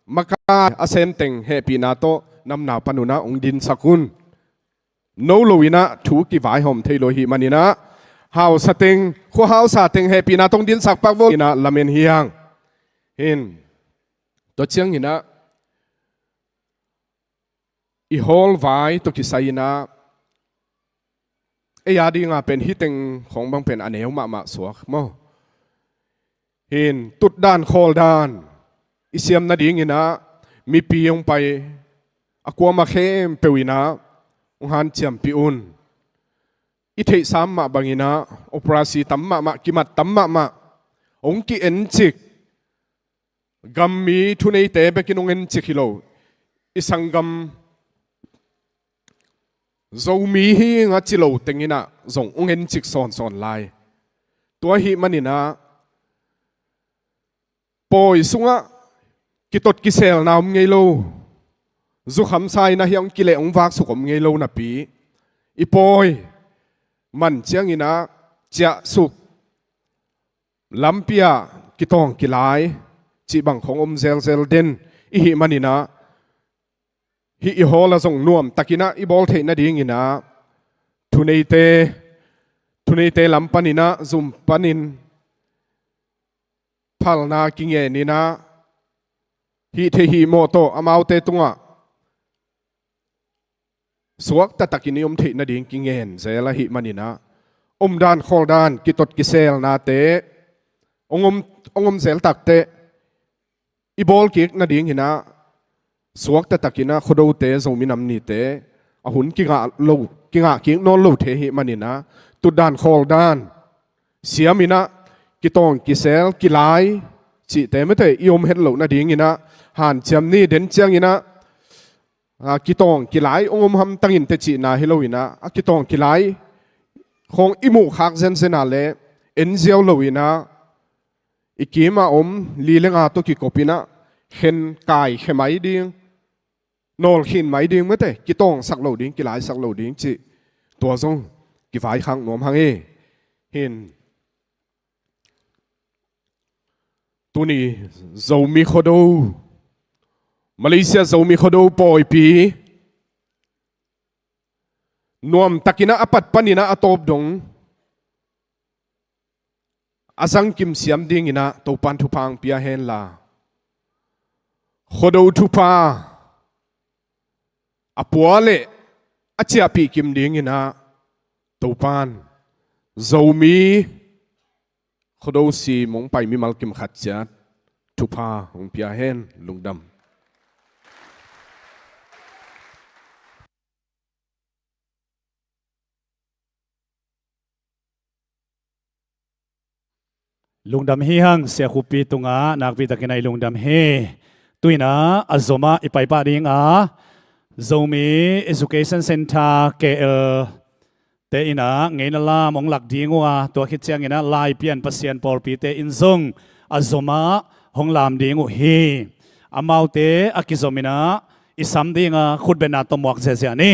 maka asenteng happy na to nam na panuna ong din sakun no loina thu ki vai hom thailo hi manina how sateng khu how sateng happy na tong din sak pak vol ina lamen hiang hin to chiang ina I hol vai to ki saina e ya di nga pen hiteng khong bang pen aneu ma suak mo hin tut dan khol dan isiam na ding ina mi piong pai akwa ma khem pewina ong han chiam pi un I thei sam ma bangina operasi tamma ma kimat tamma ma ong ki en chik gam mi thunei te bekinong en chikilo isangam zomi hi nga chilo tengina zong ong en chik son lai tua hi manina poi sunga kitot kisel na ngei lo zu kham sai na hiang kile ong wak sukom ngei lo na pi ipoi man chiang ina chia suk lampia kitong kilai chi bang khong zel den I hi manina hi I hola zong nuam takina I bol the na ding ina thunei te lampanina zum panin phalna kinge nina hi the hi mo to amaute tunga suak ta takini the na ding kingen zela hi manina dan khol dan kitot kisel na te ongom zel takte I bol kik na ding hina suak ta takina khodo te zominam ni te ahun kinga lo kinga king non lo the hi manina tu dan khol dan siamina kitong kisel kilai chi te mate iom het lo na ding ina han cham ni den chiang ina kitong kilai ongom ham tangin te chi na hello ina kitong kilai khong imu khak zen sena le enziaw lo ina ikima li lenga to ki kopina khen kai khemai ding nol khin mai ding mate kitong sak lo ding kilai sak lo ding chi to zong ki vai khang nom hang e hin tuni zomi khodo Malaysia zomi khodo poi pi nuam takina apat panina atop dong azang kim siam ding ina to pan thu pang pia hen la khodo thu pa apuale achia pi kim ding ina to pan zomi khodo si mong pai mi mal kim khat chat thu pa hong pia hen lungdam lungdam hi hang sia khupi tunga nakpi takinai lungdam he tuina azoma ipai pa ding a zomi education center KL te ina ngeina la mong lak dingwa to khit chiang ina lai pian pasien por pi te inzong azoma honglam dingu hi amaute akizomina isam dinga khutbena tomwak je ani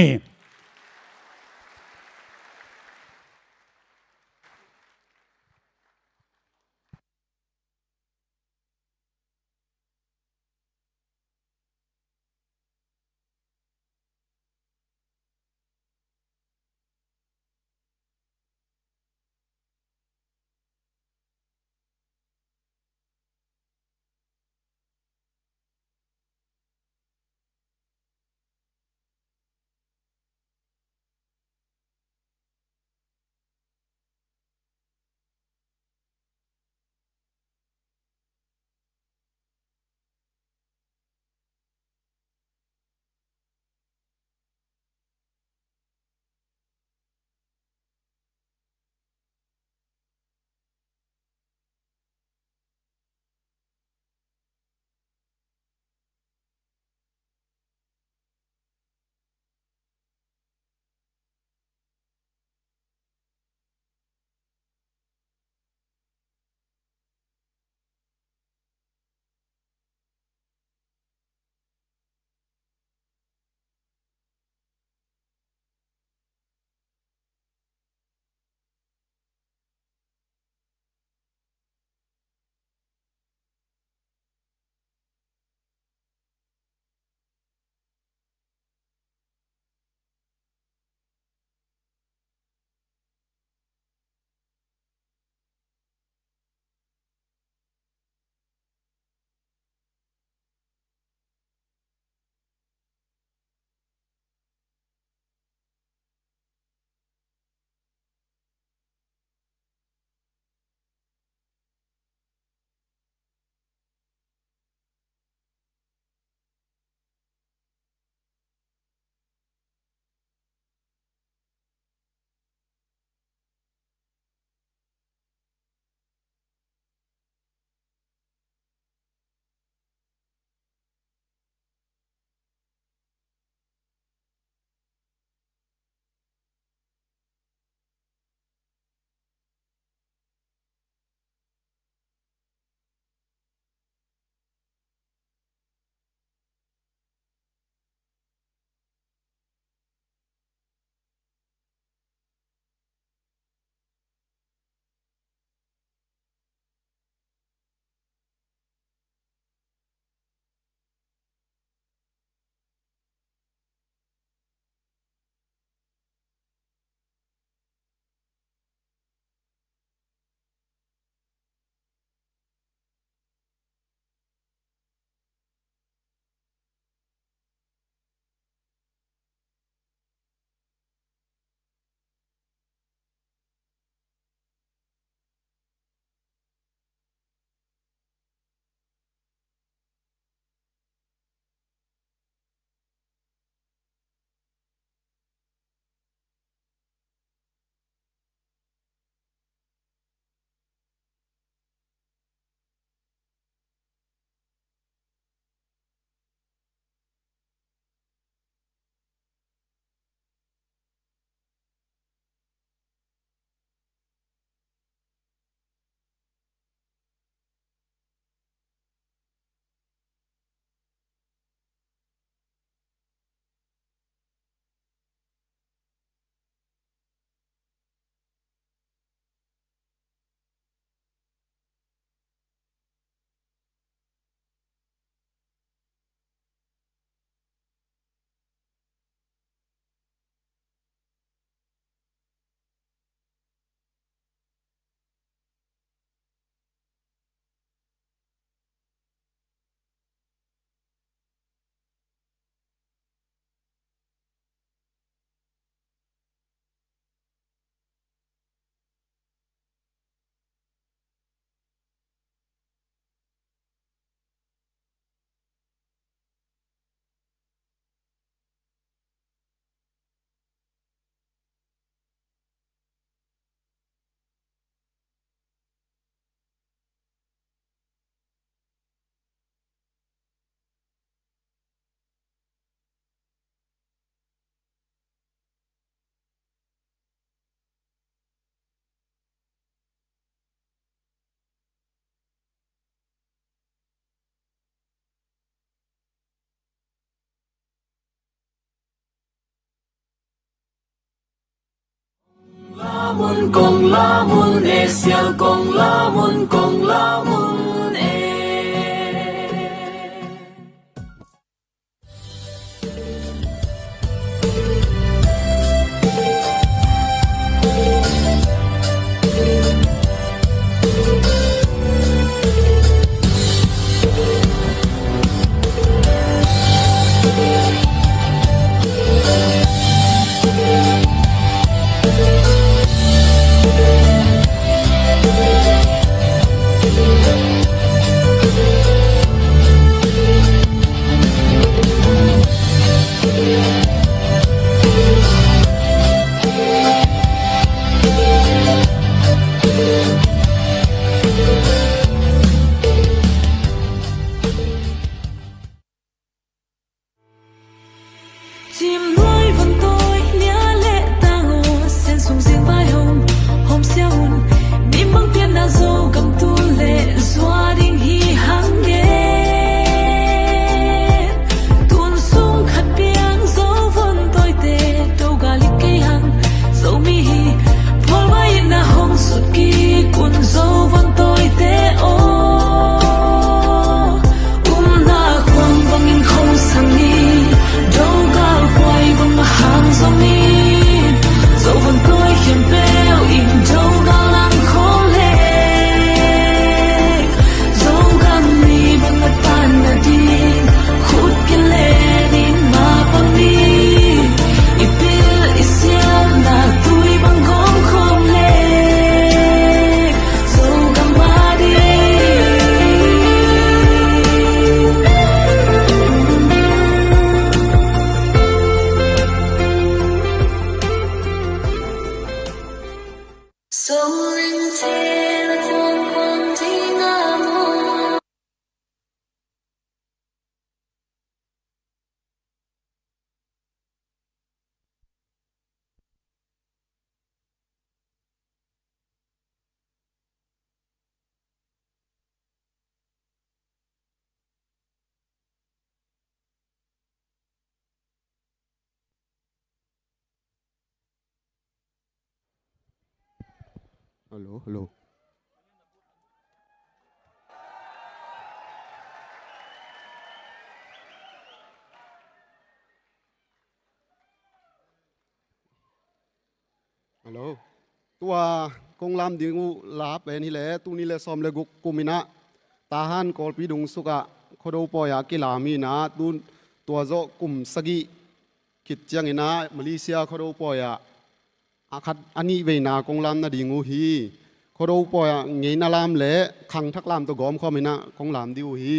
Kong la mun e sial kong la mun e. chim nuôi vần tôi nhớ lệ ta ngô sen sung riêng vai hồng hồng xia hun niềm băng tiền đã dâu cầm tu lệ doa đình hi hăng nghe tuôn sung khát biếng dấu vần tôi tê đâu gà lịch cây hăng dấu mi hi phôi bay na hồng sụt kỳ cuốn dấu vần tôi tê ô na khoang vang in không sang đi đâu gà quay vang mà hàng dòng mi dấu vần tôi khiêm bèo in đâu gà lang khó lệ dấu gà mi vang mà tan na đi khút kia lệ đến mà băng đi ipil isiam na tui bang gom không lệ dấu gà ma đi. Sông linh thế là quang quang thi ngã mô. Hello, hello. Hello. Tua kong lam dingu la pen hi le tu ni le som le guk kumina tahan kol pi dung suka khodo poya kilami na tun tua zo kum sagi kit chiang ina Malaysia khodo poya akhat ani ve na kong lam na dingu hi khodo poya ngei na lam le khang thak lam to gom khomina kong lam diu hi.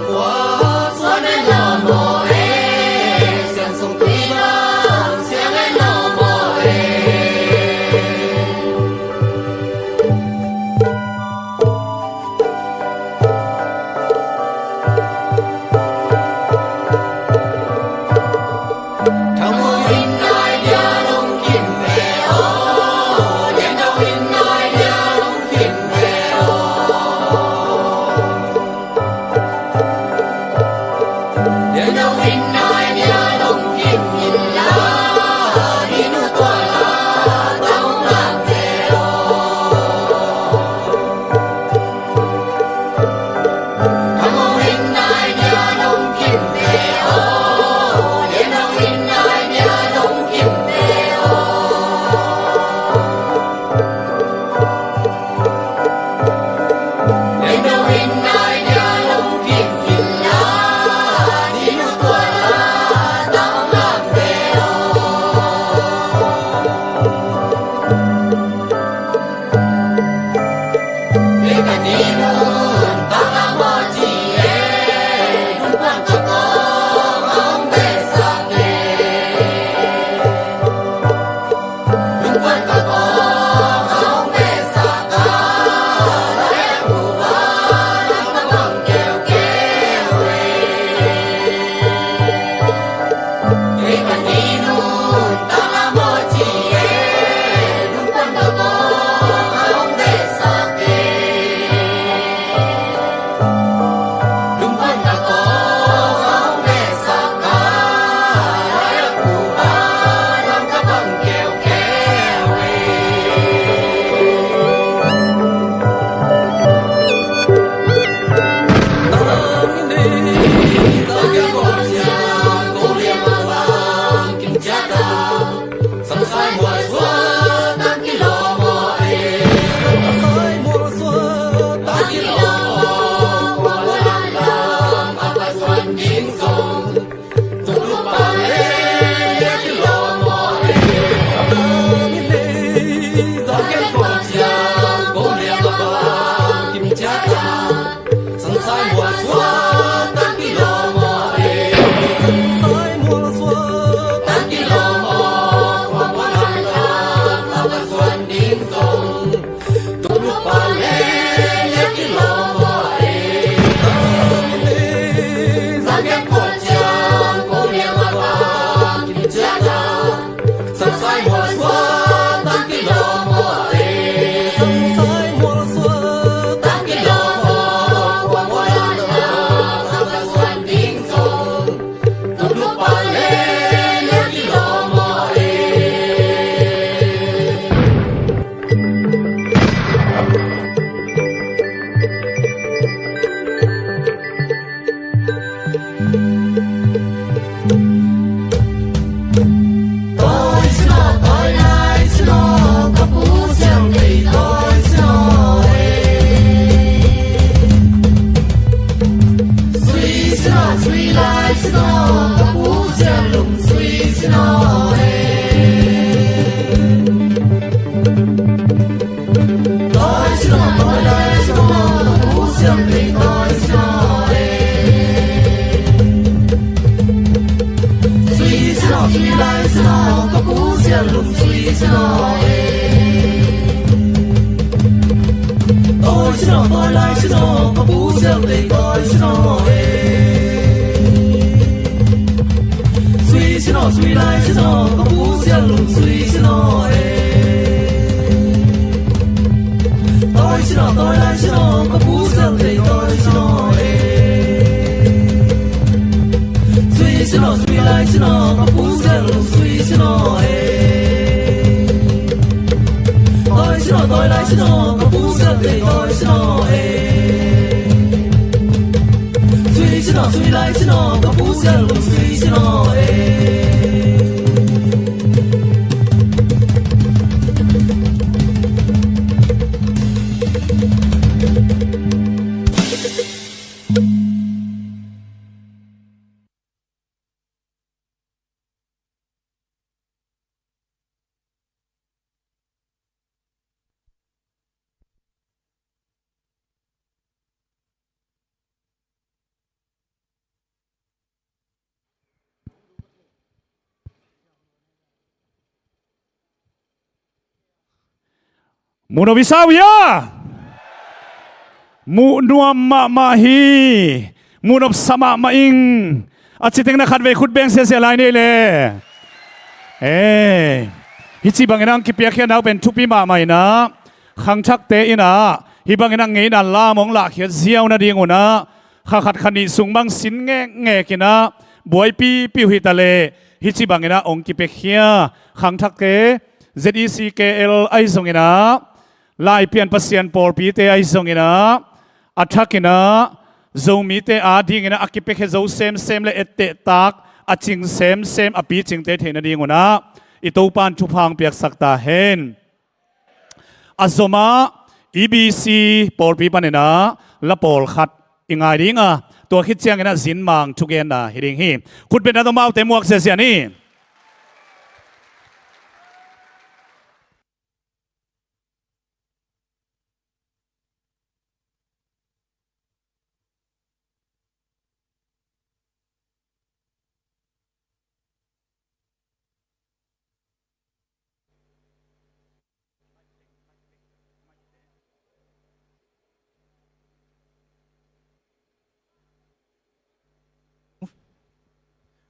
Quá nó suy lại xin nó có bú sen lùng suy xin nó Muno Visawya Muno ma hi Muno sama ma ing at siting na kadwe kudbeng siya siya lain nile Hichi banginang kipiak yan pen tupi mamay na Khang chak te ina Hibanginang ngayon na lamong lakit ziyaw na dinguna Kakat kani sungbang sin nge kina Buhay piu hitale Hichi bangina ong kipiak ya Khang chak te ZECKL ay zongina Lai pian pasien por pite ay zongina athakina zomite adingina akipek zo sem le ette tak aching sem api chingte thena dinguna itopan thupang piak sakta hen azoma EBC por pi panena la por khat ingai ringa to khit chiang ina zin mang thugen na hiring hi khutben na to mau te muak se sia ni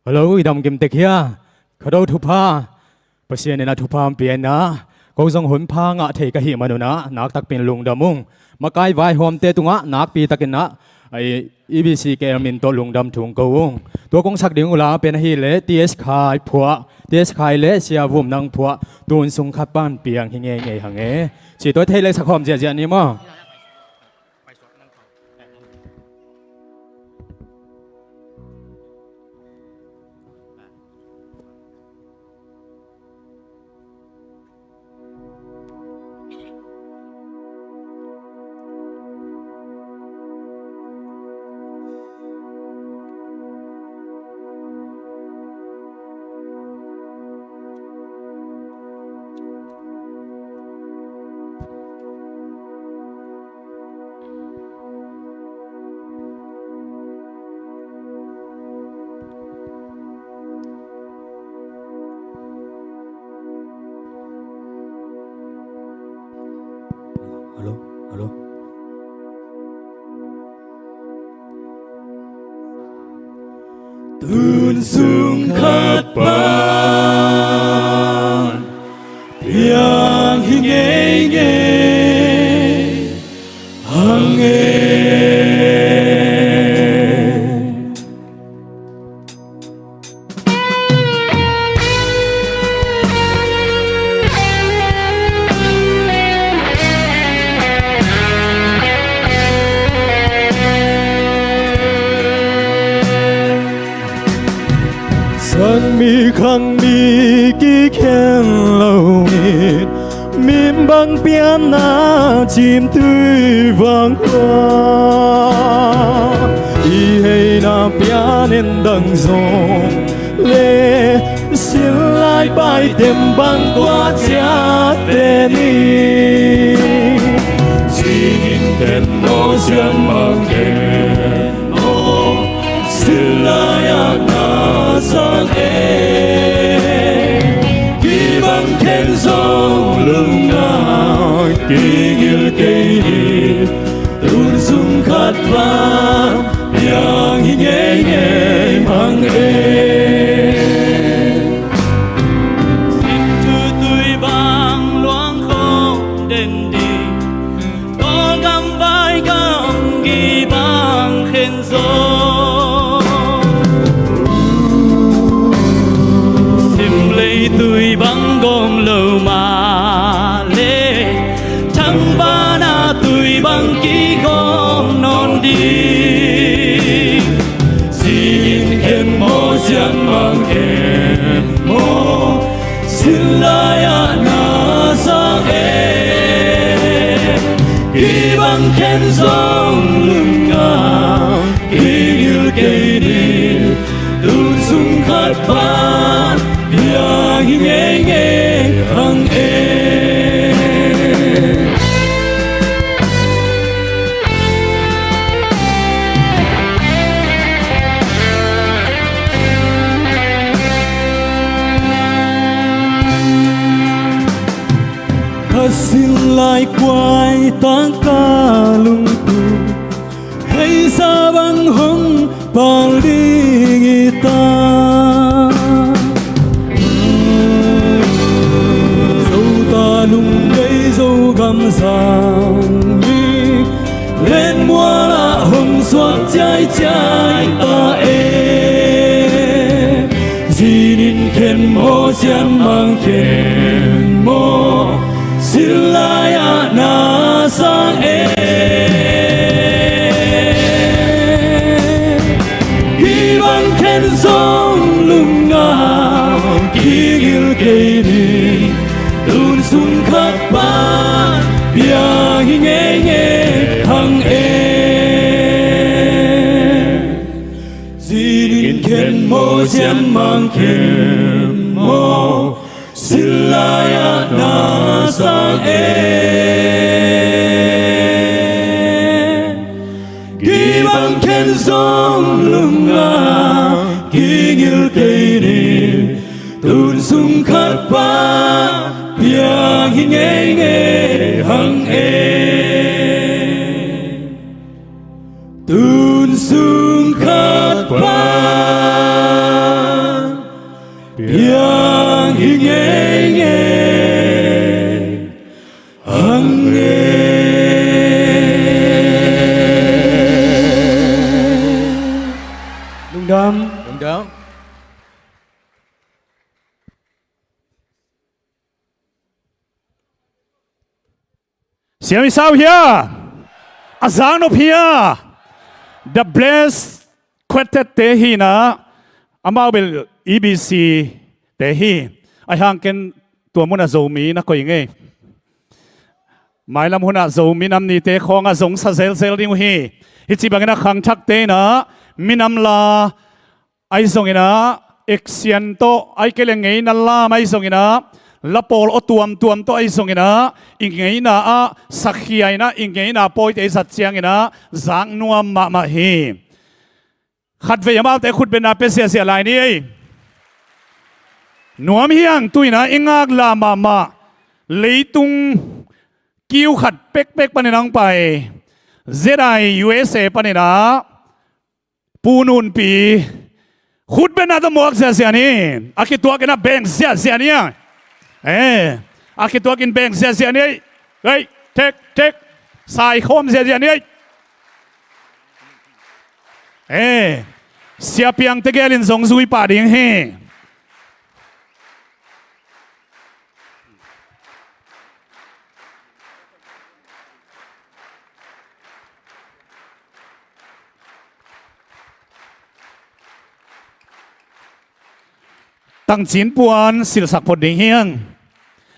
Hello, idam kim tek hia. Khado thupa. Pasien na thupa pian na. Ko jong hun pha nga thei ka hi manuna nak tak pin lung damung. Makai vai hom te tunga nak pi takin na. Ai EBC ke min to lung dam thung ko. To kong sak ding ula pen hi le TS khai phua. TS khai le sia vum nang phua. Tun sung khat pan piang hi nge hange. Chỉ tôi thấy lấy sắc hòm dễ ni mà. Alo, alo. Tun sung khat pan Piang hi nge hange San mi khang mi ki khen lâu nghịt mìm băng pian na chim tươi vàng hoa y hay na pian en đằng rong lê xin lại bay đêm băng qua cha tên đi chỉ nhìn tên nó riêng mang tên nó xin lại na sang khi băng khen dòng lưng nào kỳ nghil kỳ đi tuôn dung khát vang yang hi nghe mang Xin thư tươi băng loáng không đến đi con găm vai găm ghi băng khen dòng sim lấy tươi băng gom lâu mà lê chẳng ba na tươi băng ký gom non đi bằng khen dòng lưng ngào kỳ yêu kỳ đi tu sung khát ba bia nghe nghe hằng e xin lại quay tăng ca lung tung hay sa băng hồng bằng đi ta dâu ta lung gây dâu găm rằng đi lên mùa là hồng xuân trái trái ta gì nên khen mô chân mang khen mô Silaya na sang Hi bang khen song lung ngao Ki gil kei ni Tun sun khát ba Bia hi nghe nghe hằng Di ninh khen mô chen mang khen mô Silaya na sang Ki bang khen song lung nga Ki ngil kei ni Tun sung khát ba Bia hi nghe nghe hằng Tun sung khát ba Bia hi nghe nghe hằng Lung đam Đúng đó. Siam sao here Azang of here The blessed quartet te hi na Amao bel EBC te hi Ai hang ken tua muna zomi na ko inge Mai lam huna zomi nam ni te khonga zong sa zel zel ding hi Hichi bangena khang thak te na Minam la Ai zongina Exian to Ai keleng ngei na la mai zongina Lapol o tuam tuam to ai zongina ingei na a sakhiai na ingei na poi te sat chiang ina zang nuam ma hi Khat ve yamal te khut ben na pe sia lai ni ei Nuam hiang tuina ingak la ma leitung kiu khat pek paninang pai Zedai USA panina punun pi khut ben na to mok sia ni akitua kena bank sia ni akitua kin bank sia ni ei tek sai khom sia ni sia piang te gelin zong zui pa ding he Tăng chín puan sil sak phod ding hiang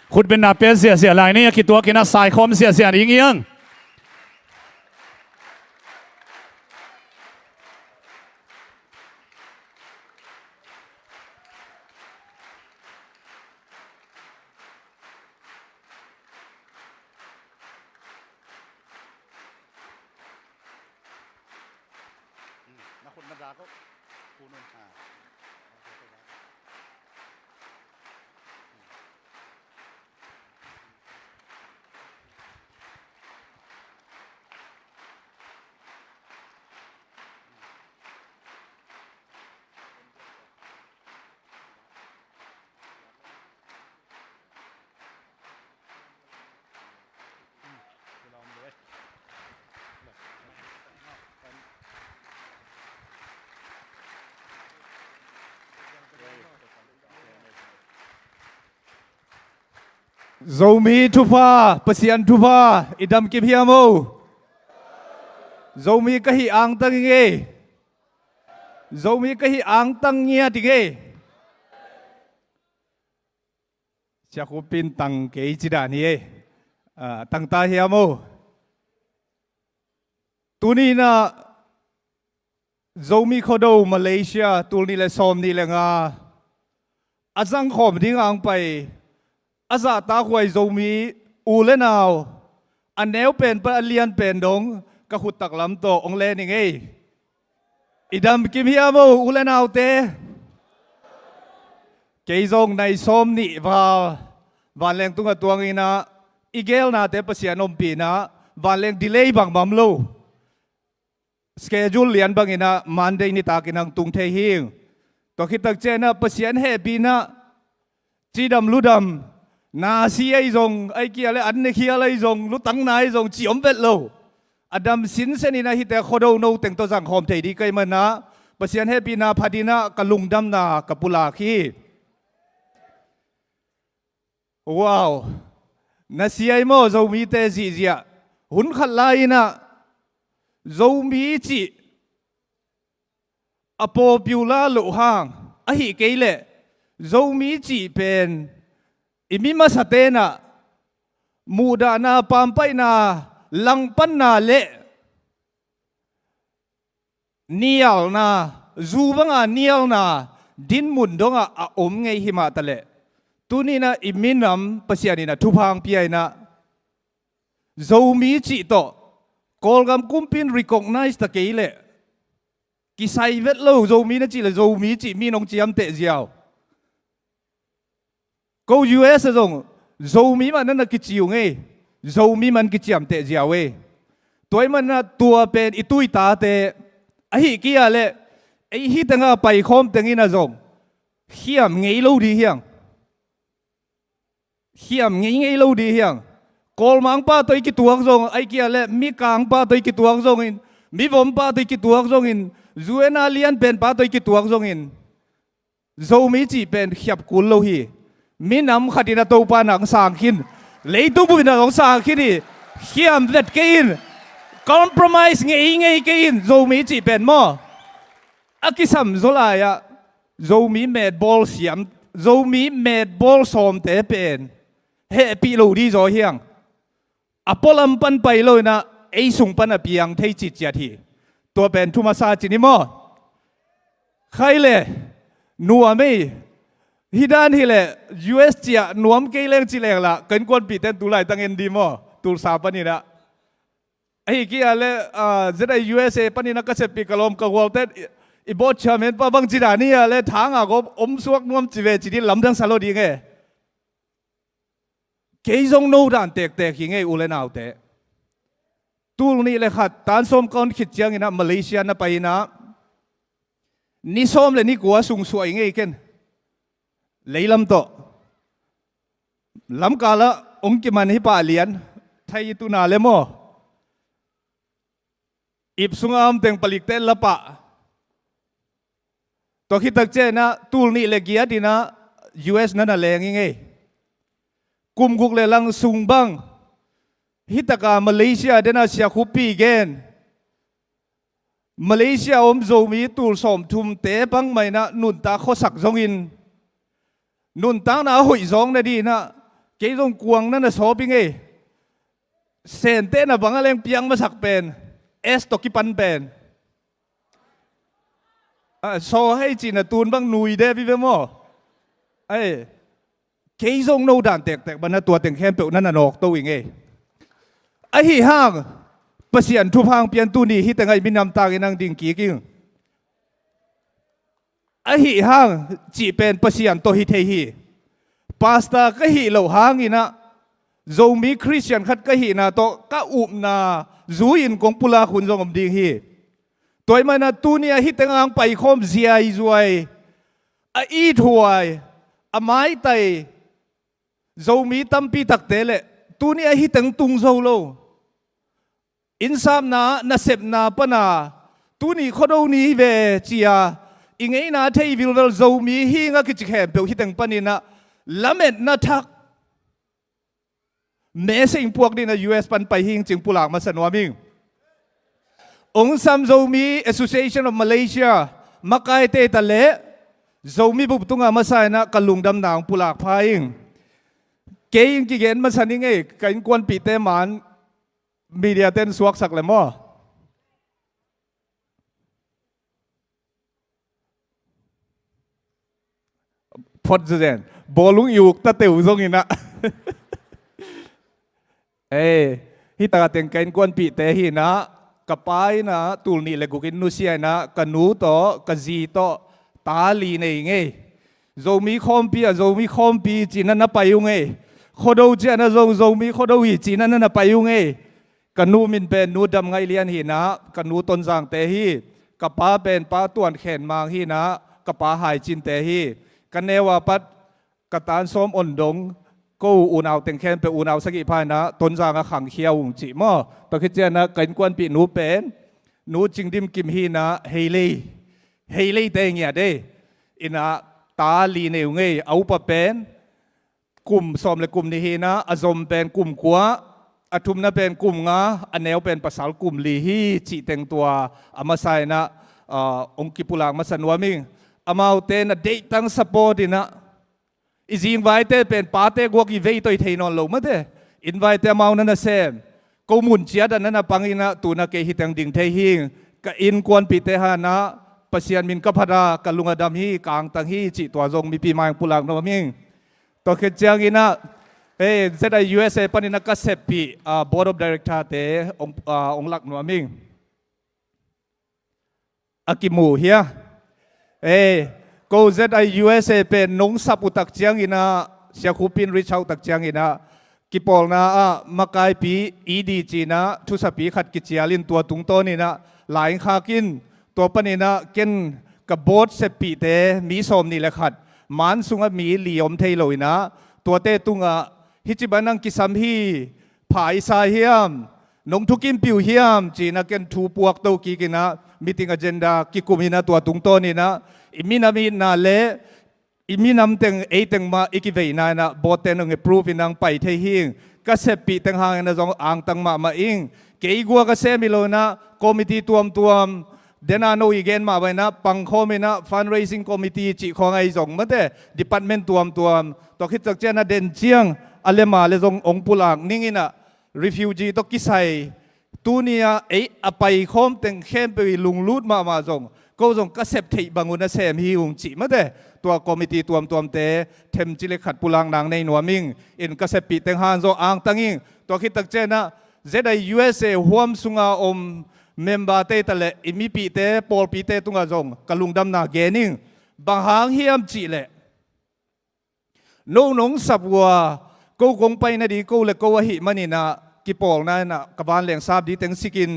khut ben na pe sia lai ni akitua kina sai khom sia ding hiang Zomi thupa pasian thupa idam kim hiamo Zomi kahi ang tangi Zomi kahi ang tangia tige Chakupin tang ke chida ni tang ta hiamo ตัวนี้นะzomi khodo Malaysia ตัวนี้เลยซ้อมนี่เลยงาอาจังขอมดิ้งอ่างไปอาจารย์ตาหวยzomiอูเลนาวอันแนวเป็นปะเลียนเป็นดงกะขุดตักลำโตองเลนี่ไงอีดำกิมฮิอาโมอูเลนาวเตเกยจงในซ้อมนี่วันแรงตุงกับตัวงี้นะอีเกลนะเตปเสียนมปีนะวันแรงดีเลย์บางบัมโลสเกจูลเลียนบางงี้นะมันได้นิตากินังตุงเทหิงตัวคิดตักเจนะปเสียนเฮปีนะจีดำลุดำนาซีไอจงไอเกียร์เลยอันนี้เกียร์เลยจงลุตังนายจงจีอมเวทโลอดัมสินเซนินะฮิตแต่ขดเอาโนแต่งตัวสังคมเทดีไกมันนะปเสียนเฮปีนะพอดีนะกะลุงดำนากับปุลาคีว้าวนาซีไอโมจะมีเตจีเจียหุ่นขัดไลนะจะมีจีอโปปิวลาลุห่างอะฮิเกเลจะมีจีเป็นอิมิมาสเตนะมูดานาปามไปนาลังปันนาเลนียลนาจูบังอานียลนาดินมุนดงอาอมไงหิมาตะเลตุนีนะอิมินัมปะเสียนีนะทุพังเปียนะจะมีจิโตกอลกัมกุมปิน recognize ตะเกยเลกิไซเวทโลจะมีนะจิเลจะมีจิมีนงจียมเตะเจียวก็ US จงจะมีมันนั่นกิจิวไงจะมีมันกิจิยมเตะเจียวเว้ตัวมันนะตัวเป็นอิตุยตาเตะไอ้กี่อะไรไอ้ฮิตังอาไปคอมตังอินะจงเฮียมไงลูดีเฮียงไงลูดีเฮียงกอลมังป้าตัวกี่ตัวจงไอ้กี่อะไรมีกางป้าตัวกี่ตัวจงอินมีบอมป้าตัวกี่ตัวจงอินจูเอนาเลียนเป็นป้าตัวกี่ตัวจงอินจะมีจีเป็นเขียบกุลโลฮีมีน้ำขัดดินตัวปานังสางขินเลยตุ้มบุญนังสางขินนี่เขียมเวทกินcompromise ไงกินจะมีจีเป็นมั้งอากิสัมโซลายะจะมีเมดบอลเสียมจะมีเมดบอลสอมเตะเป็นเฮปีโลดีจอเฮียงอพอลัมปันไปเลยนะไอสุงปันอภิยังเทจิตเจทีตัวเป็นทุมาซาจินิมั้งใครเลยนัวไม่ฮิดานฮิเล US เจียนวมเกลเลงจิเลงละเกินกวนปีเต็นตุไลตั้งเอ็นดีมั้งตุลสาปนี่นะไอ้กี่อะไรจะได้ USA ปนินักเกษตรปีกลมกับวอลเต็ดอีบอชเมนป้าบังจีดานี่อะไรทางอ่ะก็อมสวกนวมจีเวจีดีลำดังสารดีไงเกยจงโนดันเตกยังไงอุเลนเอาเตะตูนี่เลยขัดตานส้มก้อนขิดยังไงนะมาเลเซียนะไปนะนี่ส้มเลยนี่กัวสูงสวยไงกันเลยลำโตลำกาละองค์กิมันฮิปาเลียนไทยตุนาเลโมอิบสุงอามเต็งผลิตเต้นละปะตัวคิดตักเจนะตูนี่เลกียดีนะ US นั่นน่ะแรงยังไงกุมกุกเลลังสุงบังฮิตกามาเลเซียเดน่าเสียคุปีเกนมาเลเซียอมโจมีตูสอมทุมเตะบังไม่นะนุนตาข้อสักจงอินนุนตังน่ะหุ่ยจงนะดีนะเกยจงกวงนั่นน่ะสอบยังไงเซนเต้น่ะบังอะไรเปียงมาสักเป็นเอสตกิปันเป็นโซให้จีนตูนบังนุยเดพี่เวมอไอ้เคยส่งโนดันแตกบรรณาตัวแต่งแคมเปลนั่นน่ะนอกตัวเองไอ้ที่ห้างเปลี่ยนทุพางเปลี่ยนตัวนี้ที่แต่งไงมีน้ำตากินังดิ่งกี้กิ้งไอ้ที่ห้างจีเป็นเปลี่ยนตัวฮิตเฮีพาสต้าก็ฮิเหล่าห้างอีนะโจมีคริสเตียนขัดก็ฮินะโตก็อุบนาจูอินกงปุลาคุณจงอมดิ่งฮีตัวมันนะตัวนี้ฮิตแต่งอังไปคอมเสียอีจวยอีถวยไม้ไตจะมีตั้มปีตักเตะเลยตัวนี้ฮิตแต่งตุงโซโลอินซามนาเสพนาปนาตัวนี้เขาดูนี้เวจียอิงไงนาเทวิลเวลจะมีฮิงะกิจแคมเปลฮิตแต่งปนินะละเม็ดนาทักเมสิ่งพวกนี้นะ US ปันไปฮิงจึงปุลากมาสนวมิงองค์ซัมจะมี Association of Malaysia มาไกเตตะเละจะมีบุปตุงามาใส่นะกลุงดำนางปุลากพายิงเกยิงกิเกนมาสันยังไงกันกวนปีเตมันมีเดียเต้นสวกสักเลยมั้ง พอดเจนบอลุงอยู่ตะเตียวทรงอินะเอ้ฮิตาเต็งกันกวนปีเตหินะกับไปนะตูนี่เลกุกินนุเซียนะกันนูโตกันจีโตตาลีในไงโจมีคอมปีอะโจมีคอมปีจีนันน่ะไปยุงไงขดเอาเจนะโจมีขดเอาหีจีนันน่ะไปยุงไงกันนูมินเป็นนูดำไงเลียนหินะกันนูต้นจางเตหีกับป้าเป็นป้าตวนแขนมางหินะกับป้าหายจินเตหีกันเนวาปัดกตานส้มอ่อนดงก็อุณเอาเต็งแค้นไปอุณเอาสักกี่พายนะต้นจางขังเขียวจีมอตะคิดเจนะกันกวนปีนูเป็นนูจิงดิมกิมฮีนะเฮลี่เตงเนี่ยเด้อินะตาลีเนวไงเอาปะเป็นกลุ่มสอมเลยกลุ่มนี้ฮีนะอารมณ์เป็นกลุ่มกัวอทุมนะเป็นกลุ่มงาอันแนวเป็นภาษากลุ่มลีฮีจีเต็งตัวอามาไซนะองค์กิปุลางมาสนวมิงอามาเตนะเดตังสปอร์ตินะอิจินไว้เตเป็นปาเตกวกีเวตัวเทนอนลงมาเตอินไว้เตมานั่นนะเซมกูมุนเจียดันนั่นนะปังอินะตัวนักเกหิตังดิ่งเทหิงก็อินกวนปีเตหานะปัสยานมินกับพระกัลุงอดามฮีกางตังฮีจิตัวจงมีปีมาปุลางนวมิงตัวเขจางอินะเซดายUSA ปนินักเซปีboard of director เตองหลักนวมิงอากิมูเฮียก็เซดายUSA เป็นนงสับอุตักจางอินะเสียคูปินริชาวตักจางอินะกิปอลนะมาไกปี EDG นะทุสปีขัดกิจยาลินตัวตุงโตนี่นะหลายขากินตัวปนินะเกินกับโบสเซปีเตมีสมนี่แหละขัดมันสุงมีเหลี่ยมเทลอยนะตัวเตตุงฮิจิบันังกิสัมฮีผายสาเฮียมนงทุกิมปิวเฮียมจีนักเกนทูปวกโตกีกินะมีติงอเจนดากิกุมินะตัวตุงโตนี่นะอิมินามีนาเลอิมินำเต็งเต็งมาอิกิเวนัยนะบอเตนงเอพรูฟินังไปเทหิงก็เสปีเต็งหางนะจงอ่างตังมาอิงเกยกัวก็เสมิโลนะคอมมิตี้ตัวมเดนาโนอีเกนมาไว้นะปังโคมินะฟันเรซิ่งคอมมิตี้จีของไอจงมันเตดิพาร์ตเมนต์ตัวตัวคิดจากเจนะเดนเจียงอะไรมาเลยจงองปุลางนิ่งนะรีฟิวจีตกิไซตัวนี้อไปคอมเต็งเข้มไปลุงลูดมาจงก็จงกระเสพที่บางอุณเสมฮิวงจีมันเตตัวคอมมิตี้ตัวเตเทมจิเลขัดปุลางนางในหนัวมิงอินกระเสพปีเต็งฮานจงอ่างตังอิงตัวคิดจากเจนะเจได้ USA ห่วมสุงาเมมเบอร์เตตะเลอิมิปีเตปอลปีเตตุงอาจงกะลุงดำนาเกนิงบางหางเฮียมจีเลนงสับวัวกูคงไปนาดีกูเลกูวะหิมันนี่นะกิปอลนั่นนะกับบ้านเลี้ยงซาบดีเต็งสิกิน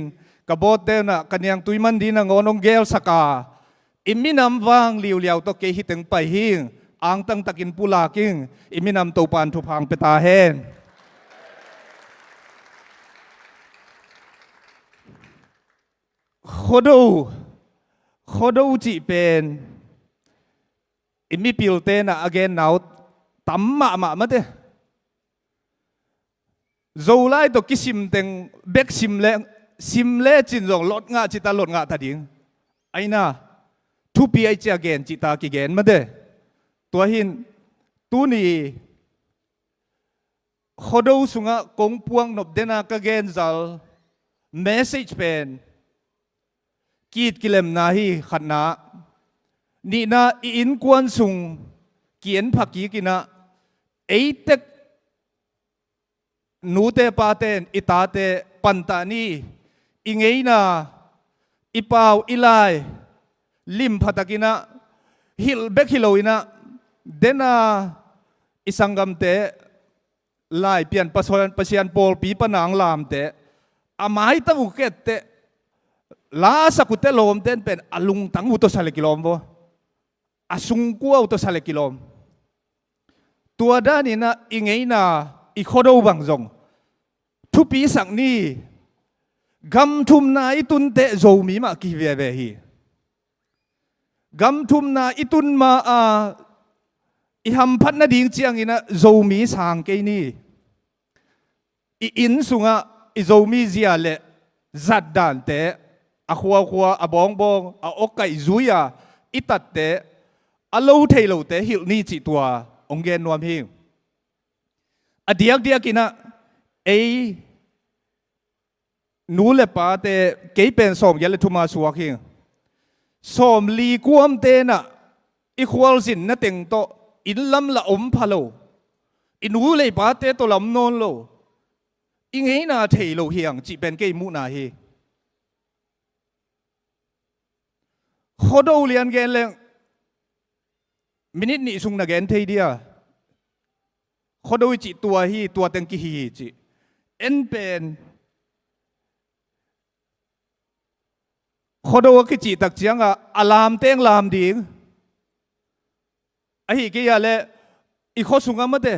กับโบเตนะกันยังตุยมันดีนะงอนงเกลสกาอิมินำวางเลียวตกเกหิเต็งไปหิงอ่างตั้งตะกินปุลากิงอิมินำตัวปานทุพังเปตาเฮนโคดูจีเป็นอิมิพิลเตนะอเกนนาวตั้มมาเตโจไลตัวกิสิมเต็งเบกซิมเลจินจงลดงาจิตาลดงาทัดิงไอ้น่ะทุปีไอเจอเกนจิตากิเกนมาเตตัวหินตัวนี้โคดูสุงะกงพวงนบเดนากเกนจัลเมสเซจเป็นกีดกิเลมนาฮีขันนานี่นะอินกวนสุงเกียนผักกีกินะเอเตกนูเตปาเตนอิตาเตปันตานีอิงเอนะอิปาวอิไลลิมพัตกินะฮิลเบกฮิโลอินะเดนาอิสังกัมเตไลเปลี่ยนปัสยันโปลปีปนังลามเตอามาฮิตาบุเกตเตลาสักุเตลมเต้นเป็นอลุงตังอุตสาเลกิลมบ่อาสุงกัวอุตสาเลกิลมตัวด้านนี้นะอิงไงนะอีโคโดบังจงทุปีสังนี้กำทุมนาอิตุนเตโจมีมากีเวเวฮีกำทุมนาอิตุนมาอิฮัมพัดนาดิ่งเจียงอินะโจมีสังเกนี่อินสุงะอิโจมีเจียเลจัดด่านเตอาขัวอาบองอาอกไก่ซุยอิตัดเตอาโลเทโลเตหิลนี่จิตัวองเกนนวมพิงอเดียกกินะนูเลปาเตเกยเป็นสมยัลเลทุมาสวาคิงสมลีกวมเตนะอีควอลสินนะเต็งโต อินลำละอมพะโลอินหูเลยปาเตตัวลำนนโลอิงเฮนาเทโลเฮียงจีเป็นเกยมุนาเฮขอดูเรียนเกนเลงมินินี่สุงนักเกนเทเดียขอดูจีตัวฮีตัวเต็งกิฮีจีเอ็นเป็นขอดูว่ากิจีตักเจียงอะอารามเต็งลามดิ่งไอ้ฮีกี่ยาเล่อีกข้อสุงกันมาเต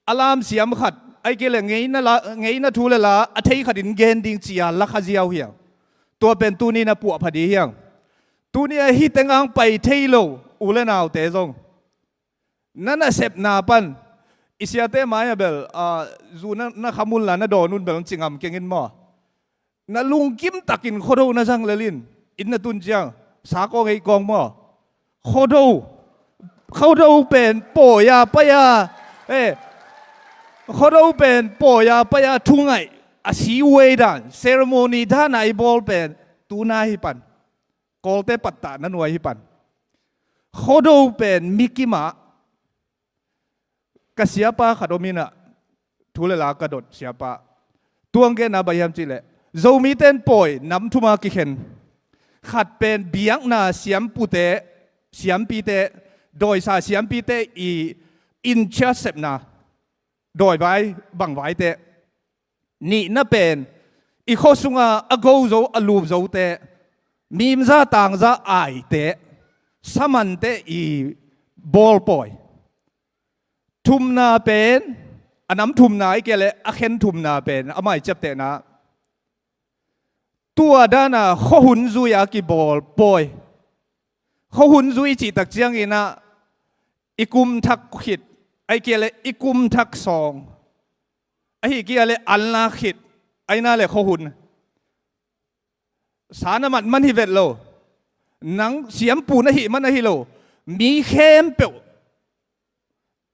อารามเสียมขัดไอ้เกล่ไงนั่นละไงนั่นทูเลละอัฐิขัดอินเกนดิ่งจียาละขจีเอาเฮียงตัวเป็นตัวนี้นะปวดพอดีเฮียงตัวนี้ฮีเต็งอังไปเทโลอุเลนาวเตซงนั่นน่ะเสพนาปันอิสยาเตมาเบลจูนั่นขมุลละนั่นโดนุนเบลจิงามเก่งอินมอนั่นลุงกิมตักินโคโดนั่นจังเลลินอินนั่นตุนจังสากองไอกองมอโคโดเขาดูเป็นป่วยาปยาเขาดูเป็นป่วยาปยาทุ่งไงอาศิเวดันเซเลโมนีท่านไอบอลเป็นตูนาฮิปันกอลเตปัตตานั่นวยฮิปันเขาดูเป็นมิกิมากเสียปะขัดมินะทุเลลากระโดดเสียปะตัวงเกนาบายามจิเลโจมีเต้นป่วยน้ำทุมากิเข็นขัดเป็นเบียงนาเสียมปุเตเสียมปีเตโดยสาเสียมปีเตอีอินเชสเซปนาโดยไว้บังไว้เตนี่น่าเป็นอีโคสุงาอโกโซอลูบโซเตมีมซาต่างซาไอเตสมันเตอีบอลปอยทุมนาเป็นอันน้ำทุมนาไอเกลอเข็นทุมนาเป็นอไม่จับเตนะตัวด้านาข้อหุนซุยอากิบอลปอยข้อหุนซุยจีตักเจียงอินะอีกุมทักขิดไอเกลอีกุมทักสองไอเกลอัลลาขิดไอน่าเลยข้อหุนสารมันฮิเวตโลนังเสียมปูนะฮิมันนะฮิโลมีเข้มเปียว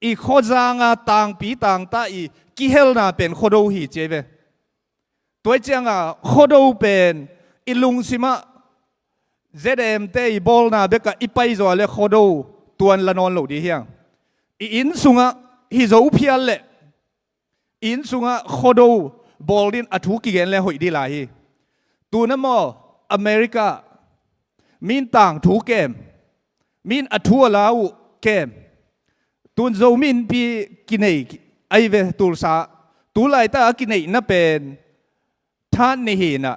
อีข้อจางาต่างปีต่างตาอีกิเฮลนาเป็นข้อดูฮิเจเวตัวเจียงข้อดูเป็นอิลุงซิมาเจเดมเตอีบอลนาเบกะอีไปจอเลข้อดูตัวละนอนโลดีเฮียงอินสุงะฮิโซเพียลเลอินสุงะข้อดูบอลดินอัทุกิเกนเลหอยดีลาฮีตัวนั้นมออเมริกามีนต่างถูเกมมีนอัทัวลาวเกมตุนโจมินปีกินเอกไอเวตุลซาตุลไอตากินเอกนั่นเป็นท่านนี่เห็นนะ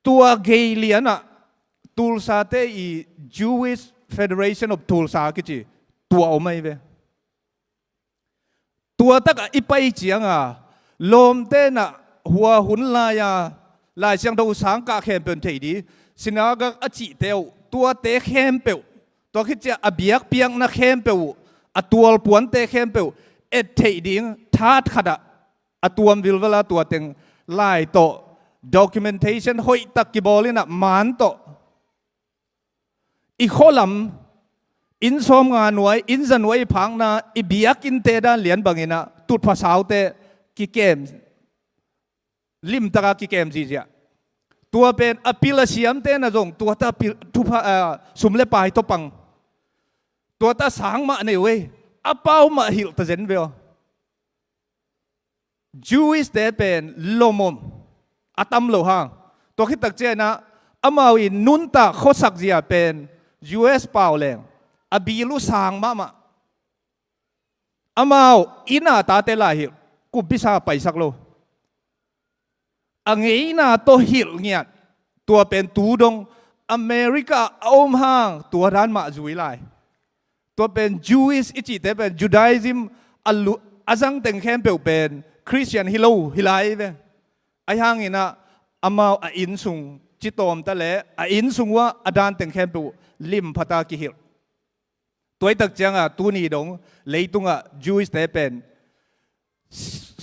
ตัวเกลียนะตุลซาเตอี Jewish Federation of Tulsa กิจิตัวเอาไม่เวตัวตักอีไปเจียงลมเตนะหัวหุนลายาลายเชียงดูสังกาเข้มเป็นที่ดีสินากอจิเตวตัวเตะเข้มเปียวตัวคิดจะอเบียกเปียงนักเข้มเปียวตัวปวนเตะเข้มเปียวเอ็ดที่ดีทัดขัดตัววิลเวลาตัวเต็งลายโต documentation หอยตักกิบอลินะมันโตอีโคลัมอินสมงานไว้อินจันไว้พังนาอีเบียกอินเตด้านเหรียญบางเงินะตุดภาษาเตกิเกมลิมตะกิเกมจีเจตัวเป็นอภิลเสียมเตนะจงตัวตาทุพสุมเลปายตปังตัวตาสางมาในเว้ยอเป้ามาหิลตะเจนเวล Jewish เตเป็นลมมอัตมโลหะตัวคิดตักเจนะอามาวินนุนตาโคสักเจียเป็น US เปล่าแรงอบีลุสางมาอามาอินาตาเตลาหิลกุบิซาไปสักโลอังเอินาตัวหิลเงียตัวเป็นตูดงอเมริกาอมห่างตัวด้านมาจุยไลตัวเป็น Jewish อิจิเตเป็น Judaism อาจังเต็งเข้มเปลเป็น Christian ฮิโลฮิไลเวไอห่างอินะอามาอินสุงจิตโตมตะเลอินสุงว่าอดานเต็งเข้มเปลลิมพัตากิหิลตัวตักจังตัวนี้ดงเลยตุงJewish เตเป็น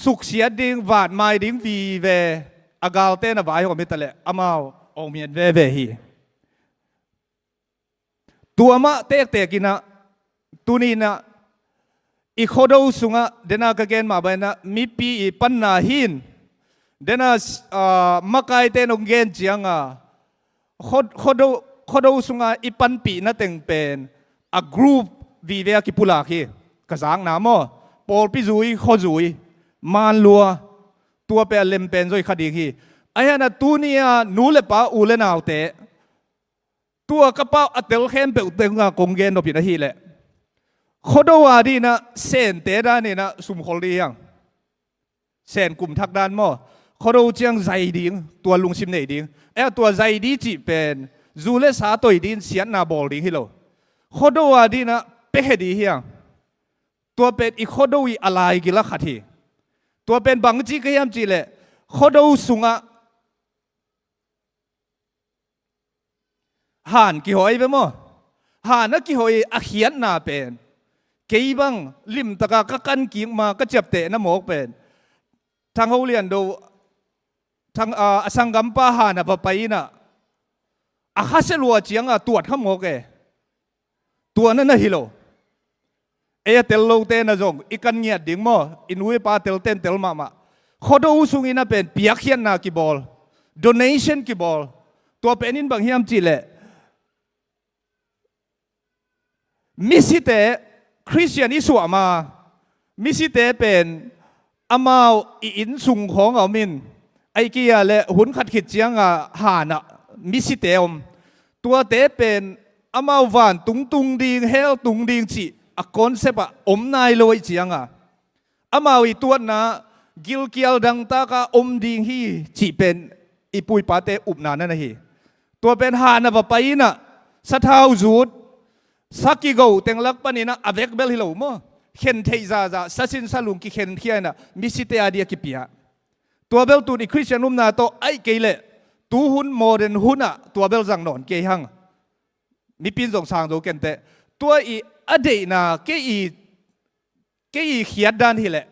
สุขเสียดิ่งวาดไม้ดิ่งวีเวอากาลเตนะวายของมิตรเลอามาเอาเมียนเวฮีตัวมาเตะกินะตัวนี้นะอีโคโดสุงะเดนากเกนมาไปนะมีปีปันนาหินเดน่ามาไกเตนงเกนจียงโคโดสุงะอีปันปีนะเต็งเป็นa group วีเวกิปุลาคีกระสังน้ำมอปอลปิจุยขจุยมานลัวตัวเป็นเลมเป็นจอยคดีคีไอ้นั่นตัวนี้นูเลป้าอูเลนเอาเตะตัวกระเป๋าอัตเตลเข้มเปิลเต็งกงเกนดบินฮีเลยขดว่าดีนะเซนเตด้านนี่นะสุมขลียังเซนกลุ่มทักด้านมอขดเจียงใจดิงตัวลุงชิมเนดิงตัวใจดีจีเป็นจูเลสาตัวดินเสียนนาบอลดิงฮิโลขดว่าดีนะเป็ดดีเฮียงตัวเป็นอีกขดวีอะไรกิละขัดทีตัวเป็นบางจีก็ยามจีเลยขดสุงะหานกี่หอยไปมั้งหานนักกี่หอยอาเขียนนาเป็นเกี่ยบังลิมตะกะกันกิ่งมาก็เจ็บเตะน้ำหมอกเป็นทางเขาเรียนดูทางสังกัมปะหานะปะไปนะอาคาเซลัวเจียงตรวจข้ามหมอกตัวนั้นนะฮิโลเตลโลเตนะจงอีกันเงียดดิ่งมั้งอินวิปาเตลเตนเตลมาขดอุสุงินะเป็นเปียกเขียนนากี่บอล donation กี่บอลตัวเป็นอินบางเฮียมจีเล่มิสิเตคริสเตียนอิสวามามิสิเตเป็นอามาวอินสุงของเอามินไอเกียเละหุ่นขัดขิดเจียงหานะมิสิเตอมตัวเตเป็นอามาววานตุงตุงดิงเฮลตุงดิงจีอคอนเซปะอมนายลอยเจียงอามาวอีตัวนะกิลเกียลดังตากาอมดิงฮีจีเป็นอีปุยปาเตอุบนานั่นฮีตัวเป็นหานะวะไปนะสะท้าวจูดสักกี่กูเต็งลักปนินะอเวกเบลฮิโลมั้งเข็นเทซาซาสัสินสลุงกิเข็นเทียนะมิสิเตอาเดียกิปียตัวเบลตูดิคริสเตียนุมนาโตไอเกลเลตูหุนโมเดนหุนอะตัวเบลจังนอนเกยังมีปีนส่งสางโดเกนเตตัวอีอเดนะเกอีเขียดด้านที่แหละ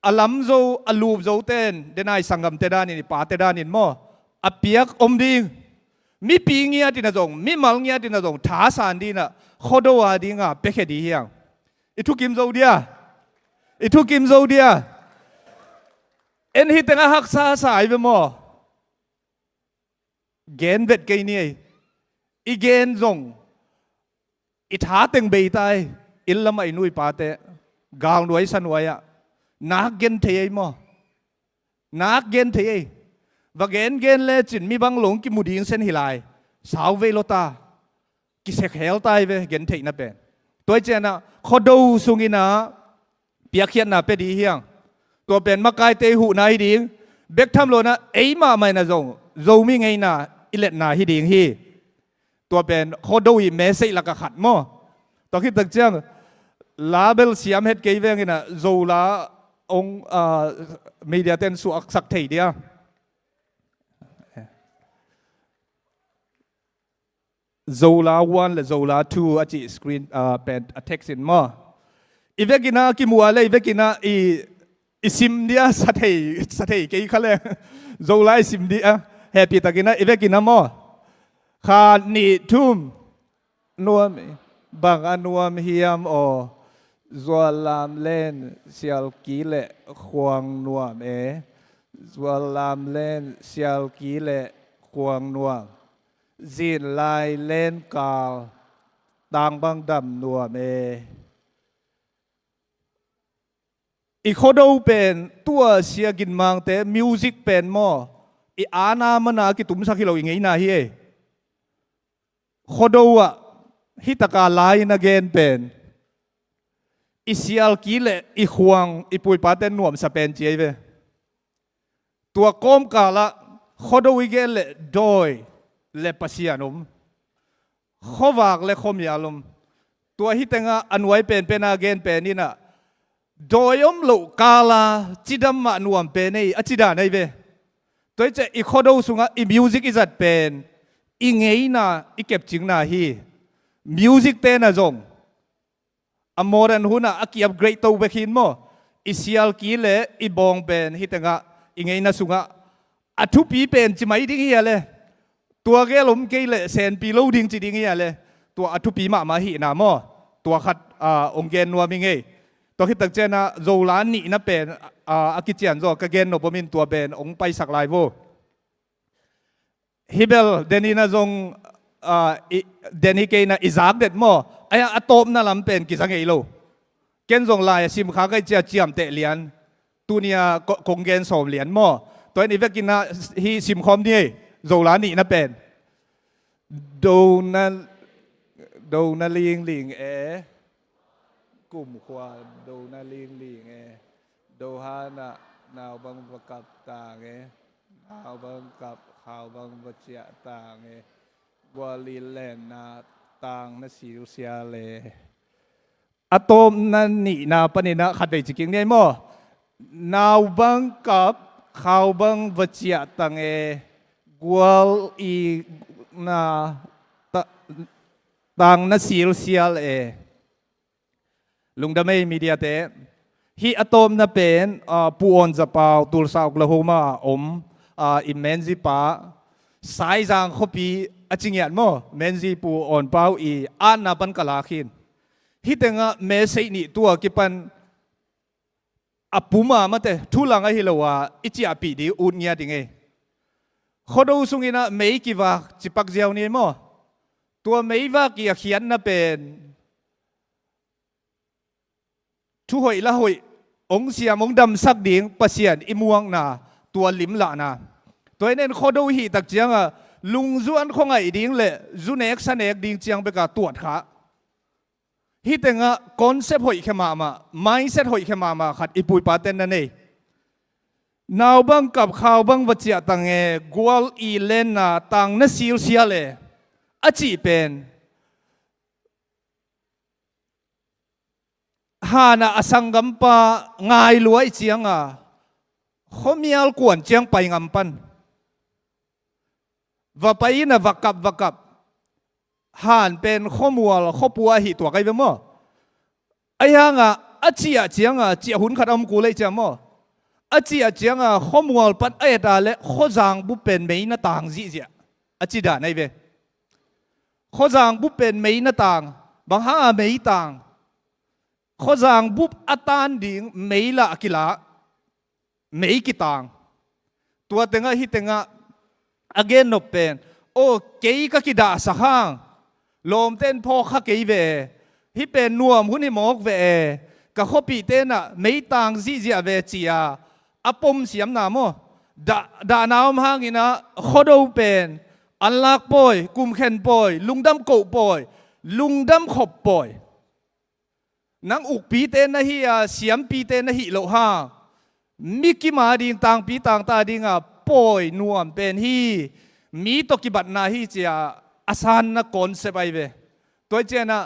อลัมโซอลูบโซเตนเดนายสังกัมเตด้านนี่ปาเตด้านนี่มั้งอเปียกอมดิงมีปีเงียดินะจงมีมัลเงียดินะจงท้าสานดีนะขดว่าดีงาเป็กดีเฮียงอิทุกิมโซเดียเอ็นฮิตงาฮักซาสายไปมั้งเกนเวทเกนี่อีเกนจงอิท้าเต็งเบยตายอิลละไม่นุยปาเตกางด้วยสันไว้อะนักเกนเทียมั้งนักเกนเทียว่าเกนเลจินมีบางหลงกิมุดิงเส้นหิลายสาวเวโลตากิเสกเฮลตายเวเกนเทนับเป็นตัวเจนะขอดูสุงินะเปียกเขียนนะเป็นดีเฮียงตัวเป็นมากายเตหูนายดิงเบกทำโลนะเอ้ยมาไม่นะจงมีไงนะอิเลตนาฮิดิงฮีตัวเป็นขอดูอีเมสละกะขัดมั้งตอนที่ตักเจ้าลาเบลเสียมเฮ็ดเกยเวงนะโซลาองมีเดียเต้นสุอักสักเทียเดียZola 1 และ Zola 2อาจิสกรีนเป็นเท็กซ์มาอีเวกินากิมัวเลยอีเวกินาอีซิมเดียสเตย์กี่ขเลย Zola ซิมเดียแฮปปี้ตะกินาอีเวกินามาขานีทุ่มนวมบางอันนวมเฮียมโอจัวลามเล่นเซียลกีเล่ควงนวมจัวลามเล่นเซียลกีเล่ควงนวมจีนลายเล่นกาลต่างบางดำนัวเมอีกคนดูเป็นตัวเสียกินมังแต่มิวสิกเป็นมั้งอีอานามันนากิตุมสักกิโลอย่างงี้นะเฮ้คนดูอ่ะฮิตกาลายนักเกนเป็นอีเสียลกีเล่อีขวงอีปุยปาเตนนวมสเปนเจียเวตัวก้มกาละคนดูอีเกนเล่โดยเลปเซียนุมขวากเลคมยาลุมตัวฮิตงาอันไว้เป็นอาเกนเป็นนี่นะโดยมลุกาลาจิดัมมานวมเป็นนี่อจิดาในเวตัวจะอีโคดูสุงะอีมิวสิกอิจัดเป็นอีเงยนะอีเก็บจิงนาฮีมิวสิกเตนะจงอโมรันหุนะอากีอัพเกรดตัวเบคินโมอีเซียลกีเลอีบองเป็นฮิตงาอีเงยนะสุงะอัทุปีเป็นจิไม่ดิ้งเฮียเลยตัวแกล้มเกลเซนปีโลดิ้งจีดิ้งเงี้ยเลยตัวอัทุปีมาหินามอตัวขัดองเกนนัวมิงเงตัวที่ตักเจนะโซลานี่นะเป็นอากิเจียนโซกเกนโนปมินตัวเป็นองไปสักลายโวฮิเบลเดนีนะจงเดนีเกนะอิซากเด็ดมอ ไอ้อะโตมนั่นลำเป็นกิสังเกโลเกณฑ์ส่งลายซิมขาก็จะเจียมเตะเหรียญตัวเนี้ยคงเกณฑ์สมเหรียญหม้อตัวนี้เวกินนะฮีซิมคอมนี่โซลานี่นะเป็นโดนาลิงกลุ่มควาโดนาลิงโดฮานะนาวบังประกับต่างนาวบังกับข่าวบังบัจเจต่างวาลีแลนนาต่างนะสิวเซียเลอะโตมนั่นนี่นาปนินะขัดไปจริงเนี่ยมั้งนาวบังกับข่าวบังบัจเจต่างวาลีนาต่างนะสิวเซียเลลุงดำไม่มีเดียเตฮีอะโตมน่ะเป็นปูออนจะเปาตูลซาโอคลาโฮมาอิมเมนซิปาสายจางขบีอจิงยันมั้งเมนซิปูออนเปาอันนับปันกลาขินฮิตงะเมสเซนี่ตัวกิปันปูมาเตทุลังไอฮิโลวาอิจิอาปีดีอุนเนียดิงขอดูสุงินะไม่กี่ว่าจิปักเจียวนี่มั้งตัวไม่ว่ากี่เขียนน่ะเป็นทุหอยละหอยองเสียมองดำสักดิ่งประเสียนอิมวงนาตัวลิมละนาตัวนี้ขอดูหีตักเจียงลุงจวนคงไอดิ่งเละจุนเอกสันเอกดิ่งเจียงไปกับตัวขาฮีแต่งคอนเซ็ปต์หอยเข้ามาไม่เซ็ตหอยเข้ามาขัดอิปุยปาเตนนั่นเองนาวบังกับข่าวบังวัจเจตังกวลอีเลนนาตังนสิลเสียเลยอจีเป็นฮานาอสังกัมปะง่ายรวยเจียงเขามีอัลกวนเจียงไปงำปันว่าไปนะวักกับฮานเป็นข้อมัวข้อปัวหิตัวไกลไปมั้งไอ้ยังอาเจียเจียงเจียหุ่นขัดอมกูเลยเจียมั้งอาเจียเจียงข้อมัวปันไอ้ตาเล่ข้อจางบุเป็นไม่น่าต่างจีเจียอาจีดาในเวข้อจางบุเป็นไม่น่าต่างบางฮาไม่ต่างข้อจางบุบอัตานดิ่งไม่ละกิละไม่กี่ต่างตัวเต็งฮิเต็งagain นบเป็นโอ้เกี่ยก็กิดาสักข้างลมเต้นพอข้าเกี่ยเวฮิเป็นนัวมุนิมอกเวก็ข้อปีเต้นไม่ต่างซีเจียเวจีอาอปมเสียมนามดานาวมหางินะข้อดูเป็นอันลักปอยกุมเข็นปอยลุงดำโกปอยลุงดำขบปอยนังอุกปีเตนนะฮีเสียมปีเตนนะฮีโลหะมิกิมาดิงต่างปีต่างตาดิงปอยนวมเป็นฮีมีตกิบัตนาฮีเจียอาสานนะคอนเซปไอเวตัวเจนะ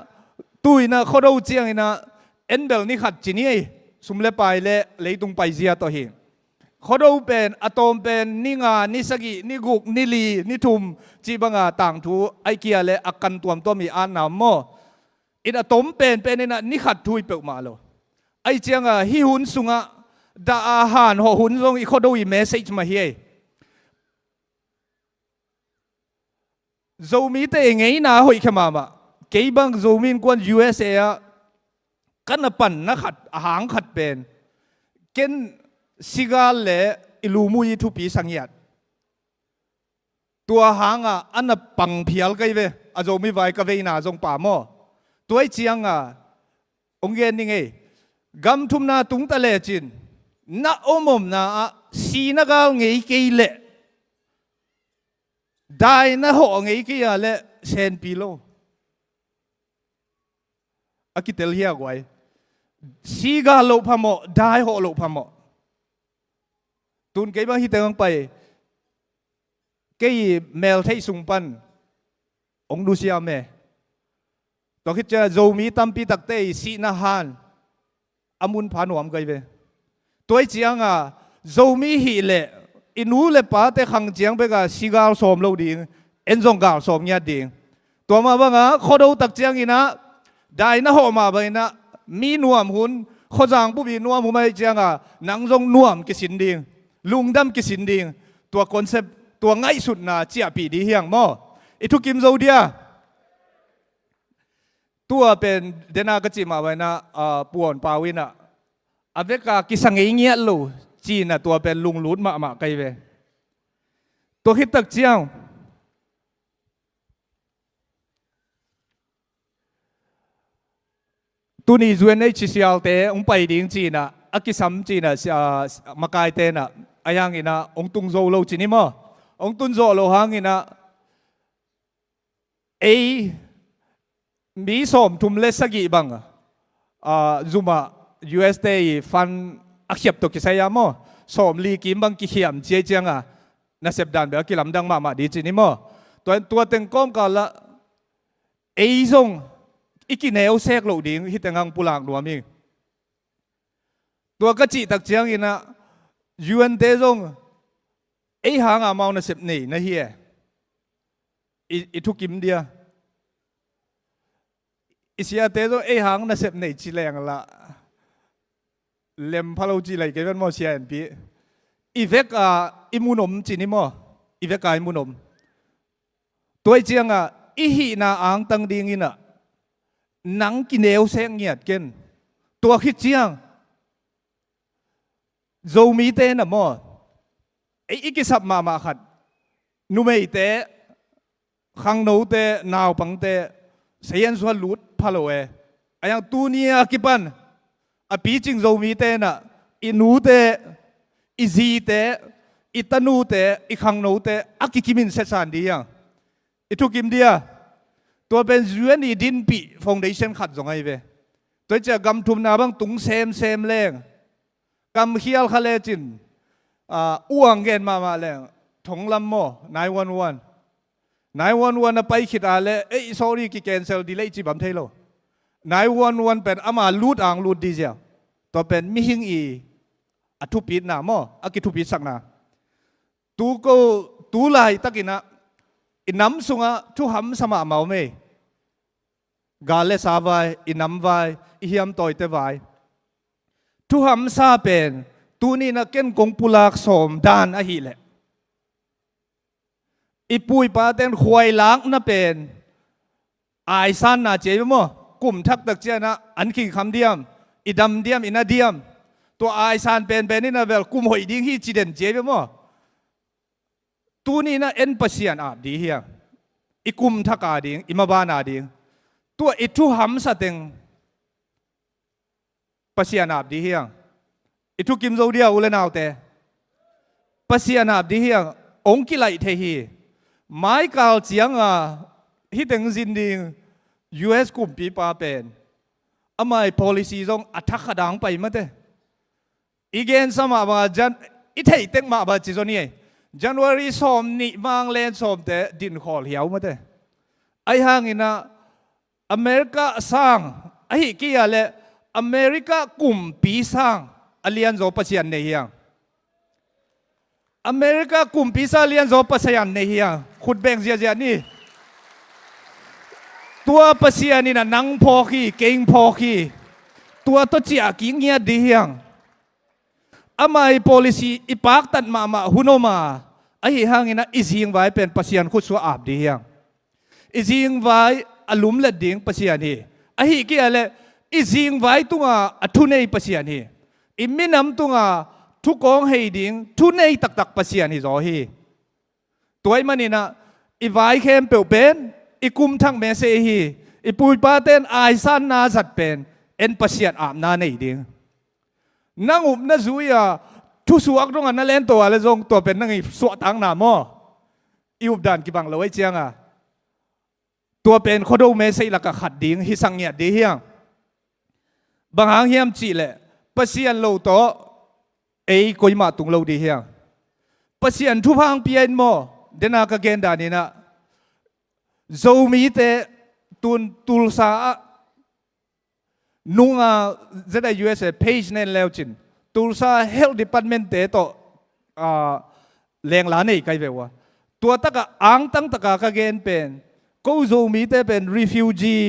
ตุยนะเขาดูเจียงนะเอ็นเบลนี่ขัดจีนี่สุมเลไปเลยตุงไปเจียตัวเฮเขาดูเป็นอะโตมเป็นนิงานิสกินิกุกนิลีนิทุมจีบังต่างทูไอเกียเลยอากันตัวมีอันนามโมอินอะตอมเป็นนี่นะนี่ขัดทุยเปิลมาโลไอเจียงฮิหุนสุงดาอาหารหุนทรงอีเขาดูอีเมสเซจมาเฮียโจมีแต่ไงนะหอยขมาเกี่ยบังโจมีนกวน USA กันปั่นนักขัดหางขัดเป็นเกนสิกาเลอิลูมุยทุปีสังยัดตัวหางอันนั้นปังเพียลกันเวอโจมีไว้กับเวน่าจงป่าโมตัวเจียงองเกนนี่ไงกำทุมนาตุงตะเลจินน้าอมนาสีนักเอาไงกี่เล่ได้นะหอไงกี่เล่เซนปิโลอากิเตลเฮียกไว้สีกาโลพามอได้หอโลพามอตุนเกี่ยบางฮิตเองไปกี่เมลไทยสุงปันองดูเสียเมตัวคิดจะโจมีตั้มปีตักเตยสีนาฮันอามุนผานวมกันเวตัวเจียงโจมีฮีเล่อินูเล่ป้าเตขังเจียงไปกับสิกาลสมโลดิ่งเอ็นจงกาลสมยัดดิ่งตัวมาบ้างขอดูตักเจียงอีนะได้นะหอมาไปนะมีนวมหุ่นข้อจางผู้บีนวมหุ่นไม่เจียงนังจงนวมกิสินดิ่งลุงดำกิสินดิ่งตัวคอนเซปต์ตัวง่ายสุดนะเจียปีดีเฮียงมั่วอิทุกิมโจเดียตัวเป็นเดนากจิมาไว้นะป่วนปาวินะอเมริกากิสังเงียลูจีนตัวเป็นลุงลุดมาไกลเวตัวคิดตักเจียง tu ni zuen ei chi sial te ong pai ding chi na akisam chi na makai te na ayang ina ong tung zo lo chi ni mo ong tun zo lo hang ina ei mi som tum le sagi bang zuma USD fan akhyap to kisaya mo som li kim bang ki khiam che changa na sep dan be ki lam dang ma di chi ni moตัวเต็งก้มกันละไอ้ทรงอีกินแนวแทรกโหลดิ้งฮิตงังปุลางดัวมิงตัวกระจิตักเจียงอินะยูเอ็นเตทรงไอ้หางอามานะเสพนี่นะเฮียอีทุกิมเดียอิเสียเตทรงไอ้หางนะเสพนี่จีแรงละเล็มพะโลจีไหลเกินมอเชียนปีอีเวกอิมูนมจีนิมออีเวกอิมูนมตัวเจียงอีหีนาอ่างตังดิงินะนังกินเอวเสียงเงียดเกินตัวคิดเจียงโจมีเตนะมอไอ้กิสับมาขัดนุเมยเตขังโนเตนาวปังเตเสียนส่วนลุดพะโลเอไอ้ยังตูเนียกิปันปีจิงโจมีเตนะอินูเตอิซีเตอิตานูเตอิขังโนเตอากิคิมินเซซันดียังอีทุกิมเดียตัวเป็นยูเอ็นอีดินปีฟาวเดชั่นขัดสองไงเว้ตัวจะกำทุมนาบังตุงเซมแรงกำเขียลคาเลจินอ้วงเงินมาแรงถงลำโม่911ไปคิดอะไรเอ้ย sorry กิแคนเซลดีเลยจีบัมเทโล911เป็นอามาลูดอ่างลูดดีเจ้าตัวเป็นมิหิงอีอัทุปิดนาโม่อากิทุปิดสักนาตูไลตักินะอินน้ำสุงะทุหำสมาเมาเมกาเลสาไวอินน้ำไวอิฮิมตอยเตไวทุหำซาเป็นตูนี่นักเก็นกงปุลักสมดานอหิเลอีปุยปาเต้นควายล้างน่ะเป็นไอซันน่ะเจ๊ไปมั้งกลุ่มทักตักเจ้านะอันขิงคำเดียมอีดำเดียมอีน่าเดียมตัวไอซันเป็นนี่นะเวลกลุ่มหอยดิ้งฮีจีเด่นเจ๊ไปมั้งตัวนี้นะเอ็นปัสยานอาบดีเฮียอีกุมทักอาดิงอีมาบานอาดิงตัวอีทุหำสติงปัสยานอาบดีเฮียอีทุกิมโซเดียอุเลนาวเตปัสยานอาบดีเฮียองกิไลเทฮีไม้กาลเจียงฮิตงซินดิง US กลุ่มปีปาเป็นอเมริกา policy จงอัฐขดังไปมั้งเตอีเกนสมาบาจันอีเทเต็งมาบาจิโซนี่January สมนิมังเลนสมเตดินขอลเหี่ยวมาเตไอห่างอินะอเมริกาสร้างไอกี่อะไรอเมริกากลุ่มปีสร้างอเลียนโซปัสยันในเฮียงอเมริกากลุ่มปีสร้างเลียนโซปัสยันในเฮียงขุดแบ่งเสียนี่ตัวปัสยันนี่นะนังพอขี้เก่งพอขี้ตัวตัวเจียกิ้งเงียดีเฮียงอามาอี policy อีปากตัดมาหุนอมาไอ้ห่างอินะอิจิงไว้เป็นปัสยันขุดสัวอาบดีเฮียงอิจิงไว้อารมณ์เล็ดดิ้งปัสยันนี่ไอ้กี่อะไรอิจิงไว้ตุงอัทุนเนยปัสยันนี่อิมินำตุงทุกองให้ดิ้งทุนเนยตักปัสยันนี่จอฮีตัวไอ้มันนี่นะอีไว้เข้มเปลวเป็นอีกุมทั้งเมเซฮีอีปุยปาเต้นไอซันนาจัดเป็นเอ็นปัสยันอาบนาในดิ้งนั่งอุบนั่งซุยทุสวกตรงนั้นนั่นเล่นตัวอะไรจงตัวเป็นนั่งสวดตังหนามออิวดันกิบังเราไว้เจียงตัวเป็นโคดูเมสซี่ละก็ขัดดิ้งฮิสังเงียดดีเฮียงบางหางเฮียมจีเลยปัสยันโลโตเอ้กุยมาตุงโลดีเฮียงปัสยันทุพังเปียนโมเดนากเกนดานี่นะโจมีเตตุลซานุ่งจะได้ US page เนี่ยแล้วจินตูซา health department เตโตแรงล้านนี่ใครเปล่าตัวตะกะอ่างตั้งตะกะกะเกนเป็นกูโจมีเตเป็น refugee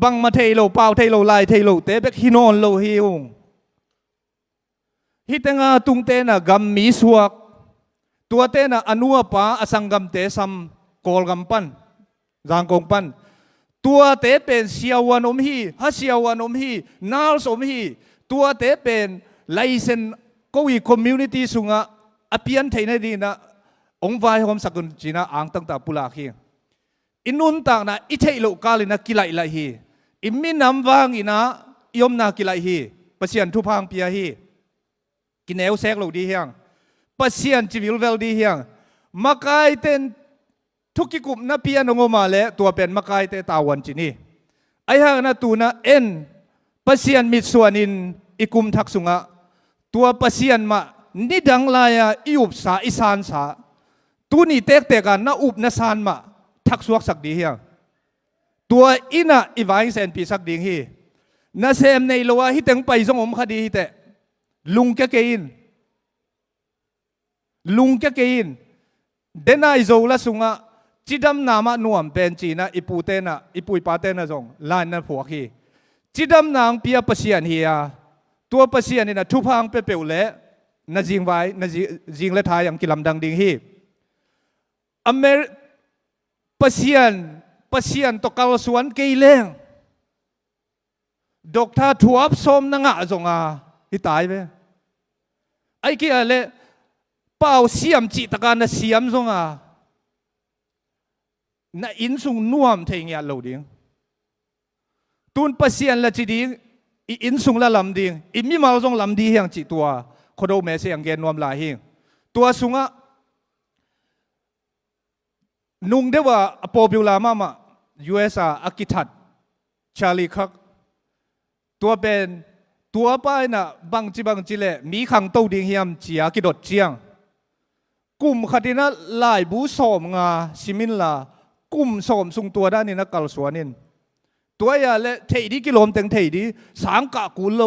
บังมาเทโลเปล่าเทโลไลเทโลเตเป็กฮินอนโลฮิวฮิตงาตุงเตนะกัมมีสวกตัวเตนะอนุปาอสังกัมเตซัมโกลกัมปันจางกงปันตัวเตเป็นเสียวันอมฮีฮัเสียวันอมฮีนาลสอมฮีตัวเตเป็นไลเซนก็วีคอมมูนิตี้สุงะอภิยันไทยในดีนะองค์วายหอมสกุลจีน่าอ่างตั้งแต่ปุลาคีอินุนต่างนะอิเทโลกาลินะกิไลไลฮี อิมมินำวางอินะยมนากิไลฮีปัสยันทุพังเปียฮีกินเอวเซกโลดีเฮียงปัสยันจิวิลเวลดีเฮียงมาไกเต้นทุกกิกุมนาเปียนงมาเลตัวเป็นมาไกเตตาวันจินีไอ้ห่างนาตูนาเอ็นปัสยันมิดส่วนินอิกุมทักสุงะตัวปัสยันมานิดังลายอิอุบสาอิสานสาตูนี่เตกเตกันนาอุบนาซานมาทักสวกสักดีเฮียงตัวอินะอีวายเซนปีสักดิ่งฮีนาเซมในโลวะฮิตังไปสงอมคดีฮิเตลุงแกเกินเดนายโจละสุงะจิดัมนามะนวมเป็นจีนะอิปูเตนะอิปุยปาเตนะจงลานนะผัวฮีจิดัมนางเปียปเสียนเฮียตัวปเสียนนี่นะทุพังเปเปวเละนาจิงไว้นาจิงเลทายังกิลำดังดิ่งฮีอเมริปเสียนตกกาลสวนเกยเลงดอกท่าถั่วส้มนังอะจงฮิตายไปไอ้กี่อะไรเป่าเสียมจิตการน่ะเสียมจงน่ะอินสุงน่วมเทียนเหล่าดิ้งตุนปเสียนละจีดิ้งอินสุงละลำดิ้งอิมีมาจงลำดีเฮียงจิตัวโคโดเมเสียงเกนนวมลาเฮียงตัวสุงะนุ่งเดว่าปอบิวลามาUS อากิทัดชาลีคักตัวเป็นตัวป้ายน่ะบางจิเล่มีขังตู้ดิ่งเฮียมจียกิดดเจียงกลุ่มคดีน่ะลายบูสอมงาซิมินลากลุ่มสอมสุงตัวด้านนี้นักกัลสวนินตัวอย่าเละเทดีกิโลมเต็งเทดีสังกะกุลโล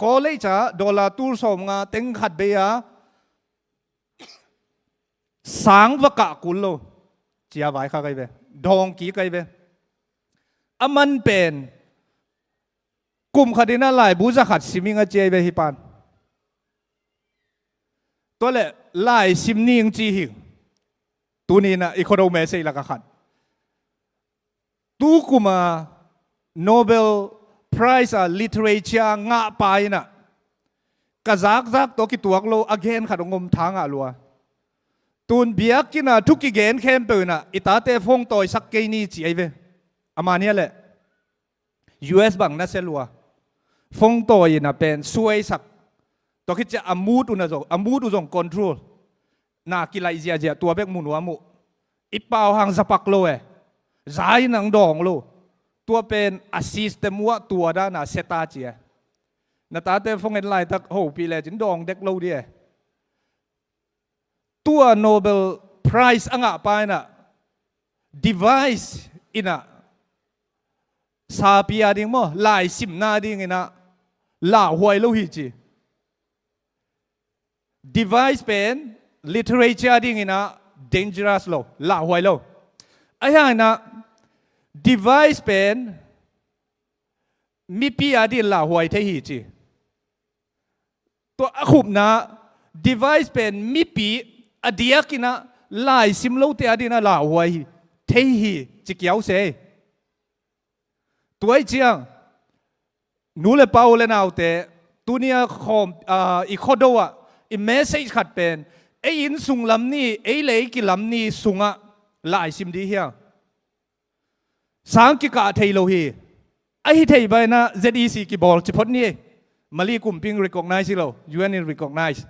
ก็เลยจ้าดอลลาร์ตูสอมงาเต็งขัดเบียสังวกะกุลโลเจียไว้ข้าไกเบดองกี่ไกเบอามันเป็นกลุ่มคดีน่าลายบูจะขัดซิมิงเจเบฮิปันตัวเละลายซิมนิงจีหิงตัวนี้นะอีโคโดเมเซลักขัดตูกุมาโนเบลไพรส์ลิเทเรเชียงะไปนะกะซักตัวกิตัวกโลอเกนขัดงมทางอะลัวตูนเบียกินะทุกกิเกนเข้มเปินะอิตาเตฟงตัวสักเกนี่จีไอเวอามาเนี่ยแหละ US บังนั่นเซลัวฟงตัวยินะเป็นช่วยสักตัวคิดจะอามูดอุณจงคอนโทรลนากิไลเจียตัวเบกมุนวามุอีเปาหังสปักโลใจหนังดองโลตัวเป็นอาซิสเตมัวตัวด้านเซตาเจียนาตาเตฟงเอ็นไลตักโหปีเลจินดองเด็กโลเดียตัวโนเบลไพรส์อ่างไปน่ะ device อินะซาเปียดิ้งมั้งลายสิมนาดิ้งอินะลาหวยโลหิจี device เป็น literature ดิ้งอินะ dangerous โลลาหวยโลไอ้ห่างนะ device เป็นมีปีอาดิ้งลาหวยเทียจีตัวขุบนะ device เป็นมีปีอดียกินะลายสิมโลเตียดิ้งนะลาหวยเทียจิเกียวเซตัวไอ้เจียงนูเลเปาเลนเอาแต่ตัวเนี้ยคอมอีโคโดะอีเมสเซจขัดเป็นไอ้อินสุงลำนี้ไอ้เล็กลำนี้สุงะลายสิมดีเฮียสังกิกะเทโลฮีไอ้เทไปนะ ZEC กีบอลจิพอดนี่มาลีกุมพิง recognize โล UN recognize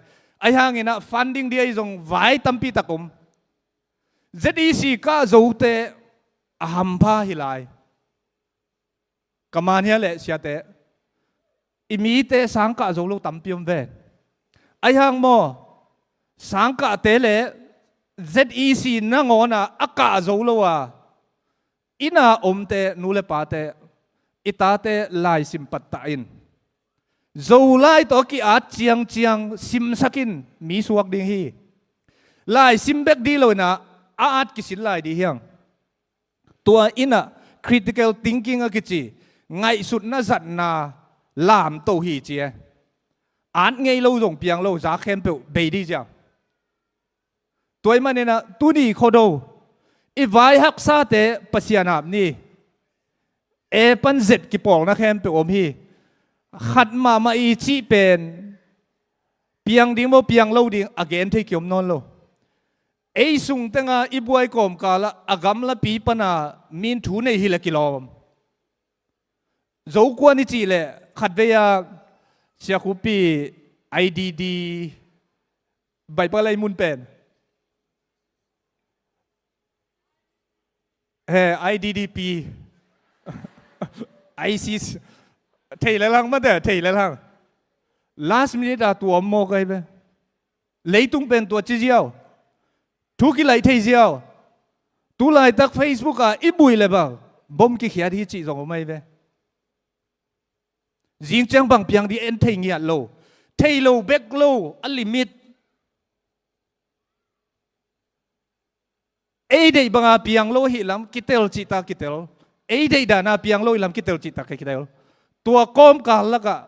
ไอ้ห่างเงินะ funding เดียจงไว้ตั้มปีตะกุม ZEC ก็จะเตะอัมพาฮิไลกมาเนี่ยแหละเสียแต่อิมีเตสังกัดจงลูกตั้มพิมเวนไอ้ห่างโมสังกัดเตะเลย ZEC นั่งona อากาศจงลูกอินาอมเตนูเลปาเตอิตาเตลายสิมปัตตาอินโจไลตัวกีอาเจียงสิมสักินมีสวกดิ่งฮีลายสิมเบกดีเลยนะอากิสินลายดีเฮียงตัวอินะ critical thinking กิจีไงสุดน่าจัดนาลามโตฮีเจียอ่านไงเราส่งเปียงเราจะเข้มเปลเบดีจ้ะตัวมันเนี่ยนะตัวนี้เขาดูอีไว้ฮักซาเตปัสยานาบนี่ปันเจ็ดกี่ปองนะเข้มเปลอมฮีขัดมาอีจีเป็นเปียงดิ้งบ่เปียงเราดิ้งอเกนที่เกี่ยมนอนเราสุงตั้งอีบวยกอมกาละอากำละปีปนามินถูในฮิลกิโลม dấu quan đi chỉ lệ khát về xe khu pi IDD bài ba lấy mun pen IDDP ISIS thầy lại lăng mất đấy thầy lại lăng last minute tua mò cái về lấy tung pen tua chi diao thu cái lại thầy diao tu lại tắc Facebook ít bụi lại bảo bom cái khía thì chỉ giống mày về riêng trang bằng piang đi en thầy nghiệt lâu thầy lâu back lâu unlimit ấy đây bằng piang lâu hi làm kitel cita kitel ấy đây đàn piang lâu làm kitel cita kitel tua com cả là cả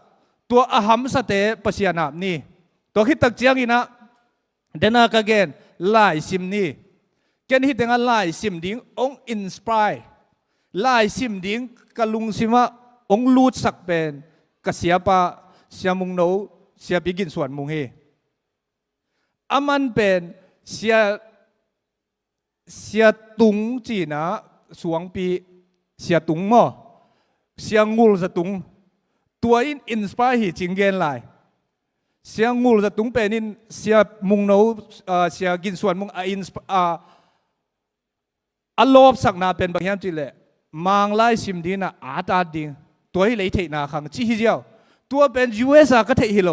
tua aham sa te pasiana ni tua khi tắc chiang ina dena ka gen lai sim ni ken hi tenga lai sim ding ong inspire lai sim ding kalung sima ong lut sak pen ka siapa siamung no sia bigin suan mung he aman pen sia tung chi na suang pi sia tung mo sia ngul sa tung tua in inspire hi chingen lai sia ngul sa tung pen in sia mung no sia gin suan mung a lop sak na pen bang hiam chi le mang lai sim di na ata dingตัวให้เลยเทนาขังชี้ฮิเจียวตัวเป็น US ก็เทฮิโล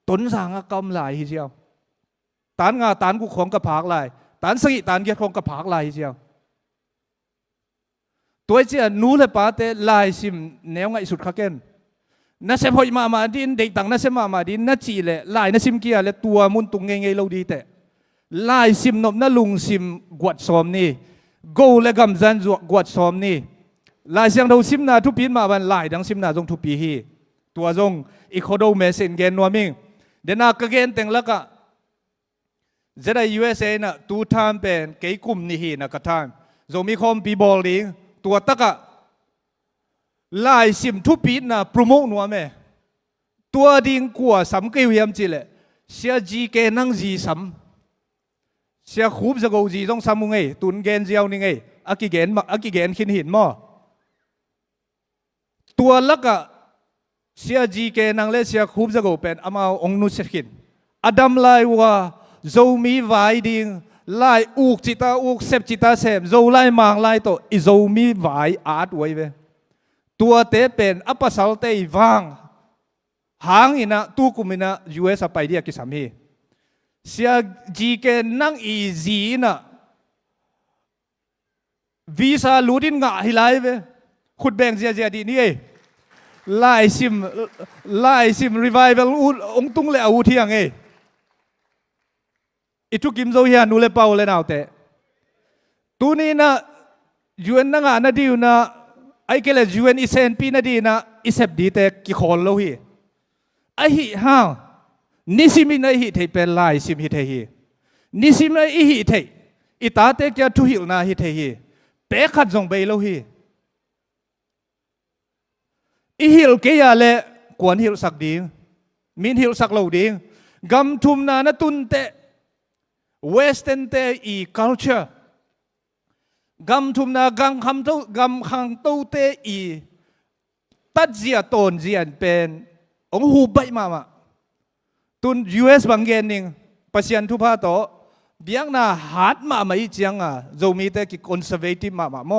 ต้นสางกำลายฮิเจียวตานงาตานกุของกระพากลายตานสกิตานเกียของกระพากลายฮิเจียวตัวเจ้านู้เลยป้าเตลายซิมแนวไงสุดขักเกนนั่นเสพหอยมาดินเด็กต่างนั่นเสพมาดินนั่นจีเลยลายนั่นซิมเกียเลยตัวมุนตุงเงยเราดีแต่ลายซิมนบนั่นลุงซิมกวดซ้อมนี่กูเลยกำจันกวดซ้อมนี่ลายเสียงเราซิมนาทุปีนมาวันลายดังซิมนาจงทุปีฮีตัวจงอีกคนดูเมสินเกนนัวมิงเดนากเกนเต็งละกะจะได้ USA น่ะตูทามเป็นเกยกุมนี่ฮีนะกะทามจงมีคอมปีบอลลิงตัวตะกะลายซิมทุปีนน่ะโปรโมทนัวเมตัวดิ่งกัวสำเกียมจิเลเสียจีเกนังจีสำเสียคูบจะกูจีต้องสำมุงไงตุนเกนเจียวนี่ไงอากิเกนขินหินมั่วตัวลักะเสียจีเกนังเลเสียคูบจะกูเป็นอามาองนุสกินอดัมไลว่าโจมีไวดิงไลอุกจิตาอุกเซบจิตาเซบโจไลมังไลโตอิโจมีไวอาร์ตไว้เวตัวเตเป็นอัปสัลเตยวางหางอินะตู้กุมินะ US ไปเดียกิสามีเสียจีเกนังอีจีนะวีซ่าลูดินงะฮิไลเวขุดแบ่งเสียดีนี่ไล่ซิมรีไวเวลองตุงเลอาเที่ยงอิทุกิมโซเฮียนูเลเปาเลนเอาแต่ตูนี้นะยูเอ็นนังอ่ะนาดีอยู่นะไอ้เกลยูเอ็นอิเซนปีนาดีนะอิเซบดีแต่กิคอนโลฮีไอ้ฮิฮาวนิสิมินไอ้ฮิเทเป็นไล่ซิมฮิเทฮีนิสิมินไอ้ฮิเทอิตาเตกยาทุหิลนาฮิเทฮีเป๊ะขัดจงไปโลฮีอีฮิลเกียเล่กวนฮิลสักดิ้งมินฮิลสักเหล่าดิ้งกำทุมนาณตุนเตเวสเทนเตอีคัลเจอร์กำทุมนากังคำเต้ากำขังเต้าเตอีตัดเจียตนเจียนเป็นองหูใบมาตุน US บางเกนนิงปัศยันทุพาโตเบียงนาฮาร์ดมาไม่จังโจมีแต่กิคอนเซอร์เวทีฟมาโม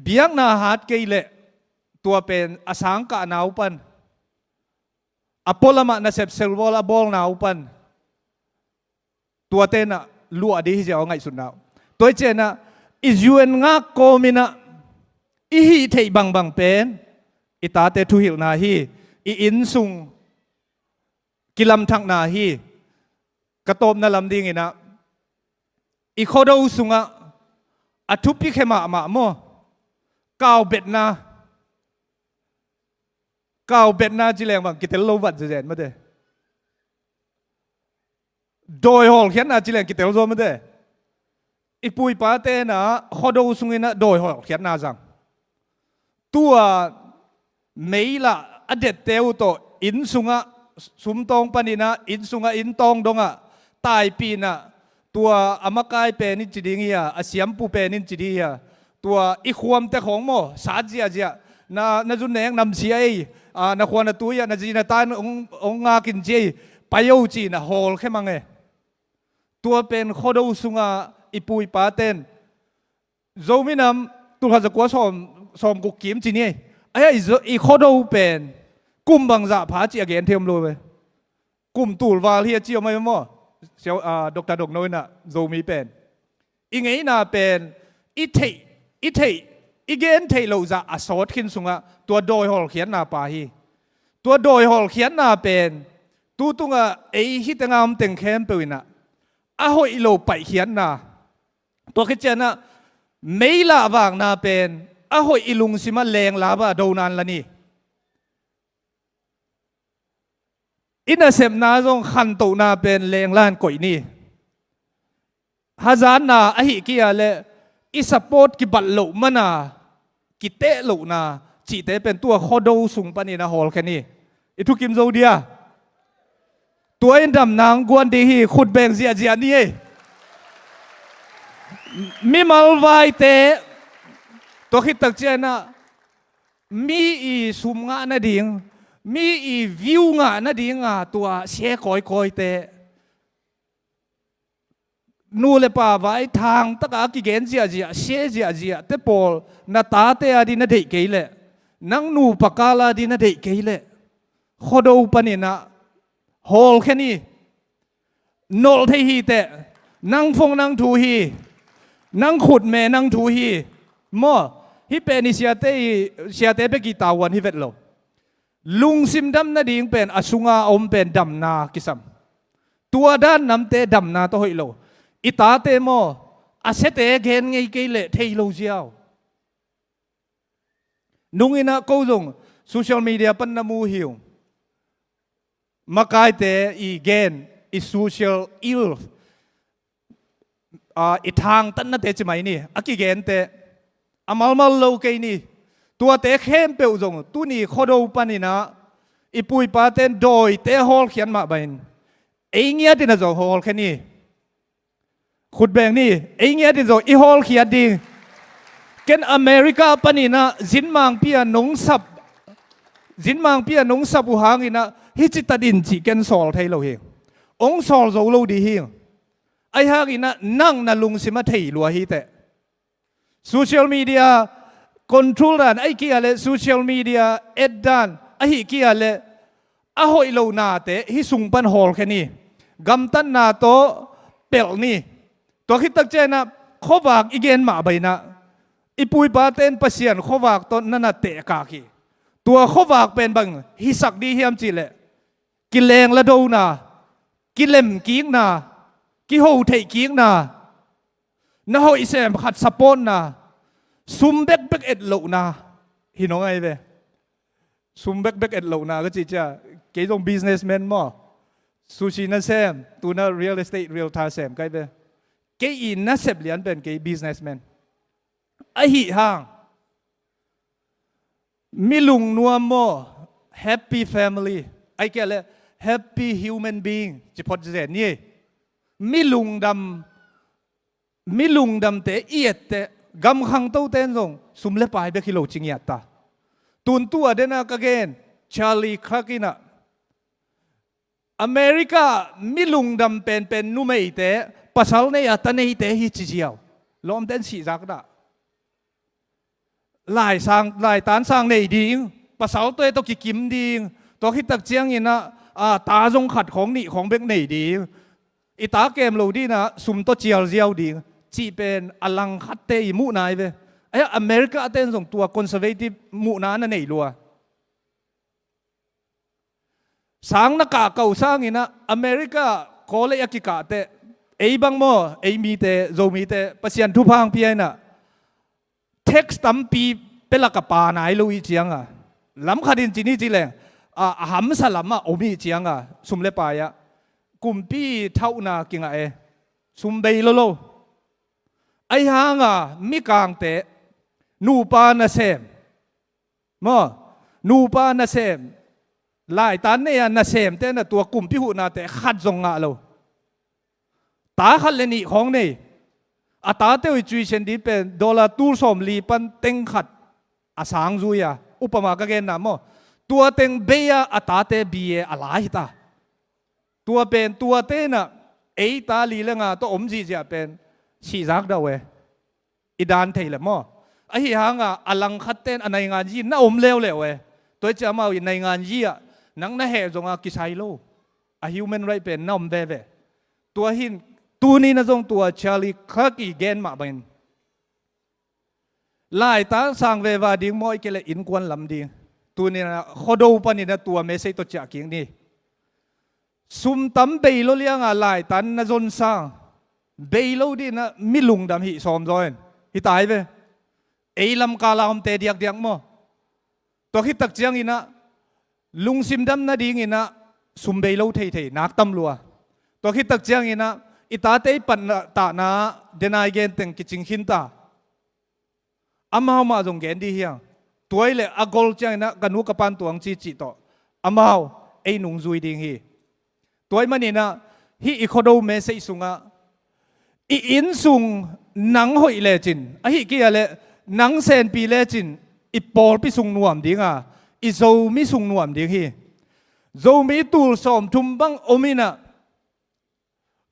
เบียงนาฮาร์ดเกยเลตัวเป็นอสังกะนาวปันอพอลมานาเซปเซลวอลบอลนาวปันตัวเตนะลัวดีที่จะเอาไงสุดนาวตัวเจนะอิจูเอนงาโกมินะอีฮีเทบังเป็นอิตาเตทุหิลนาฮีอินซุงกิลัมทักนาฮีกระตบนาลำดิ่งนะอีโคโดซุงะอทุพิเคมาโมกาวเบ็ดนาจีแรงบางกิเตลโลวัดจะเจนมาเด้โดยหอลเขียนนาจีแรงกิเตลโซมาเด้อีปุยป้าเตนะขอดูสุงินะโดยหอลเขียนนาจังตัวไม่ละอเด็ดเตวโตอินสุงะสุมตองปนินะอินสุงะอินตองดงะตายปีนะตัวอามกายเป็นนิจิดิงเฮียอาเซียมปูเป็นนิจิดิเฮีย ตัวอีความแต่ของโมสาเจียเจียนาจุนแหนงนำเชียนาควรนาตุยนาจีนาตานองงากินเจไปเอาจีนะฮอลแค่มังเอตัวเป็นข้อดูสุงาอีปุยปาเต้นโจมินำตัวเขาจะกว่าสอมกุกกิมจีนี่ไอ้อีข้อดูเป็นกุมบังจะผาจีเกนเทียมเลยกุมตูลวาเฮียเจียวไม่มั่วเชียวดกตาดกน้อยน่ะโจมีเป็นอีไงน่ะเป็นอีเทอีเกนเทเราจะอสอดขึ้นสุงะตัวโดยหอลเขียนนาปาฮีตัวโดยหอลเขียนนาเป็นตัวตุงะไอฮิตงามเต็งแคมเปวินะอาหอยโลไปเขียนนาตัวคิดเจนะไม่ละวางนาเป็นอาหอยอิลุงสิมาแรงลาบะโดนันละนี่อินาเซมนาจงขันตุนาเป็นแรงล้านก่อยนี่ฮาซานนาอหิกิยาเลอิสปอร์ตกิบัลโลมานากิเตะโลนาจีเตเป็นตัวข้อดูสูงปานีนาฮอลแค่นี้อิทุกิมโซเดียตัวเอ็นดำนางกวนดีฮีขุดแบงเสียเจียนี่มีมัลวายเตตัวคิดตักเจนะมีอีสุมงะนาดิงมีอีวิวงะนาดิงตัวเสียคอยเตนู่เลยป่าไว้ทางตะกากิเกนเจียเสียเตปอลนาตาเตอดีนาเด็กเกยเลนังนูปากาลาดีนาเด็กเกยเลขอดูปนินะฮอลแค่นี้นอลเทฮีเตนังฟงนังทูฮีนังขุดแม่นังทูฮีมอฮิเป็นนิเซียเตเปกีตาวันฮิเวตโลลุงซิมดำนาดิงเป็นอสุงาอมเป็นดำนากิสัมตัวด้านน้ำเตดำนาตัวฮิโลอิตาเตโมอาเซเตเกนไงเกเลเทโลเจียวนุ่งอินะกูจงโซเชียลมีเดียปันนามูฮิวมาไกเตอีเกนอีโซเชียลอิลอีทางตันนั่นเตจิไหมนี่อากิเกนเตอามัลโลเกนี่ตัวเตเข้มเปียวจงตัวนี้ขอดูปานี่นะอีปุยปาเตนโดยเตฮอลเขียนมาเป็นเองเงี้ยที่น่าจะฮอลแค่นี้ขุดแบงนี่เองเงี้ยที่จะอีฮอลเขียนดีเกนอเมริกาปานี่นะจินมังเปียนงสับอุหางินะฮิจิตดินจีเกนสอลไทยเราเฮงองสอลโจโลดีเฮงไอฮากินะนั่งนาลุงสิมาไทยลัวฮีเตโซเชียลมีเดียคอนโทรลดันไอกี้อะไรโซเชียลมีเดียเอ็ดดันไอฮิกี้อะไรอาหอยโลนาเตฮิสุงปันฮอลแค่นี้กัมตันนาโตเปลนี่ตัวคิดตักเจนะขวากอีเกนมาใบนะอีปุยปาเตนปัสเซียนขวากต้นนั่นเตะกากีตัวขวากเป็นบังฮิสักดีเฮียมจีเลกิเลงละโดนากิเลมกิ้งนากิโฮเทกิ้งนานาโฮอิเซมขัดสปอนนาซุมเบกเอ็ดโลนาฮิน้องไงเว้ซุมเบกเอ็ดโลนาก็จีจ้าเกี่ยง businessman มั้งซูชิน่าเซมตัวน่า real estate real ท่าเซมไงเว้เกี่ยงน่าเสพเลียนเป็นเกี่ยง businessman ไอหิห่างมิลุงนัวโม happy family ไอเกี่ยงเลย happy human being จะพอจะเห็นนี่มิลุงดำเตะเอียดเตะกำขังเต้าเต้นส่งสุมเล็บไปเบกิโลจิงยัตตาตุนตัวเดนากเกนชาลีครากินะอเมริกามิลุงดำเป็นนุ่มเอเตะภาษาเนี่ยตันเอเตะฮิจิเจียวล้อมเต้นสีจักนะลายตานสร้างในดิ่งภาษาตัวต้องกิมดิ่งตัวคิดตักเจียงยินะตาจงขัดของนี่ของเบกในดิ่งอีตาเกมโลดีนะสุมตัวเจียวดิ่งจีเป็นอลังคัตเตยมุนายเว้ไอ้อเมริกาเต้นส่งตัวคอนเซอร์เวทีฟมุนานั่นเองลัวสังนักกาเก่าสร้างนะอเมริกาโคเลยกิกาเตไอ้บังโมไอ้มีเตโจมีเตปัสยันทุพังพี่ไอ้น่ะเท็กซ์ตั้มปีเป็นหลักปาไหนลุยเจียงอ่ะล้ำคดินจีนี่จีแรงหำสลัมโอมีเจียงอ่ะสุมเลปายะกลุ่มปีเท่านากิงไอสุมเบยโลไอ้ห่างมีกลางเตะนูปานาเซมนูปานาเซมลายตานเนี่ยนาเซมเตนะตัวกลุ่มพิหุนาเตะขัดจงงะเราตาขัดเลนี่ของนี่ อาตาเตวิจุยเช่นดีเป็นดอลลาร์ตูสมลีปันเต็งขัดอาสังจุยอะอุปมาก็เกณฑ์นะมั้งตัวเต็งเบียอาตาเตบีเออะไรตาตัวเป็นตัวเต้น่ะตาลีเลงอ่ะตัวอมจีจะเป็นชีซักดาวเวอีดานเทเลมั้งไอ้ที่หางอ่ะอลังคัดเต้นอันในงานยีน่าอมเลวเลยเว้ยตัวจะมาในงานยีอ่ะนังน่าเหตุจงอ่ะกิไซโลอะฮิวแมนไรเป็นน้อมเบเวตัวหินตัวนี้นะจงตัวชาลีคากีเกนมาเป็นไล่ตาสังเววาดิ้งมอยเกลอินกวนลำดิ้งตัวนี้นะขดดูปนี่นะตัวเมสเซตัวจากกิ่งนี่ซุมตั้มเบลเลียงอะไรตันนะจนสร้างเบลดีนะมิลุงดำหิสอมจอยหิตายไปลำกาลามเตเดียกเดียกมั้งตัวหิตักเจียงอินะลุงซิมดำนะดิ้งอินะซุมเบลเทยนักตำลัวตัวหิตักเจียงอินะอิตาเตปันตานะเดนายเกนตึงกิจิงหินตาอามาเอามาจงเกนดีเฮียงตัวเลยอากอลเจียงอินะกันนุกปันตัวงจีจิโตอามาเอานุงจุยดิ้งฮีตัวมันนี่นะฮีอีโคโดเมสซุงอ่ะอินซุงนังหอยเลจินอ่ะฮีกี่อะไรนังเซนปีเลจินอีปอลปีซุงนวมดิ้งอ่ะอีโซมีซุงนวมดิ้งฮีโซมีตูลสอมทุมบังโอมินะ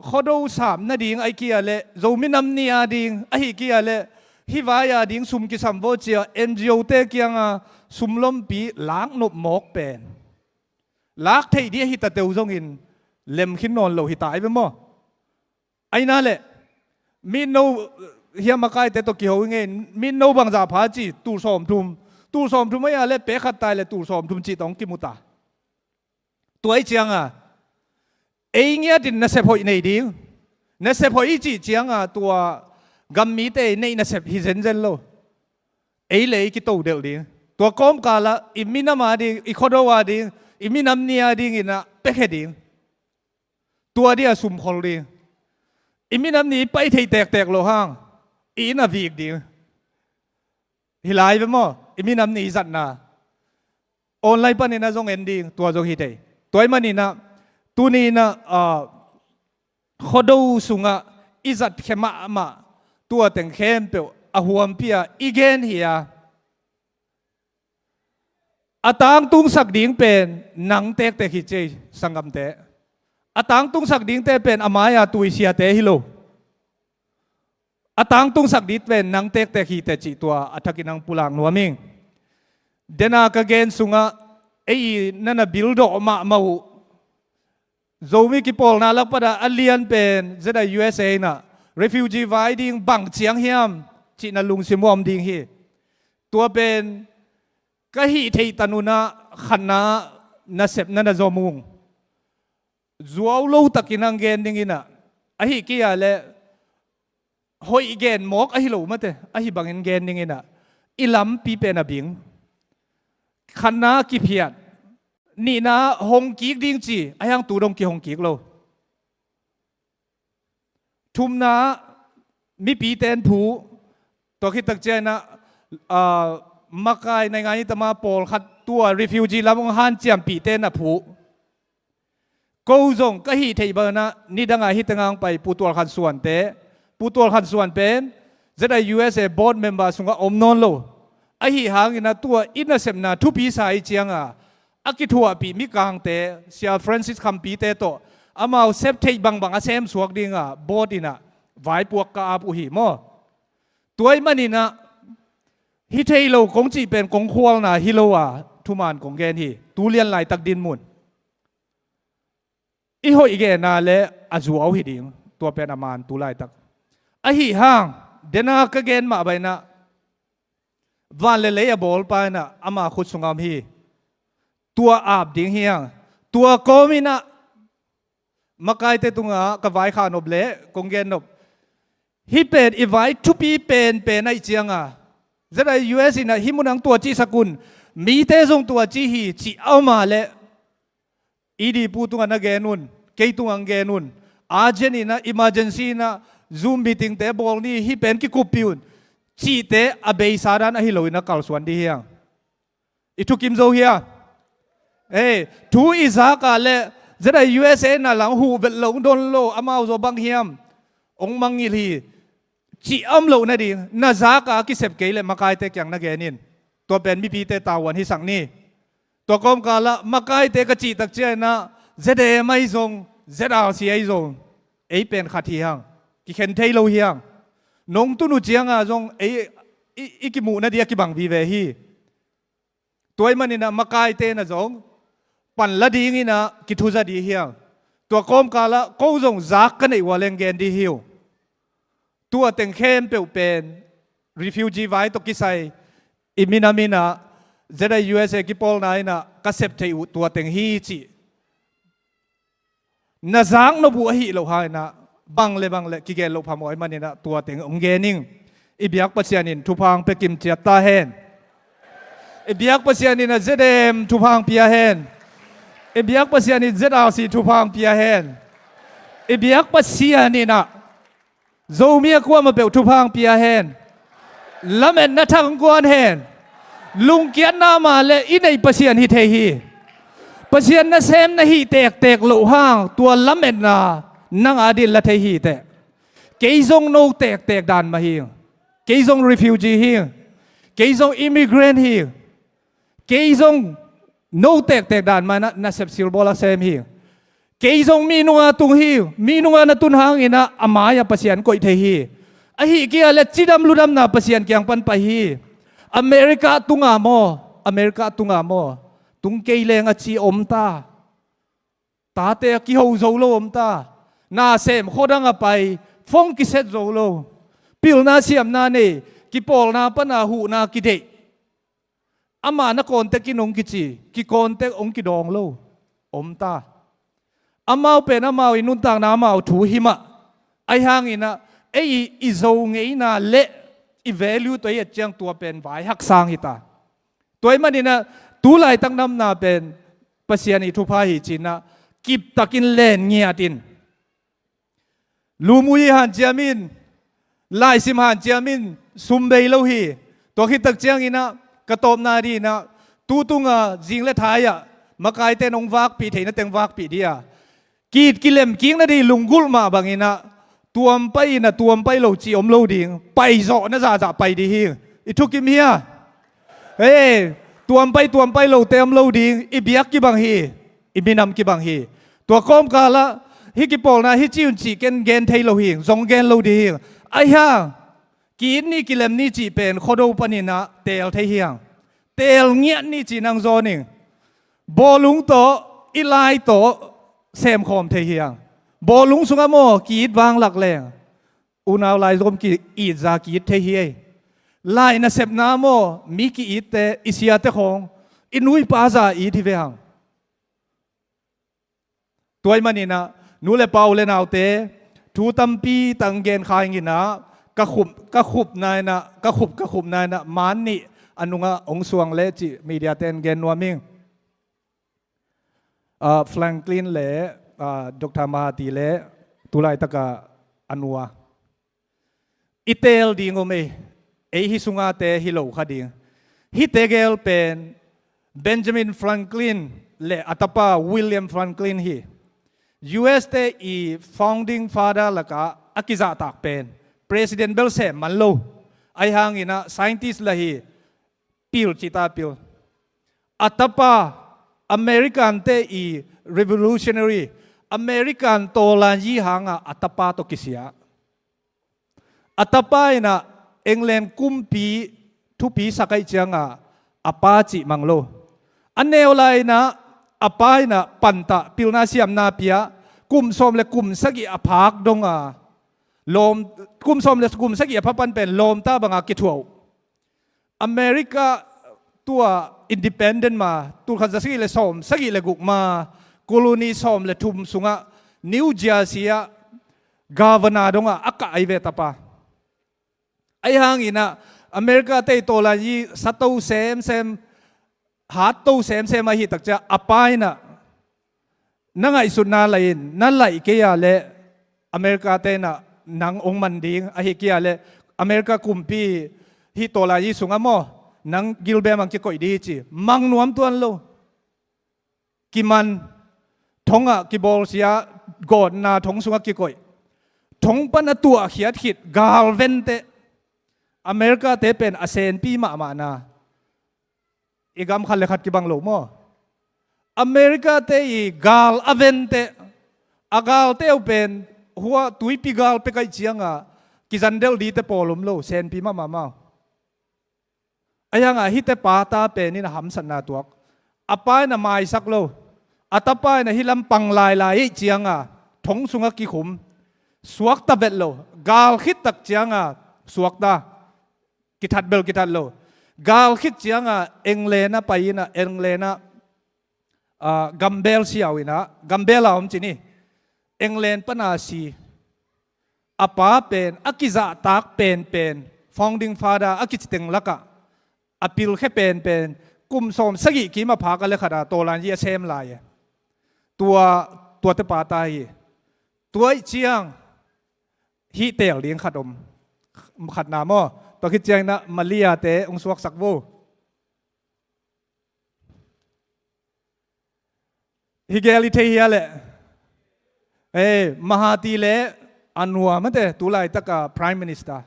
โคโดสามนาดิ้งไอกี่อะไรโซมีน้ำเนียดิ้งอ่ะฮีกี่อะไรฮีวายาดิ้งซุมกิสัมโบเจียเอ็นจีโอเตกียงอ่ะซุมลมปีล้างนบหมอกเป็นลักเทียดีฮิตาเตวจงอินเล็มขึ้นนอนโลหิตายไปมั้งไอ้นั่นแหละมีโนเฮียมาใกล้แต่ตัวเกี่ยวยังไงมีโนบางจ่าพาจีตูสอมทุมไม่อะไรเป๊ะขัดตายเลยตูสอมทุมจีต้องกิมุตาตัวไอ้เจียงอ่ะเงี้ยดินนัสเซพอยในดิ้งนัสเซพอยจีเจียงอ่ะตัวกัมมีเตในนัสเซพฮิเซนเซนโลเลยกิโตเดลดิ้งตัวก้มกาละอิมินามาดิ้งอีโคโดวาดิ้งอิมินามเนียดิ้งอินะเป๊ะดิ้งตัวเดียสุมคนดีอิมิน้ำนี้ไปที่แตกโลห้างอีน่ะวีกดีฮิลายไปมั้งอิมิน้ำนี้สัตว์นะออนไลน์ปนี่นะจงเอ็นดีตัวจงฮิตเลยตัวมันนี่นะตัวนี้นะขดูสุงะอิจัดเข้มมาตัวแต่งเข้มเปียวอาหัวมเปียอีเกนเฮียอาตางตุงสักดิ่งเป็นหนังเตกฮิเจสังกัมเตอาตังตุงสักดิ้งเตเป็นอามายาตุยเสียเตฮิโลอาตังตุงสักดิ้งเป็นนังเตกเตขีเตจิตัวอัฐกินังปุลังนัวมิงเดนากะเกนสุงะนั่นน่ะบิลดอมาหูโซมิกิปอลนาลักปะดาอัลเลียนเป็นเจดา USA น่ะ refugee ไว้ดิ้งบังเจียงเฮียมจินาลุงซิมวอมดิ้งฮีตัวเป็นกะฮีเทตันุนะขันนะนัสเซบนั่นน่ะโซมุงจัวโลตักินังเกนดิ้งอินะอะฮิกี่อะไรหอยเกนหมอกอะฮิโลมาเตอะฮิบังเกนดิ้งอินะอิลัมปีเป็นอบิงขันนากิเพียนนี่นะฮงกิกดิ้งจีอะยังตูดงกิฮงกิกโลทุมนะมีปีเตนผูตัวคิดตักเจนะมักไกในงานนี้ตมาโปลขัดตัวรีฟิวจีลำงฮันเจียมปีเตนนะผูกูจงก็ฮีเทย์บานะนี่ดังไงฮิตงางไปปูตัวขันส่วนเตะปูตัวขันส่วนเป็นจะได้ USA board member สุงก็อมนอนโลไอฮีหางนะตัวอินเนเซมนะทุปีสายเจียงอ่ะอากิทัวปีมิกางเตะเซียฟรานซิสคัมปีเตะโตอามาเซฟเทย์บางอาเซมสวกดิ้งอ่ะบอดอินะไว้ปวกกาปุหิมอตัวไอ้มันนี่นะฮิเทย์โลคงจีเป็นคงควงนะฮิโลอ่ะทุมานคงแกนฮีตูเลียนไหลตักดินมุนอีหอยเกน่าเละอาจูเอาหิดิงตัวเป็นอามานตุไลตักไอหิห่างเดนากเกนมาไปนะวันเละบอลไปนะอามาขุดสงามฮีตัวอาบดิ้งเฮียงตัวโกมินะมาไกลเตตุงะกับไว้ขานบเละกงเกนนบฮิเป็นอีไว้ทุปีเป็นไอเจียงอ่ะจะได้ US นะฮิมุนังตัวจีสกุลมีเตจงตัวจีฮีจีเอามาเละอีดีพูตุงนะเกนุนเกตุงเกนุนอาเจนี่นะ emergency นะ zoom meeting เตบอลนี่ฮิเป็นกิคุปิวน์จีเตอเบย์สารันอฮิโลอินะกัลสวนดีเฮียงอิทุกิมโซเฮียทูอิซากาเลจะได้ USA นะหลังหูเบลลงโดนโลอามาโซบังเฮียมองมังงิลี จีอมโลนะดิน่าจากากิเสพเกลมาไกเตกอย่างนักเกนินตัวเป็นมีพีเตตาวันที่สังนี่ตัวกรมกาละมาไกเตกจีตักเจนะเจเดไม่ทรงเจดอาซีไอทรงไอเป็นขัดที่หังกิเข็นเทโลเฮียงนงตุนุเจียงอ่ะทรงไออีกิมูนะเดียกิบังวีเวฮีตัวมันนี่นะมาไกเตนะทรงปันละดีงี้นะกิทุจะดีเฮียงตัวกรมกาละก็ทรงจักกันไอวาเลงเกนดีฮิวตัวเต็งเข้มเปลวเป็น refugee ไว้ตกิไซอิมินามินะจะได้ USA กิปอลนายนะก็เสพเทอุตัวเต็งฮีจีน่าจังนบัวฮีโลหายนะบังเลยกิเกลโลพามอยมันนี่นะตัวเต็งองเกนิงอิบยักปัจจัยนินทุพังเปกิมเจียตาเฮนอิบยักปัจจัยนินเจเดมทุพังเปียเฮนอิบยักปัจจัยนินเจดาซีทุพังเปียเฮนอิบยักปัจจัยนินะโซเมียกว่ามาเปิดทุพังเปียเฮนละเมนนัทงกวนเฮนลุงเกียรนามาเลอินในปัศยานฮิเทฮีปัศยานนั่นเซมนะฮีเตกโลห้างตัวละเมนนานังอาดิลละเทฮีเตเกยซงโนเตกดานมาฮีเกยซง refugee ฮีเกยซง immigrant ฮีเกยซงโนเตกดานมานะเซปซิลบอลเซมฮีเกยซงมีนัวตุงฮีมีนัวนะตุนหางอินะอามายาปัศยานก็อิเทฮีอหิเกียเลจิดำลุดำนาปัศยานเกียงปันไปฮีอเมริกาตุงอาโมตุงเกยเลงอจีอมตาเตะกิโฮโซโลอมตานาเซมโคดังอไปฟงกิเซตโซโลปิลนาเซียมนาเนกิปอลนาปนาหูนากิเดอามานะกอนเตกินงกิจีกิกอนเตองกิดองโลอมตาอามาเป็นอามาอินุนต่างนามาถูหิมะไอหางอินะไออิโซงอินาเละอีเวลูตัวเจียงตัวเป็นไว้หักสร้างฮิตาตัวมันนี่นะตัวไหลตั้งน้ำนาเป็นปัศยานิทุพาหิจินะกิบตะกินเล่นเงียดินลูมุยหันเจียมินไลซิมหันเจียมินซุมเบยโลฮีตัวคิดตักเจียงอินะกระตบนาดีนะตูตุงะจิงเลทายะมาไกเตนองวักปีเทนเต็งวักปีเดียกีดกิเลมกิ้งนาดีลุงกุลมาบางอินะตัวมไปโลจีอมโลดิงไปโซนะจ่าไปดีฮิอิทุกิมเฮียเฮ้ตัวมไปโลเต็มโลดิงอิเบียกกิบังฮีอิบินำกิบังฮีตัวกอมกาละฮิกิปอลนะฮิจิอุนจีเกนเทโลหิงซงเกนโลดิงไอ้ฮะกีนนี่กิเลมนี่จีเป็นโคโดปนินะเตลเทเฮียงเตลเงียนี่จีนังโซนิงบอลุงโตอิไลโตเซมคอมเทเฮียงบอลุงสุงโมกีดวางหลักแรงอุณาวไลรมกีอีดจากีดเทเฮียไลนะเซบนาโมมีกีอีดเตอิสยาเตของอินุยปาซาอีที่เวหังตัวมันนี่นะนูเลเปาเลนาวเตทูตัมปีตังเกนขายงินะกะขุบนายนะกะขุบนายนะมันนี่อนุงะองสวงเลจิมีเดียเตนเกนนัวมิงแฟรงคลินเลดร.มาตีเลตุลายตะกะอนัวอิเตลดิงโอเมฮิสุงาเตฮิโลคดิงฮิเตเกลเป็นเบนจามินแฟรงคลินเลอัตปาวิลเลียมแฟรงคลินฮี US เตอี founding father ละกะอากิซาตักเป็น president เบลเซมันโลไอฮังอินะ scientist ละฮีปิลจิตาปิลอัตปาอเมริกันเตอี revolutionary อเมริกันโตลานยี่หางอัตปาตกิเสียอัตปาอินะเอ็งเลนกุมปีทุปีสักไอเจียงอปาจิมังโลอันเนวไลนะอปาอินะปันตะปิลนาเซียมนาเปียกุมสมและกุมสักิอภากดงลมกุมสมและกุมสักิอภาปันเป็นลมตาบังกิทวอเมริกาตัวอินดิเพนเดนต์มาตัวขันสักิเลสอมสักิเลกุกมาโคโลนีสอมและทุมสุงะนิวเจอร์ซีย์กาเวนาดงอักไอเวตปาไอหางอินะอเมริกาเตยโตลายีสัตว์เซมหาตู้เซมมาฮิตักจะอปายนะนั่งไอสุดนาไลน์นั่นไหลเกียเลอเมริกาเตนะนังองมันดิงอหิเกียเลอเมริกากุมปีฮิโตลายีสุงะโมนังกิลเบมังจะก่อยดีจีมังนวมตัวโลกิมันทงกิบอลเสียกอดนาทงสุงะกิก่อย ทงปนตัวเขียดขิดกาลเวนเตอเมริกาเตเป็นอาเซนปีมานาอีกำคันเลขัดกิบังโลมออเมริกาเตอีกาลอเวนเตอากาลเตอเป็นหัวตุยปีกาลไปไกเจียงกิจันเดลดีเตปอลมโลเซนปีมาอายังฮิตเตปาตาเป็นนี่นะหำสันนาตัวอปายนะไม่สักโลอัตปายนะฮิลำปังลายเจียงทงสุงกิขุมสวกตะเบ็ดโลกาลคิดตักเจียงสวกตากิทัดเบลกิทัดโลกาลคิดเจียงเอ็งเลนะไปนะเอ็งเลนะกัมเบลเสียวนะกัมเบลเอาจีนี่เอ็งเลนปนาซีอป้าเป็นอากิจะตักเป็นfounding fatherอากิจติงลักะอพิลแค่เป็นกลุ่มสมสกิกีมาพากันเลยขนาดตัวลานยี่เซมลายตัวเตปาตายตัวเจียงฮีเตลเลี้ยงขัดขัดนามอตัวคิดเจียงนะมาเลียเตองสวกสักโวฮิเกลิเทียแหละมหาตีเล่อันวัวมันเตตุลายตะกะ Prime Minister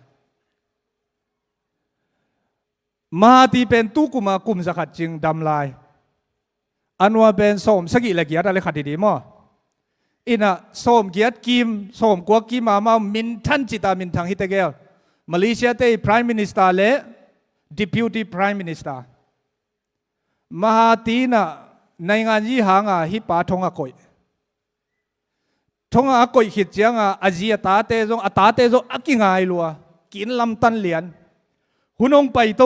มหาตีเป็นตุกุมากลุ่มสักจิงดำลายอันวัวเป็นสมสกิเลกียดอะไรขัดดีๆมั้งอินะสมเกียรติกิมสมกัวกิมมามินทันจิตามินทางฮิตเกลมาเลเซียเต Prime Minister เล่ Deputy Prime Minister มหาตีน่ะในงานยี่หางฮิปาทงอากอยทงอากอยขิดเจียงอาเจียตาเตจงตาเตจงอักกิงไงลัวกินลำตันเหรียญหุ่นองไปโต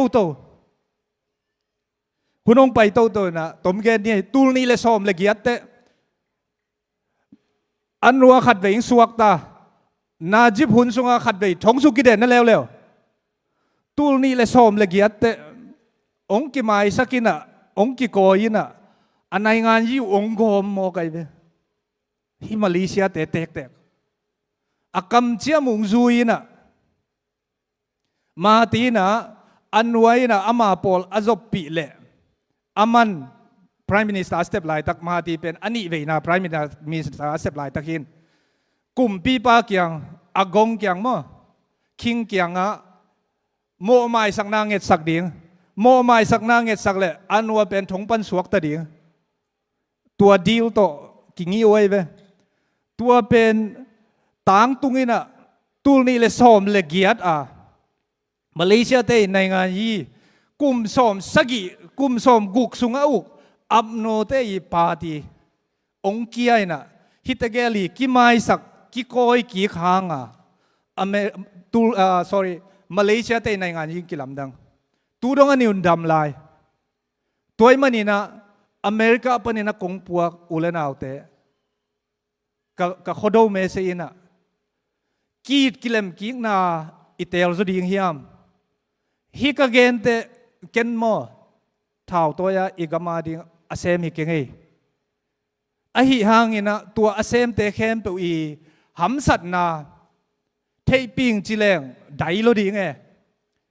หุ่นองไปโตนะตมเกนี่ตูนี่เลสอมเลกียตเตอันรัวขัดเวงสวกตานาจิบหุ่นสงขัดเวงทงสุกิเดนนั่นแล้วตูนี่เลสอมเลกียตเตองกิไมสักินะองกิโกยินะอันในงานยี่องโกมโมไกเวฮิมาเลเซียเตะอากำเจียมุงซุยนะมาตีนะอันไว้นะอามาปอลอาจบปีเละอามัน Prime Minister สเต็ปไลตักมาตีเป็นอันนี้เวนะ Prime Minister สเต็ปไลตักหินกลุ่มปีปาเกียงอากงเกียงมั้งคิงเกียงโมไม่สักนางเง็ดสักดิ่งโมไม่สักนางเง็ดสักเละอันว่าเป็นถงปันสวกตะดิ่งตัวดีลโตกิงี้ไว้เว้ตัวเป็นต่างตุงอินะตูนี่เลยสอมเลยเกียรติมาเลเซียเตในงานยี่กุมสอมสกิกุมสอมกุกสุงอุกอับโนเตยปาตีองเกียนะฮิตเกลีกิไมสักกิโกยกิขางsorry มาเลเซียเตในงานยี่กิลำดังตูดงอันนี้อุ่นดำลายตัวมันนี่นะอเมริกาปนินะกงปัวอุเลนเอาเตะกับโคดเมเซียนะกีดกิเลมกีนาอิเตลจะดิ่งเฮียมฮิกเกนเตเกนโมท้าวตัวยาอีกมาดิ่งอาเซมฮิกเงยอหิหางอินะตัวอาเซมเตเข้มเปอีหำสัตนาเทปิงจิเลงไดโลดิ่งเง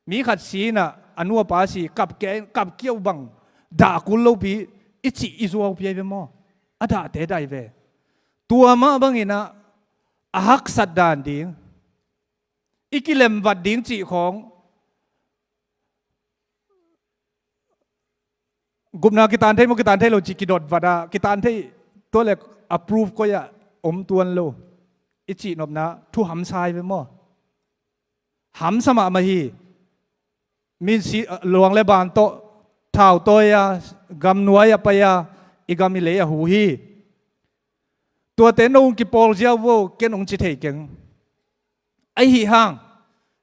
มีขัดสีนะอนุปาสีกับแกกับเกี่ยวบังด่ากุลโลบีอิจิอิซัวเปียเวมออาดาเตได้เวตัวมาบังอินะหักสัตดานดิ่งอีกิเลมวัดดิ่งจีของกุมนากิตานเทมุกิตานเทโลจิกิดดวัดกิตานเทตัวเล็ก approve ก็อย่าตวนโลอิจินบนะทุหำชายเวมอหำสมามาฮีมีสีหลวงเลบานโตท้าวตัวยากำนวยไปยาอีกามิเลยหูฮีตัวเตนองกิปอลเจ้าโวเกนองจิเทเกงไอหีห่าง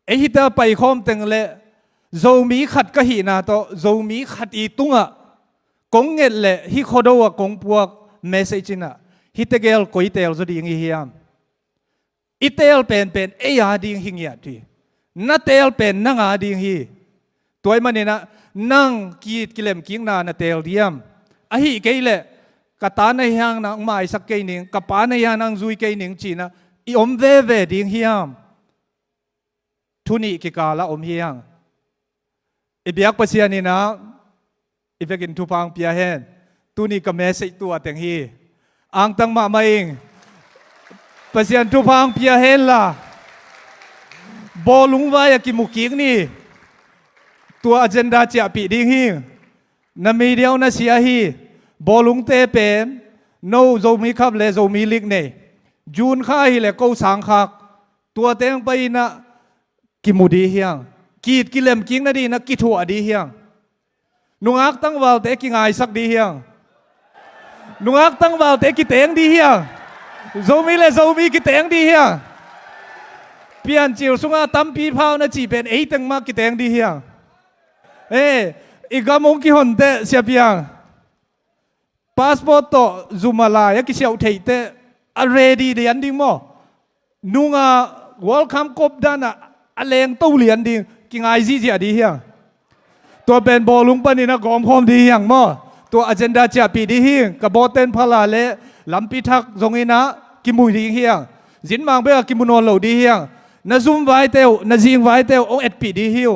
ไอหีตาไปคอมเต็งเลโจมีขัดกะหีนาโตโจมีขัดอีตุงกงเงลเลฮิโคโดวกงปวกเมสเซจินะฮิตเกลโกอิเตลจะดิ่งเฮียมอิเตลเป็นเอียดิ่งหิงยาทีนัเตลเป็นนังอาดิ่งฮีตัวมันเนี่ยนะนั่งกีดกิเลมกิ้งนานาเตลเดียมอหิเกลเลกตาในห้างนางไม่สักเกยหนึ่งกับป้าในห้างนางซุยเกยหนึ่งจีนะอีอมเวดิ่งเฮียมทุนีกิกาละอมเฮียงอีเบียกปัสยานี่นะอีเบียกินทุพังเปียเฮนตุนีกับเมสตัวเต็งฮีอังตังมาเองปัสยานทุพังเปียเฮนล่ะ บอลุงไว้กิมุกิกนี่ตัวอเจนดาเจียปีดิ้งฮีนามีเดียวนาเสียฮีบอลุงเตเป็นโนโจมีครับเลโจมีลิกเนี่ยจูนข้าฮีเลกูสังคักตัวเต็งไปนะกิมุดีเฮียงกีดกิเลมกิ้งนะดีนะกิถัวดีเฮียงนุงอักตั้งวาวเตกิงไงสักดีเฮียงนุงอักตั้งวาวเตกิเตงดีเฮียงโจมีเลโจมีกิเตงดีเฮียงเพียนจิวสุงาตั้มปีพาวนะจีเป็นตั้งมากกิเตงดีเฮียงอีกมงกิฮอนเตเสียเพียงพาสปอร์ตโตซูมาลายกิเสียวเทเตอะเรดีเดียนดิ้งโมนุงาวอลคัมกบดานะอเลงตู้เหรียญดิ้งกิงไอซีเจียดีเฮียงตัวเป็นบอลุงปนินะกอมพร้อมดีเฮียงโมตัวอเจนดาเจียปีดีเฮียงกับบอเตนพลาเลลำปีทักทรงอินะกิมุยดีเฮียงจินมังเบกิมุนอนเหลาดีเฮียงนาซุมไว้เตวนาจิงไว้เตวองเอ็ดปีดีเฮียว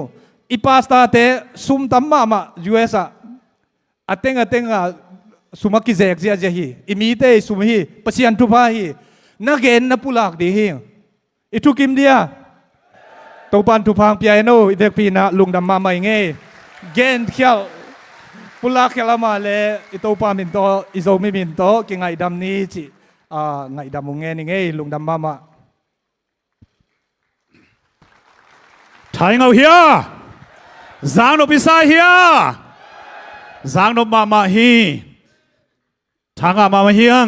อีพาสตาเตซุมตัมมาUSอะเต็งสุมากิเซกเจียเจฮีอิมีเตสุมฮีปัศยันทุพาฮีนักเกนนับปุลักดีเฮียอิทุกิมเดียตัวปันทุพังเปียโนอีเด็กปีนะลุงดำมาไม่เงยเกนเขียวปุลักเขียวมาเลอิตัวปันมินโตอิโซมิมินโตกิงไงดำนี้จิไงดำมุงเงยนี่เงยลุงดำมาไทยเอาเฮียจางนบิสาเฮียจางนบมาฮีทางมาเฮียง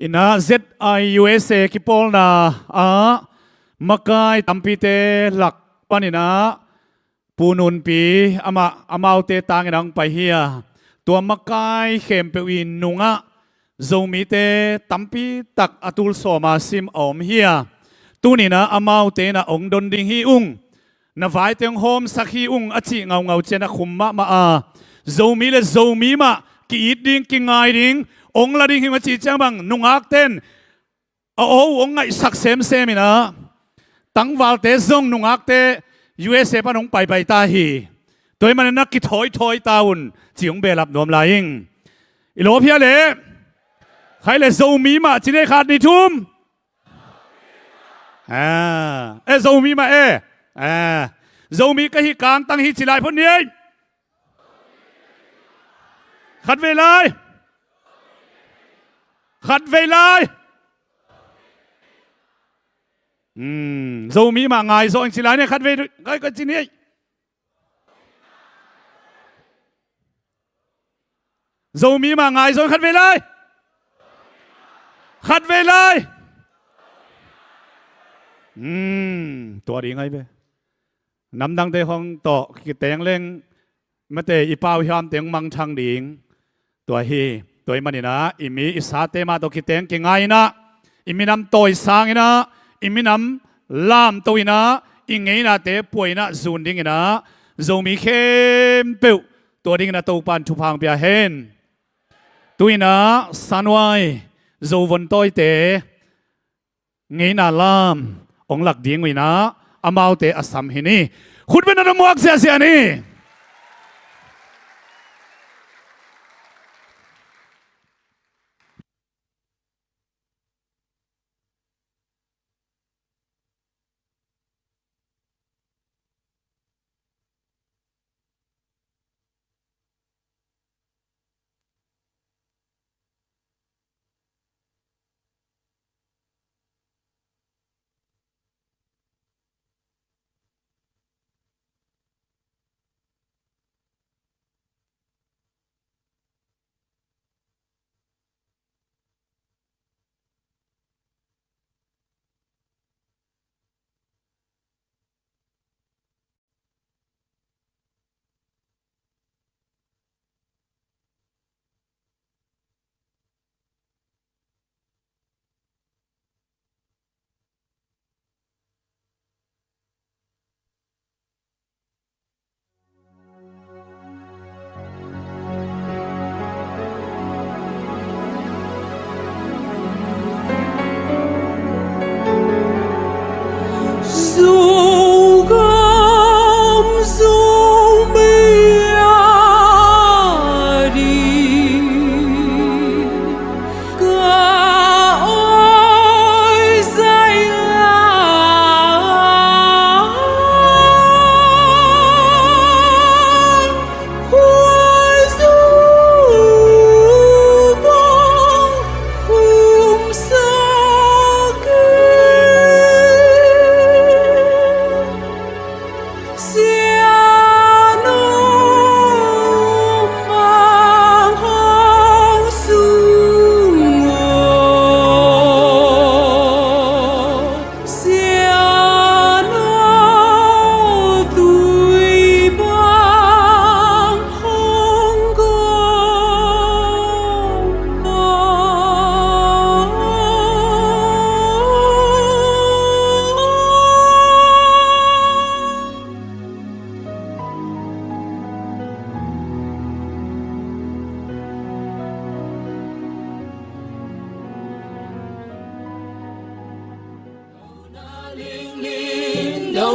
อินะ ZIUSA กิปอลนามักไกตัมปีเตหลักปันินะปูนุนปีอามาเตตางนังไปเฮียตัวมักไกเข้มเปวินนุงะโจมีเตตัมปีตักอตุลโซมาซิมอมเฮียตูนี่นะอามาวเตนะองดนดิงฮีอุงนะไฟเตียงโฮมสักฮีอุงอจิเงาเจนะคุมมาโจมีเลโจมีมากีดดิงกิงไงดิงองละดิงฮิมาจีจังบังนุงอักเต้นองไงสักเซมมินะตั้งวาลเตซงนุงอักเต USA ปะนงไปตาฮีตัวมันนักกิถอยตาอุนจิงเบลับนวมลายิงอิโลเพียเลใครเลโจมีมาจีได้ขาดนิทุมโจมีมาโจมีก็ฮิกลางตั้งฮิจิไลพนนี้ขัดเวลาโจมีมาไงโจอิจิไลเนี่ยขัดเวลาก็จีนี่โจมีมาไงโจขัดเวลาตัวดีไงเบ้น้ำดังเตะห้องโตกิเตงเล่งมาเตะอีป้าวยามเตงมังชังดิงตัวฮีตัวมันนี่นะอิมีอิสาเตมาตัวกิเตงกิงไงนะอิมีน้ำโตอิสางนะอิมีน้ำลามตัวนะอิงไงนะเตะป่วยนะซูนดิ้งนะโจมีเข้มเปิวตัวดิ้งนะตัวปันทุพังเปียเฮนตัวนะสันไวโจวันตัวเตะไงนะลามองหลักดิ้งไว้นะอามาวเตอสัมหินีคุณเป็นอะไรมั่วเสียนี่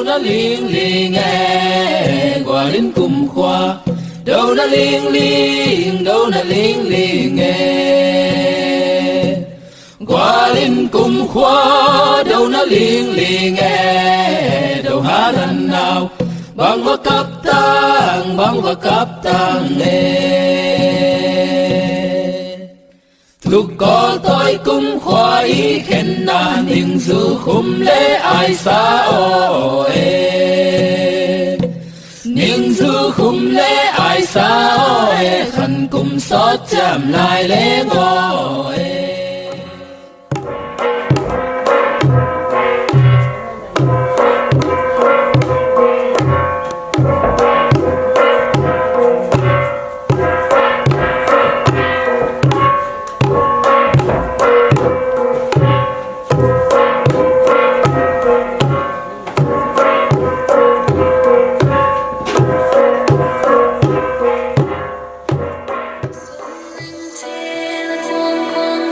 na ling nghe quả linh cùng khoa đâu na ling đâu na ling nghe quả linh cùng khoa đâu na ling nghe đâu hát lần nào băng và cắp tang nghe lúc có tôi cũng khoa ý khen na nhưng dù khum lễ ai xa ô nhưng dù khum lễ ai xa ô khăn cùng xót chạm lại lễ ngô Hãy subscribe cho kênh Ghiền Mì Gõ để không bỏ lỡ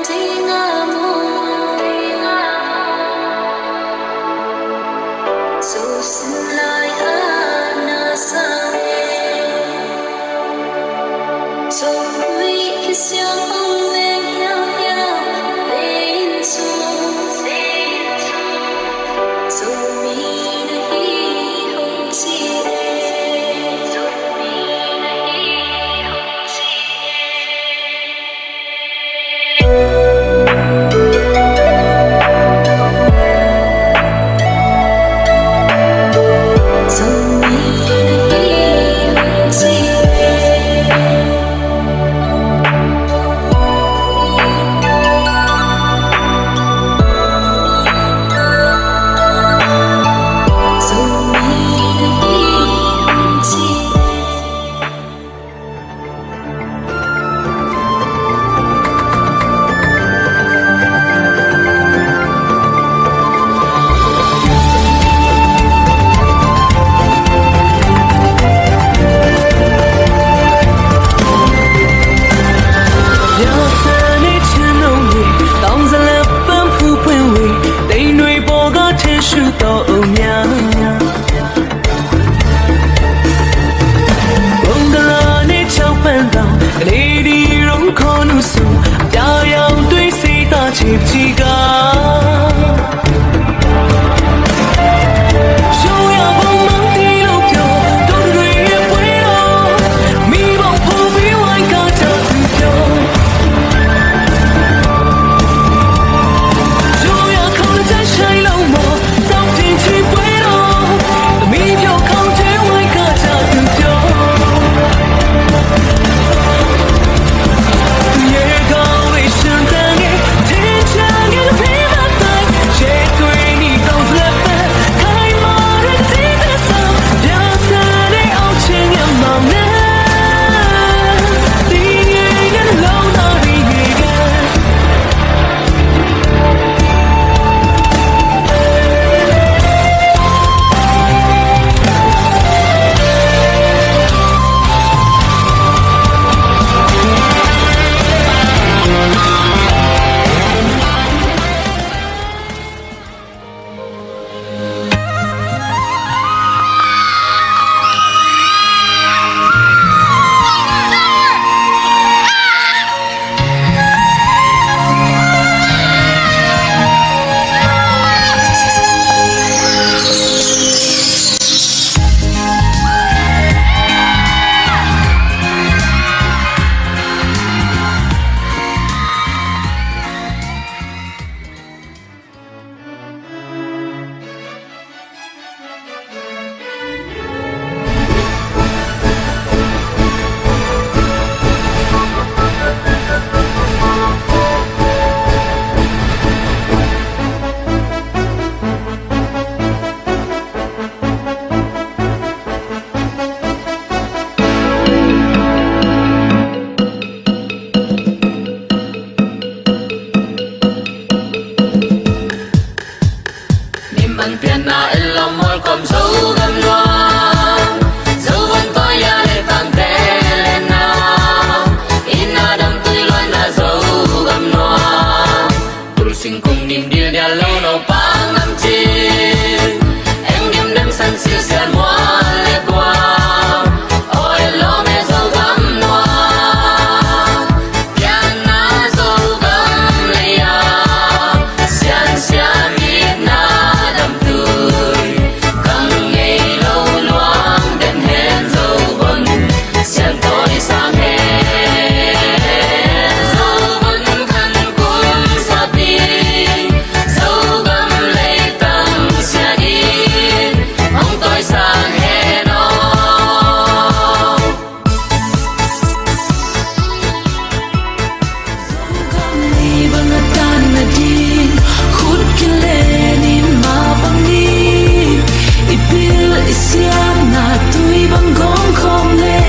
isiam na tui bang gong khom le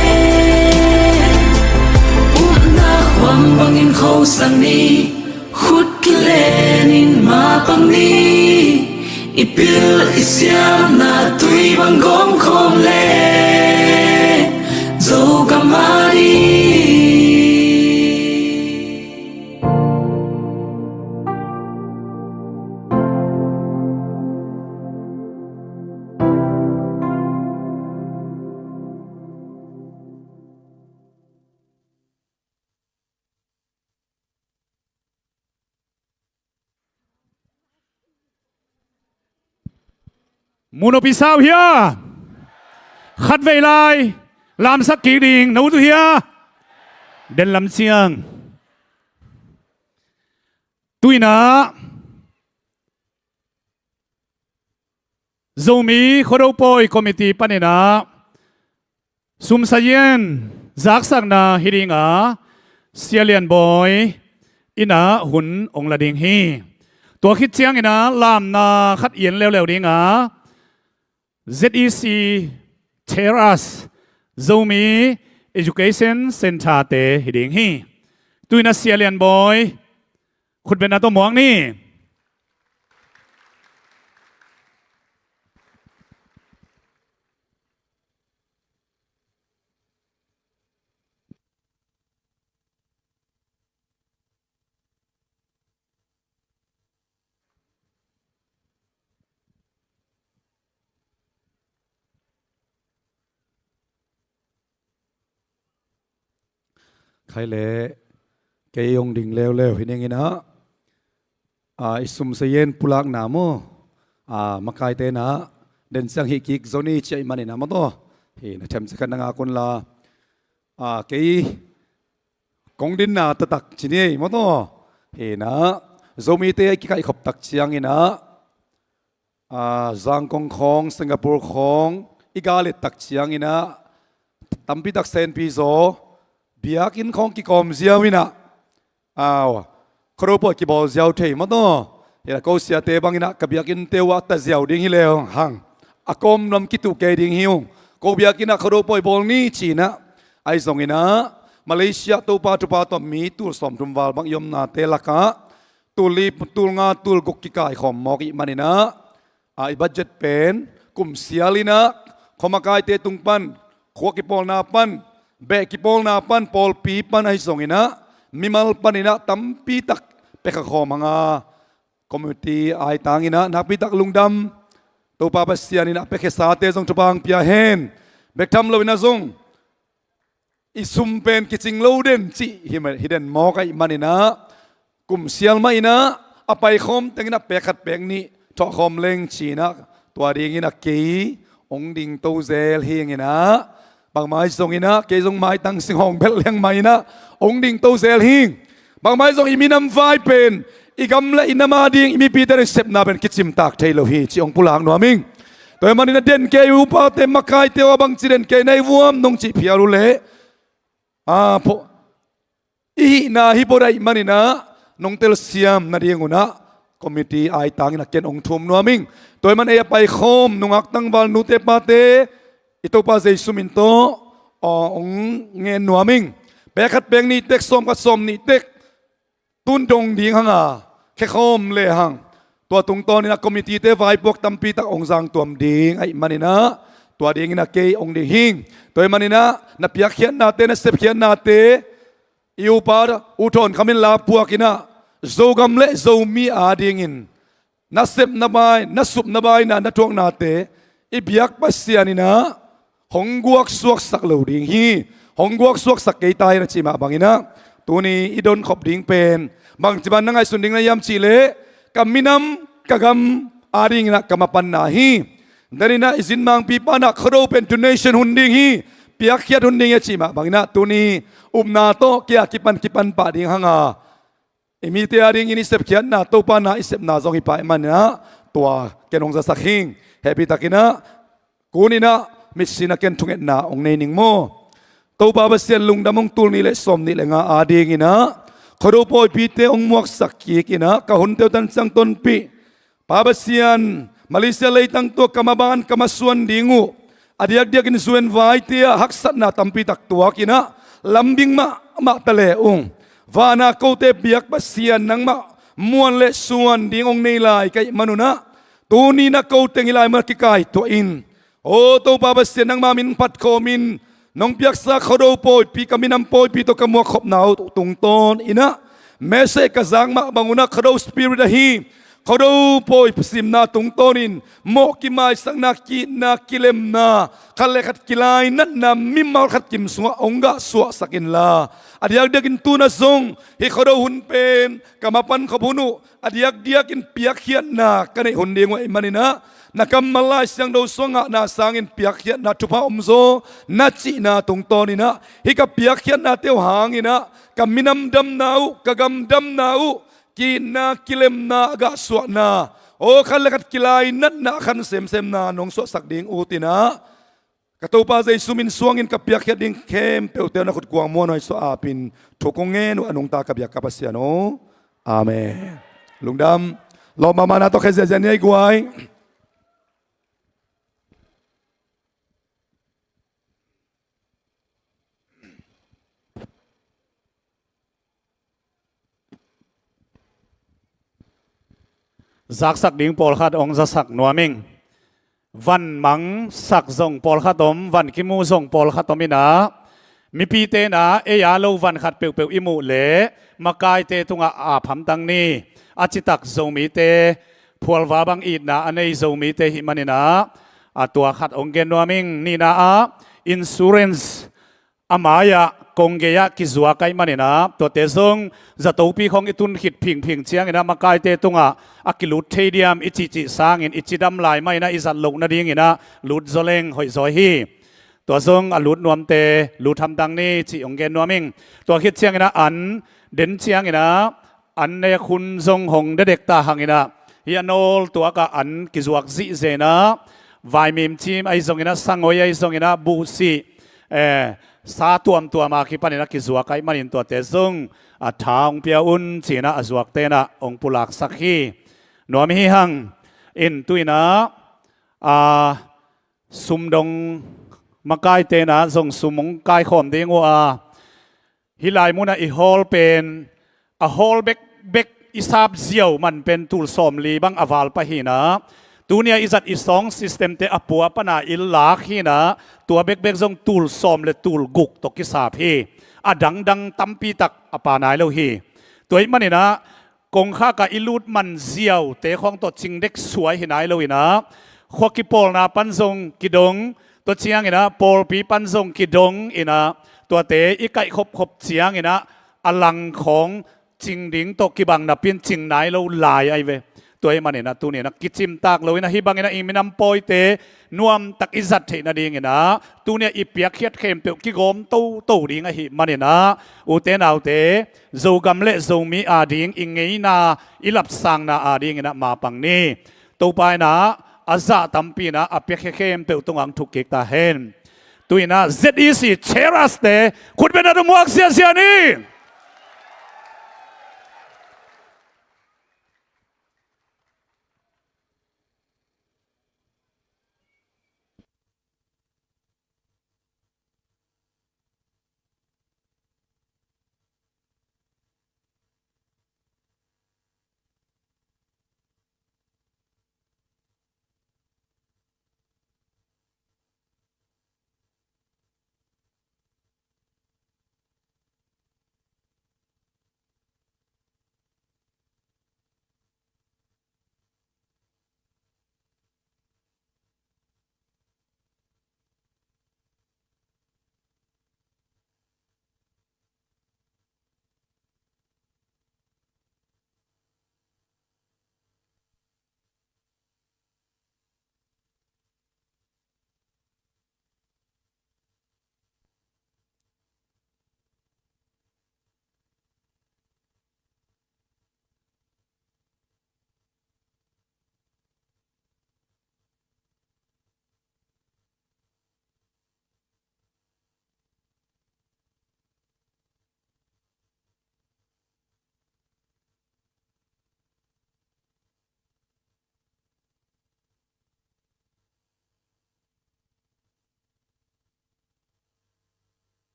na huam bang in khâu sang ni khut kilen in ma pang ni ipil isiam na tui bang gong khom le zo kamari Muno pisau hia khát về lại làm sắc kỳ đình nấu tu hia đến làm chiang tuy na zomi khodo poi committee panena sum sayen zak sak na hiringa sialian boy ina hun ong la ding hi tua khit chiang ina lam na khat yen leo leo dinga ZEC Terrace Zomi Education Center te hiding hi tuina sialian boy khut ben na to mong ni khai lệ cái ông đình leo leo hình như na isum sayen pulak namo makai te na den sang hi kik zoni chai mani na to hi na tham sakan nga kon la cái kong din na tatak chini mo to hi na zomi te ki kai khop tak chiang ina zang kong khong Singapore khong igalit tak chiang ina tampi tak sen pi zo biak in khong ki kom ziaw ina kropo ki bol ziaw thei ma to ya ko sia te bang ina ka biak in te wa ta ziaw ding hi leo hang akom nom ki tu ke ding hiu ko biak ina kropo bol ni chi na ai zong ina Malaysia to pa to mi tu som tum wal bang yom na te laka tu li tu nga tu gok ki kai khom mo ki manina ai budget pen kum sialina khomakai te tung pan kho ki pol na pan be ki pol na pan pol pi pan ai song ina mimal panina tampi tak peka kho manga community ai tangina napi tak lungdam to pa pasianina pekhe sa te jong tupang pia hen bektam lovina jong isum pen kiching lo den chi hiden mo kai manina kum sial ma ina apai khom tengina pekhat pek ni tho khom leng chi na tua ding ina ke ong ding to zel hingina bang mai zong ina ke zong mai tang sing hong bel leng mai na ong ding to zel hing bang mai zong iminam vai pen igam la inama ding imi peter sep na ben kichim tak thailo hi chi ong pulang no ming toy manina den ke u pa te makai te wa bang chiren ke nei wuam nong chi phiaru le po i na hi borai manina nong tel siam na rienguna committee ai tangina ken ong thum no ming toy man e pai khom nongak tang wal nu te pa te ito pa zay suminto ong ngen nuaming bekat beng ni tek som ka som ni tek tun dong ding hanga ke khom le hang tua tung to ni na committee te vai pok tampi tak ong jang tuam ding ai manina tua ding na ke ong ding hing toy manina na piak khian na te na sep khian na te iu pa u thon khamin la puakina zogam le zomi a ding in na sep na bai na sup na bai na thong na te ibiak pasianina hongguak suak sak lo ding hi hongguak suak sak ke tai na chi ma bangina tuni idon khop ding pen bang chiban nangai sunding na yam chi le kaminam kagam aring na kamapan na hi darina izin mang pipa na khro pen donation hunding hi piak khiat hunding ya chi ma bangina tuni umna to kya kipan pa ding hanga imite aring ini sep khian na to pa na isep na zong hi pa man na tua kenong za sakhing happy takina kunina misina ken thunget na ong nei ning mo to ba sian lungdamong tul ni le som ni le nga ading ina khoro poi pi te ong muak sakki kina ka hun te tan sang ton pi pa sian มาเลเซียเลยตั้งตัวกรรมบาลกรรมส่วนดีงูอดียกเดียกินส่วนไว้เตียหักสัตนาตัมปีตักตัวกินะลำบิงมาตะเลองวานาโกเตเบียกบัสเซียนนังมามวนเลส่วนดีงองในลายไกมนุนะตูนี้นักโกเตงลายมากิกายตัวอินโอตัวปาบัสเซียนนังมามินปัดโคมินน้องเปียกสักเขาดูโปยปีกามินำโปยปีตัวกมัวขบหนาวตุงต้นอินะแม้เสกจางมาบางอุนักเขาดูสปิริตฮีเขาดูโปยพสิมนาตุงต้นินโมกิมายสังนักกิเลมนาคันเลขัดกิลายนั่นนามิมมาขัดกิมสวะองกะสวะสักินลาอดียกเดียกินตูนัสงให้เขาดูหุ่นเป็นกรรมปันขบุนุอดียกเดียกินเปียกเขียนนากันในหุ่นเดียงไว้มันนี่นะนักกรรมลายเสียงดูสงะนาสางอินเปียกเขียนนาทุพะอมโซนาจีนาตุงต้นินะให้กับเปียกเขียนนาเตียวหางอินะกับมินำดำนาวกับกำดำนาวกินนากิเลมนาอากาสวนาโอ้ขันเลกัดกิลายนัดนาขันเซมนานงสวสักดิ่งอูตินะกระตูปาใจสุมินสวงอินกับเปียกเขียดิ่งเข้มเปียวเตียนักขุดกวางมัวหน่อยสวอาปินถูกงเงินอนงตากับยากับเสียโนอาเมนลุงดำเรามานาต้องแค่เสียเนี่ยกวย จักสักดิ่งปอลขัดองจะสักนัวมิงวันมังสักส่งปอลขัดอมวันกิมูส่งปอลขัดอมินะมีปีเตนะเอยาโลวันขัดเปียวอิมูเละมากายเตตุงอาพัมตังนี้อาจิตักโซมีเตพวลวาบังอีดนะอันนี้โซมีเตหิมันนะตัวขัดองเกนนัวมิงนี่นะอินซูเรนซ์อามายะกงเกียกิจวัตรไกมันนะตัวเตซงจะตัวปีของอิตุนขิดพิงเชียงนะมากายเตตุงอากิลุดเทียมอิจิสางอิจิดำลายไม่นะอิสัตลงนาดิ่งนะลุดโซเลงหอยซอยฮีตัวซงลุดนวมเตลุดทำดังนี้จิองเกนนัวมิงตัวขิดเชียงนะอันเด่นเชียงนะอันในคุณทรงหงเด็กตาหังนะฮิอันโอลตัวก็อันกิจวัตรซิเจนะวายมิมทีมไอซงนะสังโอยไอซงนะบูซีสาตัวมาคิดปันนักกิจวัตรไกมันอินตัวเตซุงทางเปียอุนจีนะอจวักเตนะองปุลักสักฮีนวมฮิฮังอินตุยนะสุมดงมากายเตนะส่งสุมงกายขอมเดงว่าฮิลายมุนะอีฮอลเป็นฮอลเบกอิสาบเจียวมันเป็นตูลสมลีบังอวาลปะฮีนะตัวนี้อิจัดอีสองซิสเต็มเตอปัวปนาอิลลักฮีนะตัวเบกทรงตูลสมและตูลกุกตกิสาบฮีดังตัมปีตักอปานายเลวฮีตัวมันนี่นะกงข้ากะอิลูดมันเจียวเตะของตัวจิงเด็กสวยเห็นไหมเลวนะขวกิปอลนะปันทรงกิดงตัวเชียงนะปอลปีปันทรงกิดงอินะตัวเตะอีไก่ขบเชียงนะอลังของจิงดิ่งตกิบังนะเป็นจิงไหนเราลายไอเวตัวมันเนี่ยนะตัวเนี่ยนะกิจิมตากเลยนะฮิบังเนี่ยนะอิมินัมปอยเตนวมตักอิจัดเทนะดีเงี้ยนะตัวเนี่ยอีเปียกเขียดเข้มเปียกกิโกมตู้ดีไงฮิมันเนี่ยนะอุเตนเอาเตโจกำเละโจมีอาดีงอิงเงยนาอิลับสังนาอาดีเงี้ยนะมาปังนี่ตัวไปนะอาซาตัมปีนะอาเปียกเข้มเปียกตรงอังทุกเกตาเห็นตัวนะ ZEC เชรัสเตคุณเป็นอะไรมั่วเสียนี่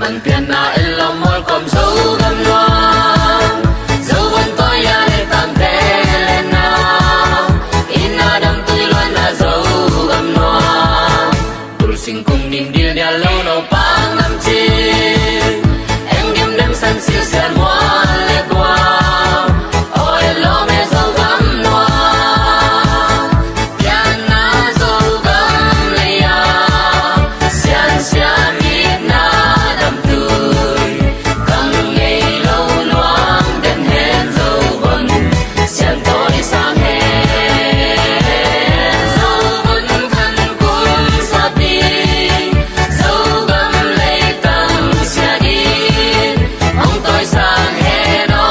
bằng tiền na in lòng môi còn dấu gầm loa dấu vẫn tôi ya để tạm thế lên na in na đâm tôi luôn là dấu gầm loa tôi xin cùng niềm điên đeo lâu nấu băng năm chi em đêm đêm sân siêu sen hoa lệ qua ôi lo mẹ dấu gầm loa pian na dấu gầm lệ ya sen sen biết na đâm tôi cầm ngày lâu loang đêm hẹn dấu vần sen tối sang hè dấu vần khăn cùng sa đi dấu gầm lệ tăng xe đi ông tôi sang hè đó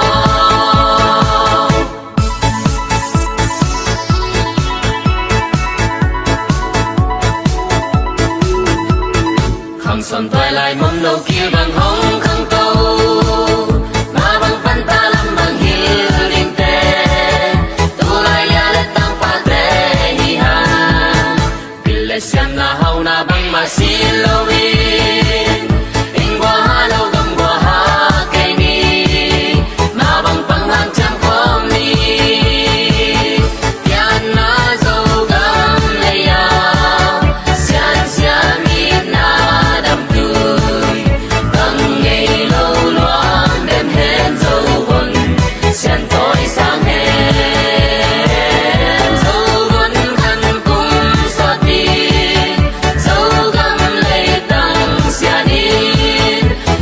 không son tôi lại mong đầu kia bằng hồng không câu mà bằng pan ta làm bằng hiu đình tê tu lại ya let tăng pa tê hi ha bille xem na hau na bằng mà xin lâu in in qua ha lâu gầm qua ha cây ni mà bằng bằng hàng trăm khom ni pian na dâu gam lệ ya xian xian biết na đâm tươi bằng ngày lâu loang đêm hẹn dấu vần xian tối sang hè dấu vần khăn cùng sa đi dấu gam lệ tăng xia đi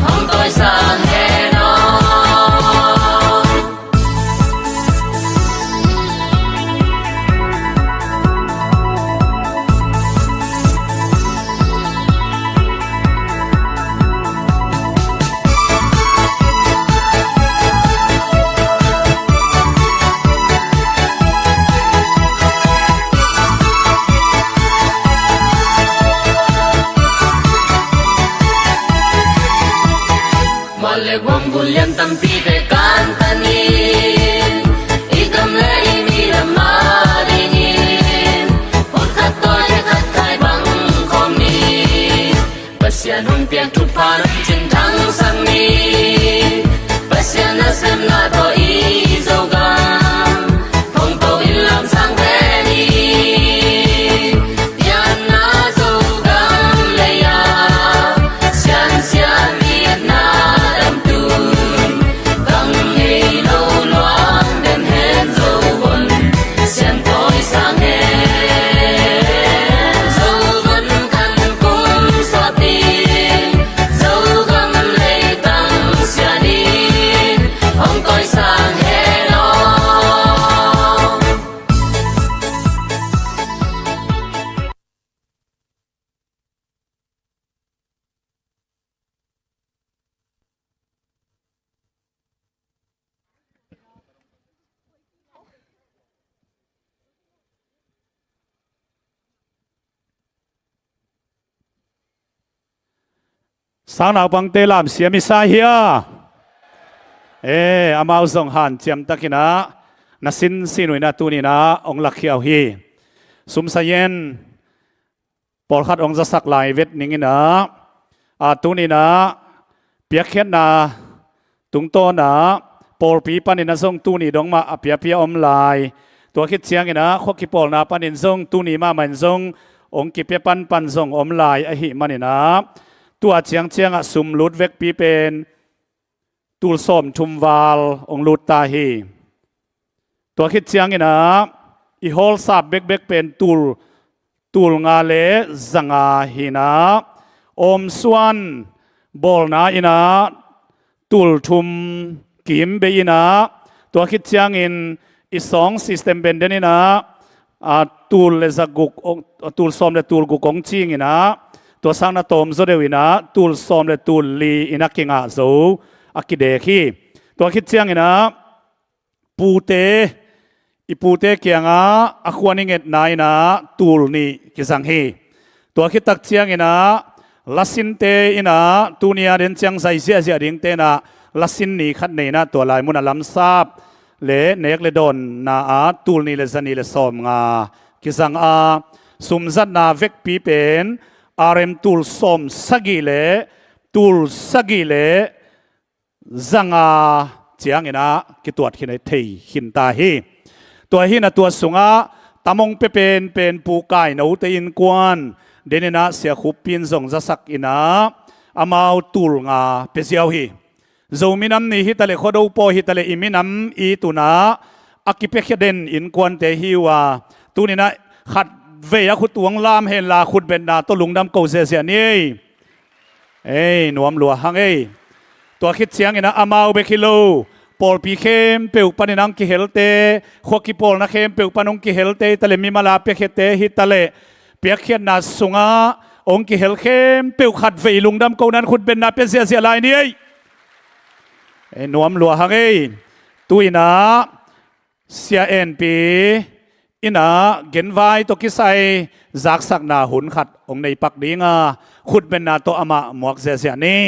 ông tôi sang hè đó Male bom gulian tampi te kantanin Ikam le imi ramadinin Hutkat toy te khat kai bang khom ni Pasian hung piang thut pa nam chin thang sang ni Pasian na sem na to i zo gam Phong to in lam sang ve ni Yan na zo gam le ya Sian sian biết na đâm tươi vắng ngày lâu loang đêm hẹn dấu vần sen tối sang hè dấu vần khăn cùng sa tin dấu gầm lệ tăng xia đi ông tôi sang hè đó sáng nào bằng tê làm xiêm mi sai hia ê amao zong han chiam takina na sin sinui na tu ni na ong lakhiao hi sum sayen por khat ong za sak lai vet ningina a tu ni na piakhet na tung to na por pi panin na zong tu ni dong ma apia pia om lai tua khit chiang ina khok ki pol na panin zong tu ni ma man zong ong ki pe pan pan zong om lai a hi manina tua chiang chiang a sum lut vek pi pen tul som thum wal ong lut ta hi tua khit chiang ina i hol sap bek bek pen tul nga le zanga hina om suan bol na ina tul thum kim be ina tua khit chiang in i song system ben den ina a tul le zaguk tul som le tul gu kong ching ina tua sang na tom zo dewina tul som le tul li ina kinga zo akide khi tua khit chiang ina pute ipute kianga akhwaning et naina tul ni kisang hi tua khit tak chiang ina lasin te ina tunia den chiang sai sia sia ding te na lasin ni khat nei na tua lai mun lam sap le nek le don na a tul ni le zani le som nga kisang a sumzat na vek pi pen RM tul som sagi le ตูลสกิเลจังอาเจียงอินะกิตัวขินไอเทยขินตาฮีตัวฮีนะตัวสุงอาตามงเป็นปูกายนูเตอินกวนเดนนะเสียขุบปินส่งจะสักอินะอามาตูลงาเปเซียวฮีโจมินัมนี่ฮิตาเลโคดูโปฮิตาเลอิมินัมอีตุนาอากิเปกเดนอินกวนเตฮิวาตูนี่นะขัดเวียขุดตวงลามเฮลาขุดเป็นนาตัวลุงดำเกาเสียนี่เอ้ยหนวมหลัวหังเอ้ยตัวคิดเสียงอินะอามาเบคิโลปอลปีเข้มเปิวปนินังกิเฮลเตขวกิปอลนะเข้มเปิวปนุงกิเฮลเตตะเลมิมาลาเปียกเตฮิตะเลเปียกเขียนนาสุงาองกิเฮลเข้มเปิวขัดเวียลุงดำเกานั้นขุดเป็นนาเป็นเสียลายนี่หนวมหลัวหังเอ้ยตุยนะเสียเอ็นปีอินะเกินไว้ตัวกิไซจากสักนาหุนขัดองในปักดีงาขุดเป็นนาตัวอามาหมวกเสียนี่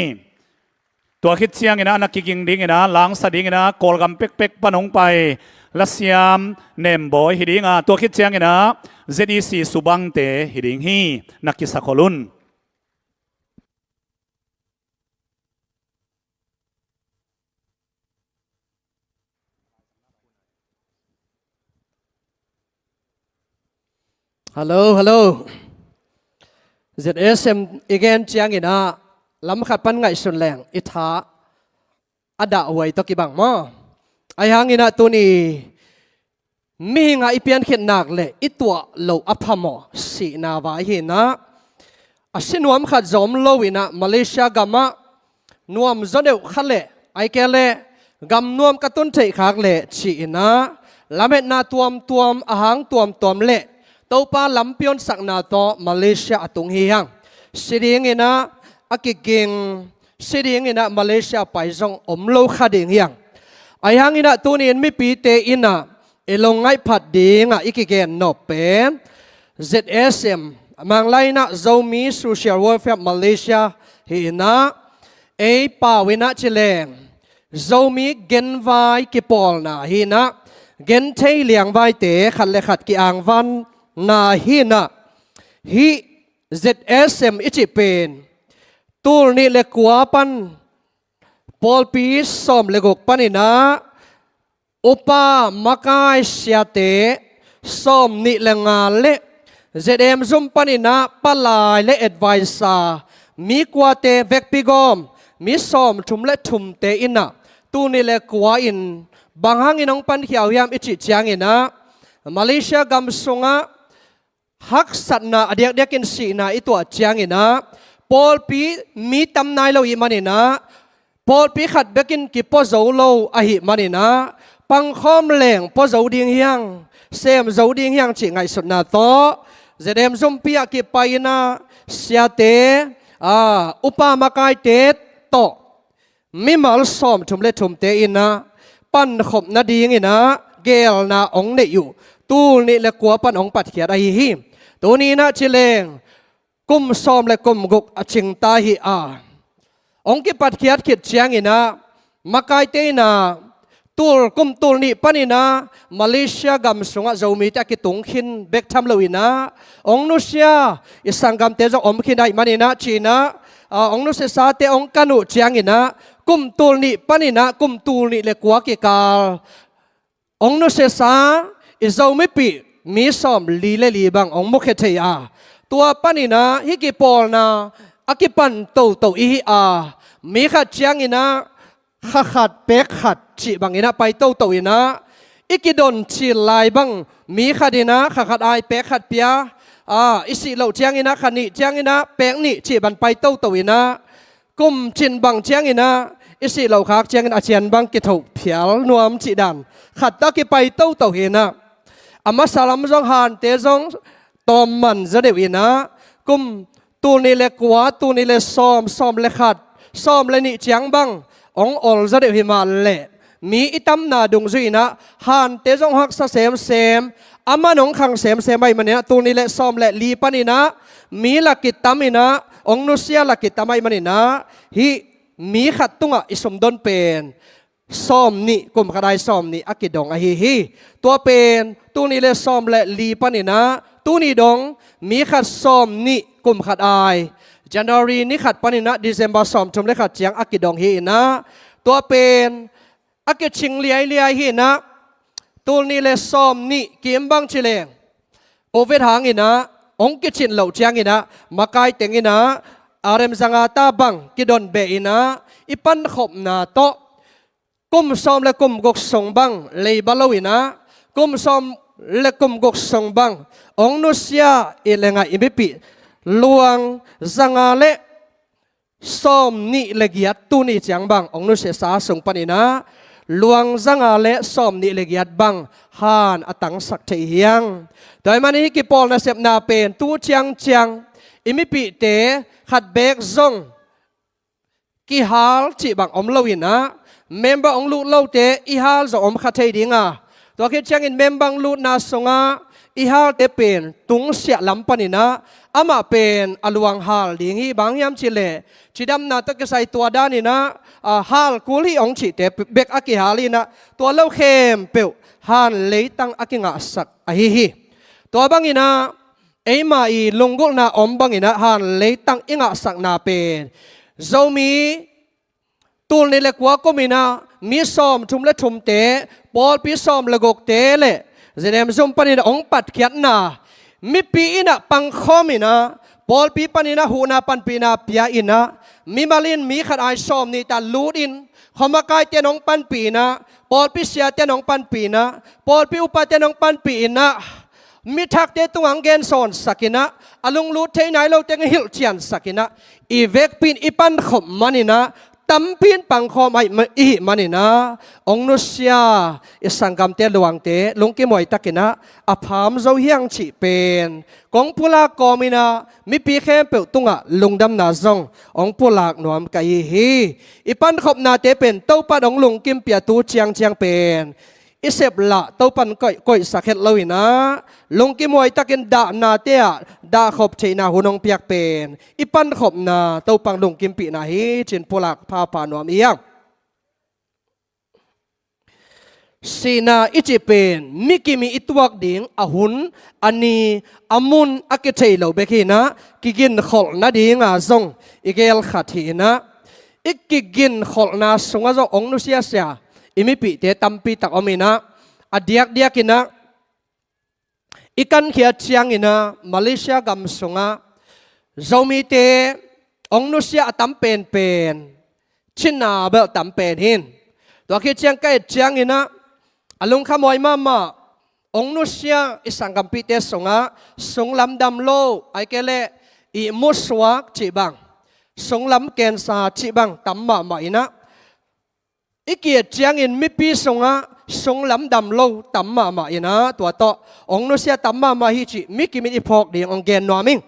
ตัวคิดเสียงอินะนักกิงดิ้งอินะล้างสดิ้งอินะกอลกำเป็กปนงไปลัสยามเนมบอยฮิดิ้งตัวคิดเสียงอินะเจดีซีสุบังเตฮิดิ้งฮีนักกิสักลุนฮัลโหลฮัลโหล ZSM again เจียงอินะลำขัดปันไงส่วนแรงอิทาอดาไว้ตะกี้บังมาไอหางอินะตัวนี้มีงาอีเปียนเขียนหนักเลยอีตัวโลอัพมอสีนาวาหินะอาศินวมขัดจอมโลวินะมาเลเซียกามะนวมจนเดวขัดเลยไอแกเลยกำนวมกระตุ้นใจขากเลยสีนะลำเม็ดนาตัวมอาหางตัวมเละตัวปลาลำเปียนสักนาโตมาเลเซียตุงเฮียงสิเดียงนะอากิเกงสิเดียงนะมาเลเซียไปจงอมโลขัดเฮียงไอหางนะตัวนี้ไม่ปีเตอินะเอลงไงผัดดีงะอีกเกนนบเป็น ZSM มังไลนะโจมี Social Welfare Malaysia เห็นนะเอป่าวินะเจเลงโจมีเกนไวกิปอลนะเห็นนะเกนเทเลียงไวเตะขัดเลขัดกิอังวันนาหินะฮิ ZSM อิจิเป็นตูลนี่เลกัวปันปอลปีสอมเลกกปันนะอุปามากายเสียเตสอมนิเลงาเลเจเดมซุมปานินะปลายเลเอ็ดไวซามีกว่าเตเวกปิกอมมีสอมชุมเลชุมเตอินะตูนี่เลกัวอินบางหังอินองปันเขียวยามอิจิจางอินะมาเลเซียกัมซุงะฮักสัตนาเดียกกินสีนาอิตัวจางอินะปอลปีมีตำนายเราอิมันอินะปอลปีขัดเบกินกิปโซโลอหิมันอินะปังคอมแหลงพอเจ้าดิ่งยังเซมเจ้าดิ่งยังจิงไงสุดนาโตจะเดมซุมเปียกิไปนะเสียเตอุปามากายเตโตมิมัลสอมทุมเลทุมเตอินะปันขบนาดิ่งอินะเกลนาองเนอยู่ตูนี่เลกัวปันองปัดเขียดไอหิมตัวนี้นะชิเลงกุมสอมและกุมกุกอจิงตาหิองกิปัดเขียดขิดเชียงอินะมากายเตนะตูลกุมตูลนี่ปนินะมาเลเซียกัมสุงะเจ้ามีแต่กิตุงขินเบกทำเลวินะองนุเซียอิสังกัมเตจอมขินได้มานินะจีนะองนุเซียสาเตองกันุเจียงอินะกุมตูลนี่ปนินะกุมตูลนี่เลกัวกิกาลองนุเซียสาอิเจ้าไม่ปีมีสอมลีเลลีบังองมุขเทียตัวปนินะฮิกิปอลนะอากิปันโตอีมีขัดเจียงอินะขัดเป๊กขัดจีบังอินะไปโตอินะอีกิดนชีลายบังมีขัดอินะขัดไอเป๊กขัดเปียอิสิเหล่าเจียงอินะขันนี่เจียงอินะเป๊กนี่จีบันไปโตอินะกุมจินบังเจียงอินะอิสิเหล่าคักเจียงอินะเจียนบังกิถูกเพียลนวมจีดันขัดตะกิไปโตอินะอามาสลัมจงฮันเตจงตอมมันจะเดวินะกุมตูนี่เลกัวตูนี่เลซ้อมเลขัดซ้อมเลนี่เจียงบังองอลจะเดวิมาเลมีอิตัมนาดุงจุยนะฮันเตจงฮักเซมอามาหนองขังเซมไปมันเนี่ยตูนี่เลซ้อมเลลีปันินะมีลักกิตามินะองนุเซียลักกิตามัยมันนะฮิมีขัดตุงะอิสมดนเป็น ซ้อมนี่กุมขดายซ้อมนี่อากิดองอหิฮีตัวเป็นตัวนี้เลยซ้อมและลีปนินะตัวนี้ดองมีขัดซ้อมนี่กุมขัดอาย January นี่ขัดปนินะ December ซ้อมชมเลยขัดเจียงอากิดองฮีนะตัวเป็นอากิชิงเลียฮีนะตัวนี้เลยซ้อมนี่เกี่ยมบังชิเลงโอเวทางอินะองกิชินเหล่าเจียงอินะมาไกเต็งอินะอารมสังอาตาบังกิดอนเบอินะอีปันขบนาโตกุมซ้อมและกุมกกสงบังเลยบาลวินะกุมซ้อมและกุมกกสงบังองนุสยาเอเลงาอิมิปิลวงสังอาเลซ้อมนี่เลกียดตุนี่จังบังองนุสยาสาสงปนินะลวงสังอาเลซ้อมนี่เลกียดบังฮานอตังสักเทียงโดยมันนี้กิปอลนะเสพนาเป็นตูเจียงอิมิปิเตขัดเบกซงกิฮาลจีบังอมลวินะเมมเบอร์องลูดเล่าเตอีฮาลจะอมขัดเทียงตัวคิดเชียงอินเมมบังลูดนาสงาอีฮาลเตเป็นตุงเสียลำปนินะอามาเป็นอลวงฮาลดิ้งฮีบางยามชิเลชิดำนาตะกใส่ตัวด้านี่นะฮาลกุลีองชิเตเบกอากิฮาลีนะตัวเล่าเข้มเปิวฮาลเลยตั้งอากิงาสักอหิฮีตัวบางอินะไอมาอีลุงกุลนาอมบางอินะฮาลเลยตั้งอิงาสักนาเป็นโจมีตูนนี่เล็กว่าก็มีนะมีซ้อมทุมและทุมเตะบอลปีซ้อมละกกเตะเลยเจเนมซุมปนินะองปัดเขียนนะมีปีนะปังข้อมีนะบอลปีปนินะหูนาปันปีนะเปียอินะมีมาลินมีขัดไอซ้อมนี่แต่ลูดินเขามาใกล้เตะน้องปันปีนะบอลปีเสียเตะน้องปันปีนะบอลปีอุปเตะน้องปันปีนะมีทักเตตุงังเกนสอนสักินะอลุงลูเทไหนเราเตงหิลเชียนสักินะอีเวกปินอีปันขมมันนี่นะตั้มพินปังคอมไอมันนี่นะองนุสยาอิสังกัมเตลวงเตลุงกิมวยตะกินะอภามเจ้าเฮียงฉีเป็นกองพุลากอมินะมีปีเข้มเปิลตุงะลุงดำนาซงองพุลากนวมกายฮีอีปันขบนาเตเป็นเต้าปัดองลุงกิมเปียตูเจียงเป็นอิเสบละเต้าปันก้อยสักเห็ดเลวินะลุงกิมวยตะกินด่านาเตียด่าขบเชนาหุนองเปียกเป็นอีปันขบนาเต้าปังลุงกิมปีนาฮีจินพุลักพาปานวมเอียงสีนาอิจิเป็นมิกิมีอิตวักดิ่งอหุนอันนี้อามุนอักเทยเหลาเบกีนะกิกินขอลนาดิ่งอาซงอิเกลขัดทีนะอิกิกินขอลนาสงอาซงองนุเซียเสียอิมิปิเตตัมปีตักอมินะอเดียกกินะอีกันเขียเชียงอินะมาเลเซียกัมสงะโจมีเตองนุเซียตัมเป็นชินาเบลตัมเป็นหินตัวเขียเชียงใกล้เชียงอินะอลุงขโมยมาองนุเซียอิสังกัมปีเตสงะสงลำดำโลไอเกเลอีมุสวากจีบังสงลำเกนซาจีบังตัมมาใหม่นะอีเกียเจียงอินมิปีสงะสงลำดำโลตัมมาอินะตัวโตองนุเซียตัมมาฮิจิมิกิมิอิพอกเดียงองเกนนวมิง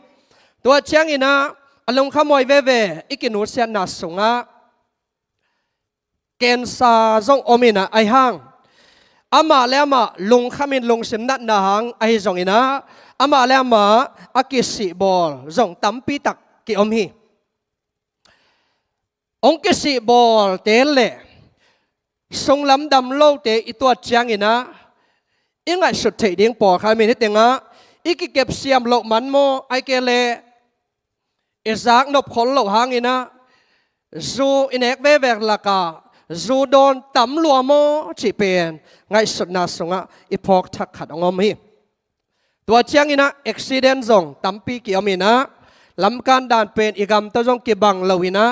ตัวเจียงอินะอลงขโมยเวอีกินุเซียนาสงะเกนซาจงอมินะไอฮังอามาแล้วมาลุงขมินลุงสิมนัดนาหังไอจงอินะอามาแล้วมาอากิสิบอลจงตัมปีตักกิอมฮีองกิสิบอลเตเลสงลำดำโลเตอีตัวเจียงอินะอิงไงสุดเทียงปอใครมีนิดเดียงอ่ะอีกเก็บเสียมโลมันโมไอเกเลอิจากนบคนโลหางอินะจูอินเอกเวเวกลักาจูโดนตำลัวโมจีเป็นไงสุดนาสงะอีพอกทักขัดองอมฮีตัวเจียงอินะอุบิเหตุจงตำปีกิอมินะลำการด่านเป็นอีกำตัวจงกิบังเลวินะ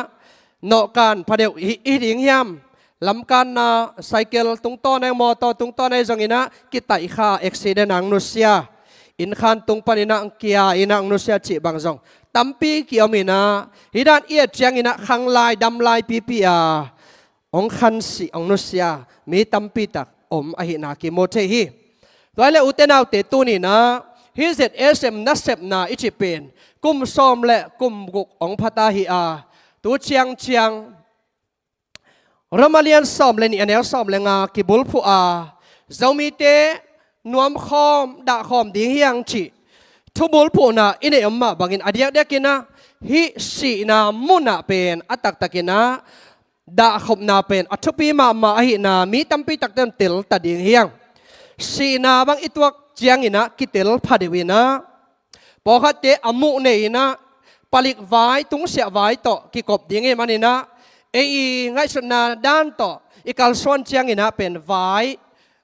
นอการพเดียวอีดิ่งยามลำการนาไซเคิลตุงต้นในมอเตอร์ตุงต้นในจงอินะกิตาอิข้าอุบิเหตุนังนุเซียอินขันตุงปนินะอังเกียอินังนุเซียจีบังจงตัมปีกิอมินะฮิดานเอียดเจียงอินะขังลายดำลายปีอาองขันสีองนุเซียมีตัมปีตักอมอหินากิโมเทฮีตัวเลอุเตนาวเตตูนี่นะฮิเซตเอสเอ็มนัสเซปนาอิจิเป็นกุมซอมและกุมกุกองพัตาฮิอาตัวเชียงเรามาเรียนสอบเลยนี่อันนี้สอบเลยงากิบุลผู้อาเจ้ามีเตนวมคอมด่าคอมดิ้งยังจีทุบุลผู้น่ะอินเอมมาบางอินอดียกเด็กกินนะฮิสีนามุนาเป็นอัตักตะกินนะ đã không na pen ở chụp mà hi na mi tâm pi tắc tên tel ta điên hiang si na bang ituak chiang ina kitel phadewina pakhat te amu nei na palik vai tung sia vai to ki kop ding e manina ei ngai suna dan to ikal son chiang ina pen vai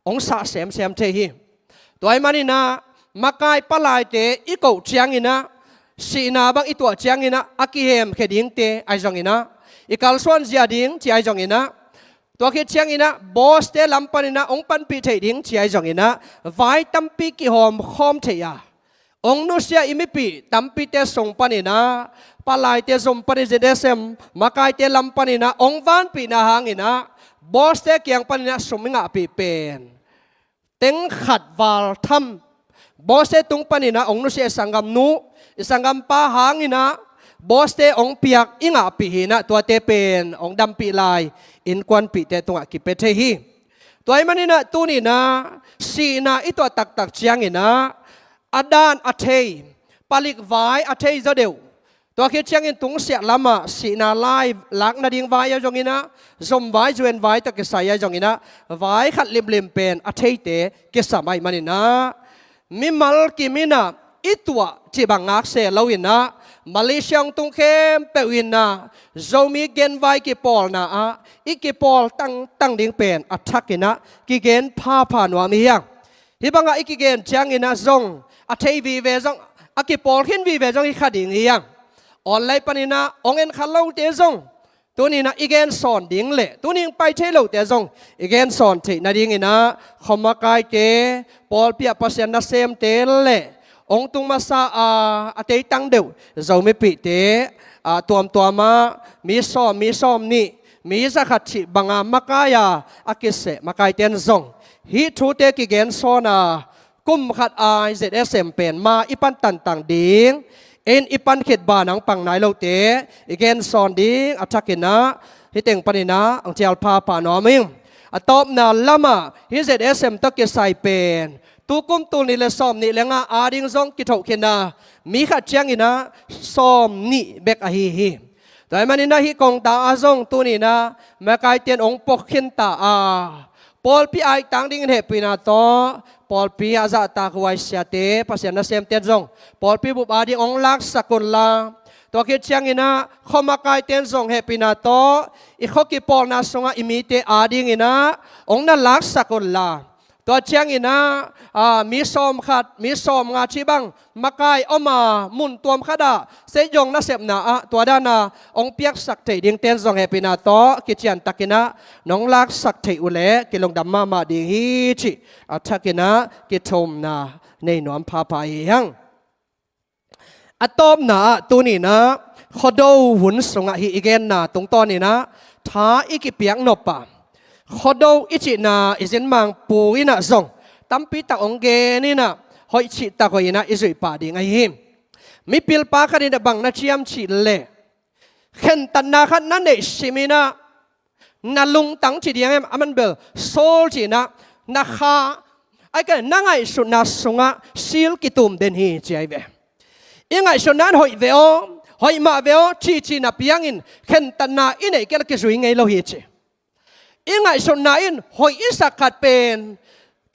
ong sa sem sem the hi toy manina makai palai te iko chiang ina si na bang itua chiang ina akihem kheding te ai jong ina ikal son zia ding chi ai jong inaตัวคิดเชียงอินะบอสเตลัมปันอินะองปันปีเทียดิ้งเชียจงอินะไว้ตั้มปีกิหอมคอมเทียองนุเซียอิมิปีตั้มปีเตส่งปันอินะปลายเตส่งปันอิเจเดเซมมาไกเตลัมปันอินะองวันปีนาหางอินะบอสเตเกียงปันอินะสมิงะปีเป็นเต็งขัดวาลทัมบอสเตตุงปันอินะองนุเซียสังกัมนูสังกัมปาหางอินะบอสเตองเปียกอิงะปีหินะตัวเตเป็นองดำปีลายอินควันปีเตตงะกิเปเทฮีตัวไอ้มันนี่นะตัวนี้นะสีนะอีตัวตักตักเชียงอินะอดานอัเทยปลิกไว้อัเทยจะเดียวตัวคิดเชียงอินตุงเสียลำอ่ะสีนาไล่ลักนาดิ่งไว้ยังจงอินะสมไว้จวนไว้ตะกิสายยังจงอินะไว้ขัดลิมลิมเป็นอัเทยเตกิสามัยมันนี่นะมิมัลกิมินะอีตัวจีบังงักเสลาวินะมาเลเซียตุงเข้มเปวินนะโจมีเกนไว้กิปอลนะอีกิปอลตั้งดิ่งเป็นอัทักกินะกิเกนพาผ่านวามียังฮิบังอีกิเกนเชียงอินะจงอัทเทวีเวจงอากิปอลขึ้นวีเวจงอีขัดดิ่งยังออนไลน์ปนินะองเอ็นขัดเล่าเตจงตัวนี้นะอีเกนสอนดิ่งเละตัวนี้ไปเทเล่าเตจงอีเกนสอนเทนาดิ่งอินะขมากายเกปอลเปียปัสยันนาเซมเตเละองตุงมาซาอาเตตังเดียวเราไม่ปิดเตตัวมามีซ้อมนี่มีสักขัดฉิบังมากายาอากิเสมากายเตียนซงฮิทูเตกิเกนโซนากุมขัดไอเซเอสเอ็มเป็นมาอีปันตันต่างดิ้งเอ็นอีปันเขตบานังปังไหนเราเตอีเกนซอนดิ้งอัทักกินะฮิเต็งปนินะอังเจลพาปานอมิงอัตอบนาลามาฮิเซเอสเอ็มตะกิไซเป็นตูกุมตูนี่เลซ้อมนี่เลงอาดิงซงกิโตขินะมีขัดเชียงอินะซ้อมนี่เบกอาฮีแต่มันนี่นะฮิกงตาอาซงตูนี่นะแม่กายเตียนองปกขินตาปอลปีไอตังดิ้งเฮปีนาโตปอลปีอาซาตาควายเสียเตภาษานาเซมเตียนซงปอลปีบุบอาดิองลักสกุลลาตัวคิดเชียงอินะขมากายเตียนซงเฮปีนาโตอีกข้อกิปอลนาซงอิมิเตอาดิงอินะองนั่นลักสกุลลาตัวเชียงอินะมีซ้อมขัดมีซ้อมงาชีบังมากายออกมามุนตัวมขัดเสยงน่าเสพนาตัวด้านาองเปียกสักเทดิงเต้นซองเฮปินาโตกิจยันตักินะน้องลักสักเทอุเลกิลงดัมมาดิฮิจิอัทักินะกิทมนาในหนวมพาพายยังอัตอมนาตัวนี้นะขอดูหุ่นสงหิอีเกนนาตรงตอนนี้นะท้าอีกิเปียกนบปะขอดูอิจินาอิเซนมังปูอินะซงตั้มปีตาองเกนี่นะหอยชิตาคอยนะอิสุยป่าดิ่งไอหิมมีพิลปาคันนี้บังนาเชียมชิเล่เข็นตันนาคันนั่นเดชิมินะนาลุงตังจีดียงอามันเบลโซลจีนะนาคาไอ้กันนั่งไอสุนัสงะซิลกิตุมเดนฮีจีไอเวยังไงสุนันหอยเวอหอยมาเวอชีนับยังอินเข็นตันนาอินไอเกลกิสุยไงโลหิจียังไงสุนันหอยอิสักขัดเป็น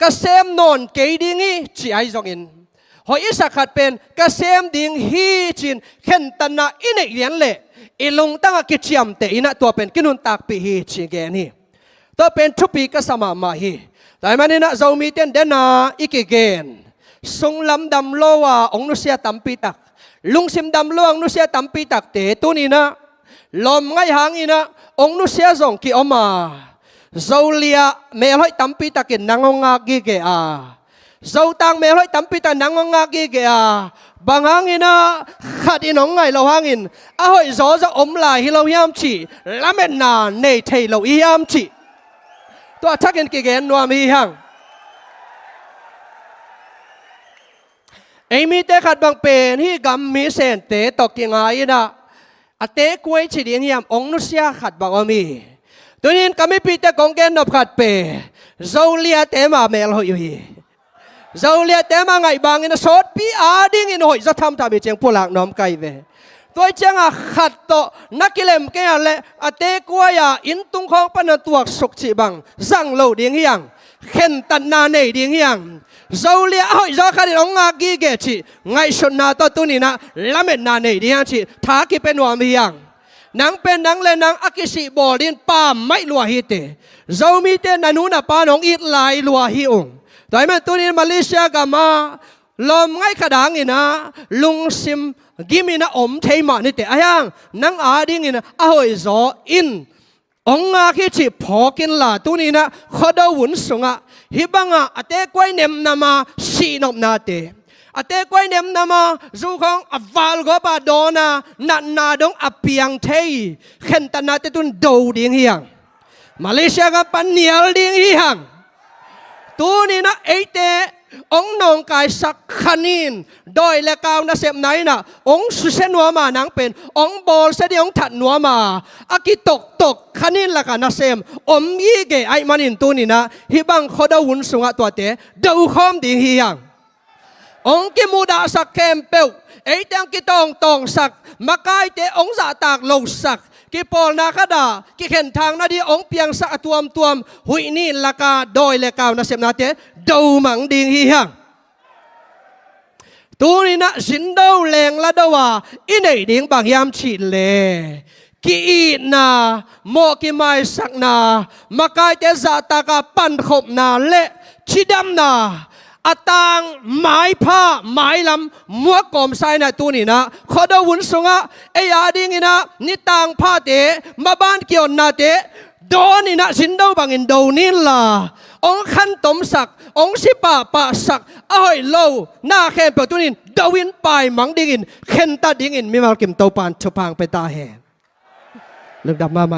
กเซมนอนเกยดิ้งฮีจีไอจงอินหอยอิสักขัดเป็นกเซมดิ้งฮีจินเข็นตันนาอินไอเลียนเล่อีลงตั้งกิจยามเตอินะตัวเป็นกินุนตากปีฮีจีเกนี่ตัวเป็นทุปีก็สมามาฮีแต่มันนี่นะเรามีเต้นเดนาอีกเกนทรงลำดำโลวาองนุเสียตัมปีตักลุงซิมดำโลองนุเสียตัมปีตักเตตัวนี้นะลมไงหางอีนะองนุเสียส่งกิออกมาเราเลียเมลให้ตัมปีตักกินนางงากีเกอาเราตังเมลให้ตัมปีตักนางงากีเกอาบางหางอินะขัดอินองไงเราหางอินอ้อยโจจะอมลายให้เรายามฉีละเมนนาเนเทเราอียามฉีตัวทักกินกิเกนนัวมีหังไอ้มีเตขัดบางเป็นที่กำมีเซนเตตกยังไงนะอเตกวยฉีดยังยามองนุเสียขัดบางมีตัวนี้กำมีปีเตกองเกนนบขัดเปเราเลียเตมาเมลหอยอยู่เราเลียเตมาไงบางอินะสดปีอาดิ้งอินหอยจะทำไปเจียงพวกหลักน้อมไก่เว ตัวจังขัดโตนักกิเลมแกเละอเตกวยาอินตุงของปนตัวสุกจีบังสั่งโลดิ้งยังเข็นตันนาเนดิ้งยังเจ้าเลี้ยหอยเจ้าขัดองอากีเกจิไงชนนาตัวตุนีนะละเม็ดนาเนดิ้งจิท้ากิเป็นวามียังนังเป็นนังเลนังอากิสิบอลินป้าไม่ลัวฮิเตเจ้ามีเตนันูน่ะป้าน้องอีหลายลัวฮิองแต่แม่ตัวนี้มาเลเซียกับมาลมไงขดังอินะลุงซิมกิมินะอมเทมานี่เตะยังนังอาดิ้งอินะอ้อยจออินองอาคิจิพอกินละตัวนี้นะขอดาวุนสงะฮิบังอะเตกวยเนมนามาสีนบนาเตอเตกวยเนมนามาจูของอวาลกบาโดนานันนาดงอเปียงเทยเข็นตันนาเตตุนโดดิ้งเฮียงมาเลเซียกับปันเนียลดิ้งเฮียงตัวนี้นะเอเตองนองกายสักขนินโดยและกาวนะเสพไหนนะองสุเสนัวมานังเป็นองบอลเสดีองถัดนัวมาอากิตกขนินละกันนะเสมอมยี่เกไอมันินตัวนี้นะฮิบังขดาวุนสุงะตัวเตะดูคอมดิ้งเฮียงองกิมูดาสักเคมเปวไอเตียงกิตองสักมาไกเตองจะตากลงสักกิปอลนาคดากิเข็นทางนาดีองเปียงสักตัวมหุยนี่ละกาโดยและกาวนะเสมนาเตดูมังดิงเฮียงตัวนี้นะสินดูแรงละดว่าอินไอดิงบางยามฉีดเลกีนาโมกิไมสักนามาไกเตจะตากาปันขบนาเละชิดำนาอตางไม้ผ้าไม้ลำมัวกอมไซนะตัวนี้นะขอดาวุนสงะเอยาดิ้งนะนิตางผ้าเตมาบ้านเกี่ยวนาเตโดนี่นะสินดาวบางอินโดนี่ล่ะองขันตมสักองสิปะสักอ้อยโลหน้าแค่เปิดตัวนี้ดาวินไปมังดิ้งอินเข็นตาดิ้งอินมีมาเก็บเตาปานชพางไปตาแห่เลือกดับมาไหม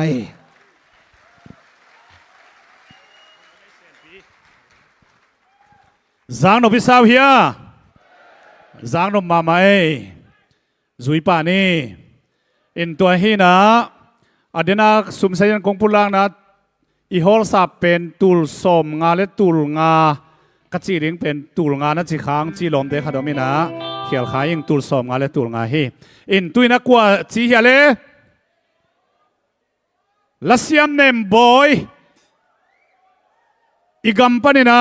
giang no pisau hia giang no mamai zui pa ni in tua hi na adena sumsayan kongpulang na i hol sa pen tul som nga le tul nga kachi ring pen tul nga na chi khang chi lom de khadomi na khial khaying tul som nga le tul nga hi in tuina kwa chi hia le lasiam nem boy igam panina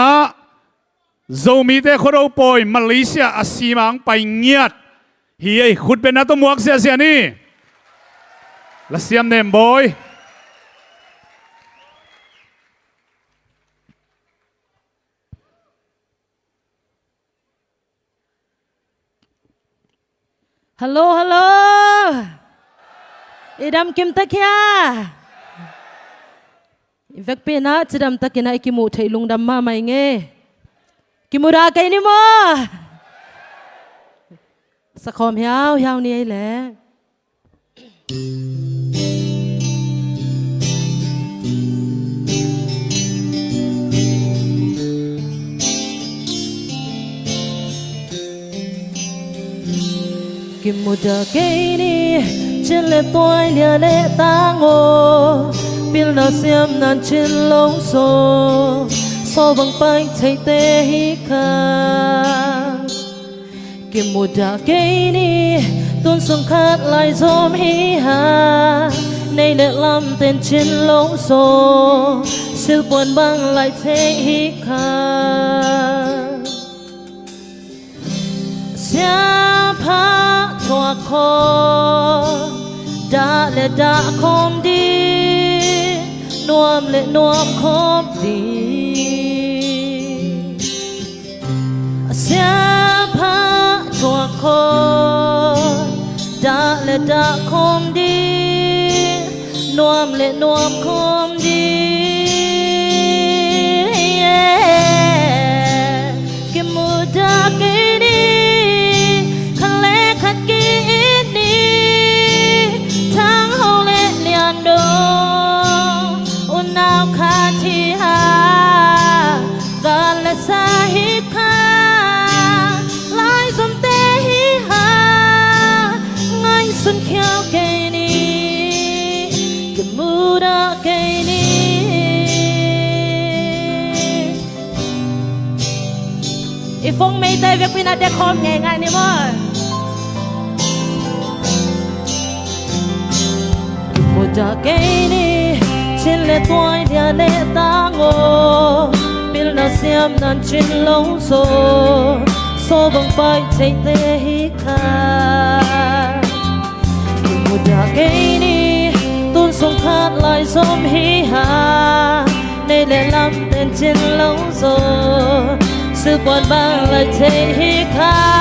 zomi te khoro poi Malaysia asimang pai ngiat hi ei khut ben na to muak sia sia ni la siam nem boy hello idam kim takia vek pe na chidam takina ikimu thailung dam ma mai nge kimura kai ni mo sa khom hiao ni ai le kimura kai ni chile toy lia le tango pil na siam nan chin long so so bằng bánh thay tê hi kha kim một đà cây ni tuôn sông khát lại gióm hi ha nay lệ lắm tên trên lông xô siêu buồn băng lại thế hi kha xia pha chua kho đã lệ đã không đi nuông lệ nuông không đi siapa chuako đã lệ đã không đi nuông lệ nuông không đi kim mùa đã kê đi khăn lệ khát kê đi tháng hậu lệ liền đồ un nào khát chi ha gần lệ xa hít kha xuân khéo cây ni kim mưa đã cây ni i phong mây tay việc pina để khom ngày ngày ni mơ đã cây đi trên lệ tuổi nhà lệ ta ngô biết là xem nan trên lâu rồi số bằng bay chạy tê hi kha một đã cây đi tuôn sông khát lại xóm hi hà nay lệ lắm tên trên lâu rồi sự quan bang lại chạy hi kha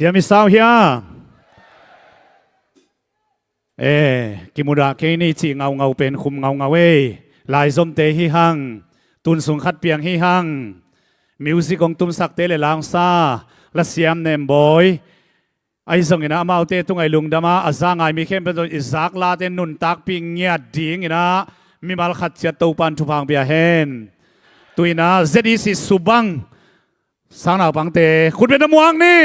Siya mi sao hiya. Kimura ke ni chi ngau ngau pen khum ngau ngau lai zom te hi hang tun sung khat piang hi hang music ong tum sak te le lang sa la siam nem boy ai zong ina mau te tung ai lung dama azangai mi khem pe izak la te nun tak ping nya ding ina mi mal khat cha to pan thu phang bia hen tuina ZDC subang sang nào bang te khut be na muang ni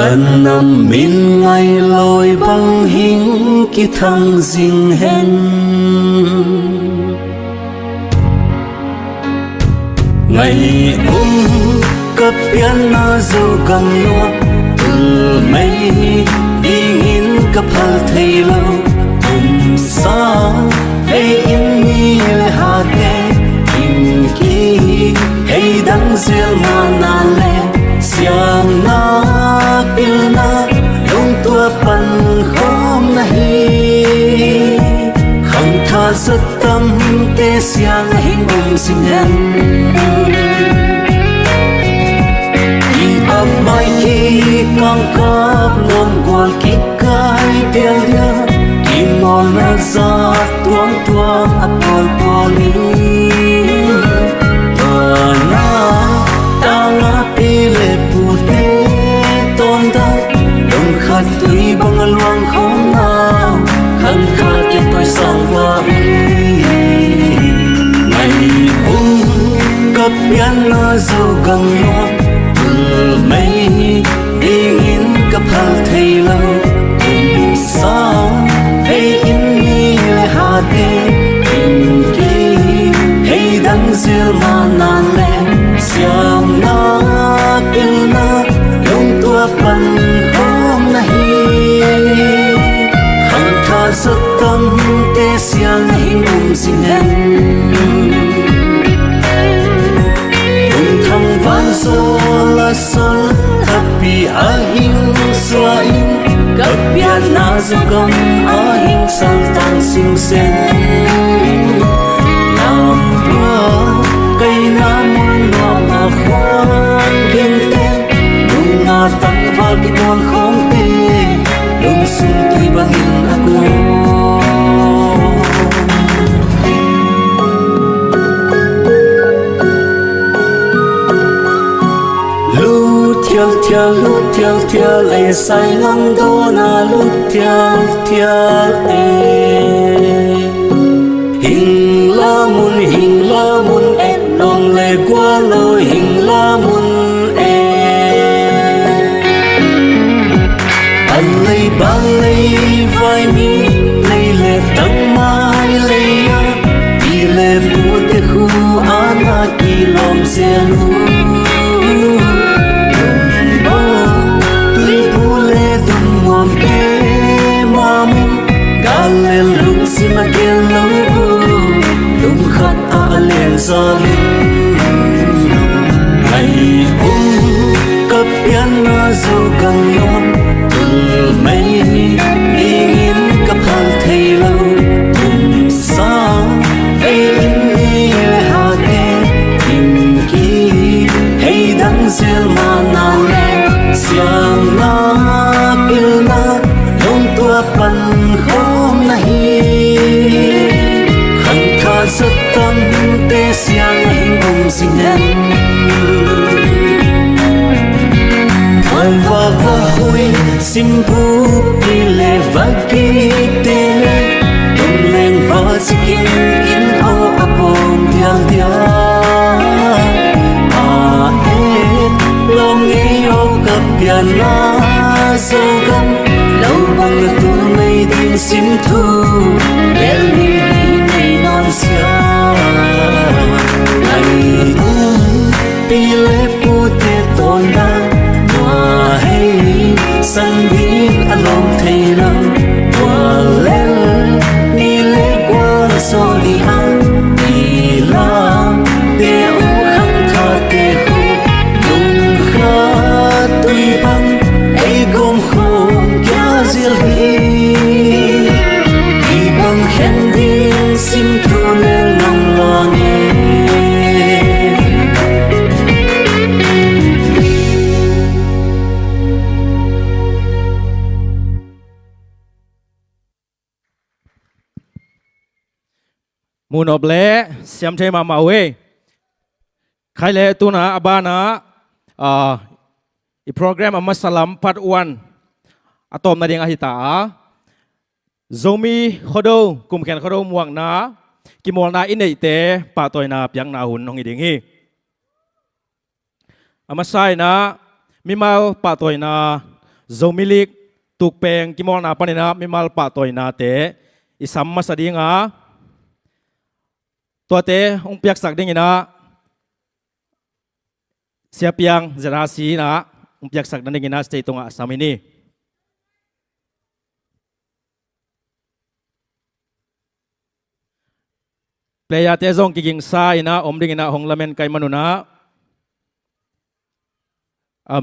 gần năm min ngày lối băng hình ki thăng dinh hen ngày cấp piano dâu gần luôn từ mấy đi nghìn cấp hal thấy lâu cùng xa về in mi le hà tê in ki hay đắng riêng mà na le xiang na pil na lung tua pan khom na hi khang tha rất tâm tê xiang hình sinh hen mai khi con cắp lon qual kít cái bia bia kim mòn na ra tuang tuang apol poli na ta na pile pute ton da đông khát tùy bằng luang không nào khăn khát cho tôi sang và ngày cắp piano dâu gần loang mấy đi nghìn cấp hal thấy lâu cùng sao về in mi le hà tê in ki hay đắng riêng mà nan le xiang na pil na lung tua pan khom na hi khang tha rất tâm tê xiang hình sinh hen van so la sol happy ahim swain kapya na zugam ahim saltang sing sen nam pro kay na mun na khwan kin ten nung na tang val ki mon khong te lung sun tuy bangin ako lút theo lệ say ngắm đô na lút theo hình la mun e lòng lệ qua lối hình la mun e ban lây vai mi lây lệ tăng mai lây đi lệ bùa te khu ana ki lom xe lu lên lung si mà kêu lâu lung khát lên gió ngày cấp piano dâu gần non từ mấy đi nghìn cấp hal thấy lâu cùng xa về in mi le hà tê in ki hay đắng riêng mà na le xiang na pil na lung tua pan khom na hi khang tha rất tâm tê xiang hình sinh hen thoa va hui sim bu đi lệ va ki tê lệ tung lên va sikin in ao apom dial dia long nghe ao cặp piano sâu gam lâu bằng tu mây tin xin thu để đi ngày non xia ngày pi lê pu te ton da hoa hay san bin along thấy lâu hoa lên đi lê qua so đi ăn đi làm để u khăng tha te khu lung khát tùy băng ấy gom khôn kia diệt đi khi băng khen đi xin thu lên lòng lo nghe mun oble siam thei ma we khai le tu na abana i program amasalam part 1 atom na ding ahita zomi khodo kum khen khodo muang na kimol na inei te pa toy na pyang na hun nong iding hi amasai na mimal pa toy na zomilik tukpeng kimol na panina mimal pa toy na te isam masadinga to te ong piak sak ding ina siapiang zerasi na ong piak sak ding ina stay tunga samini playa te zong kiging sa ina om ding ina hong lamen kai manuna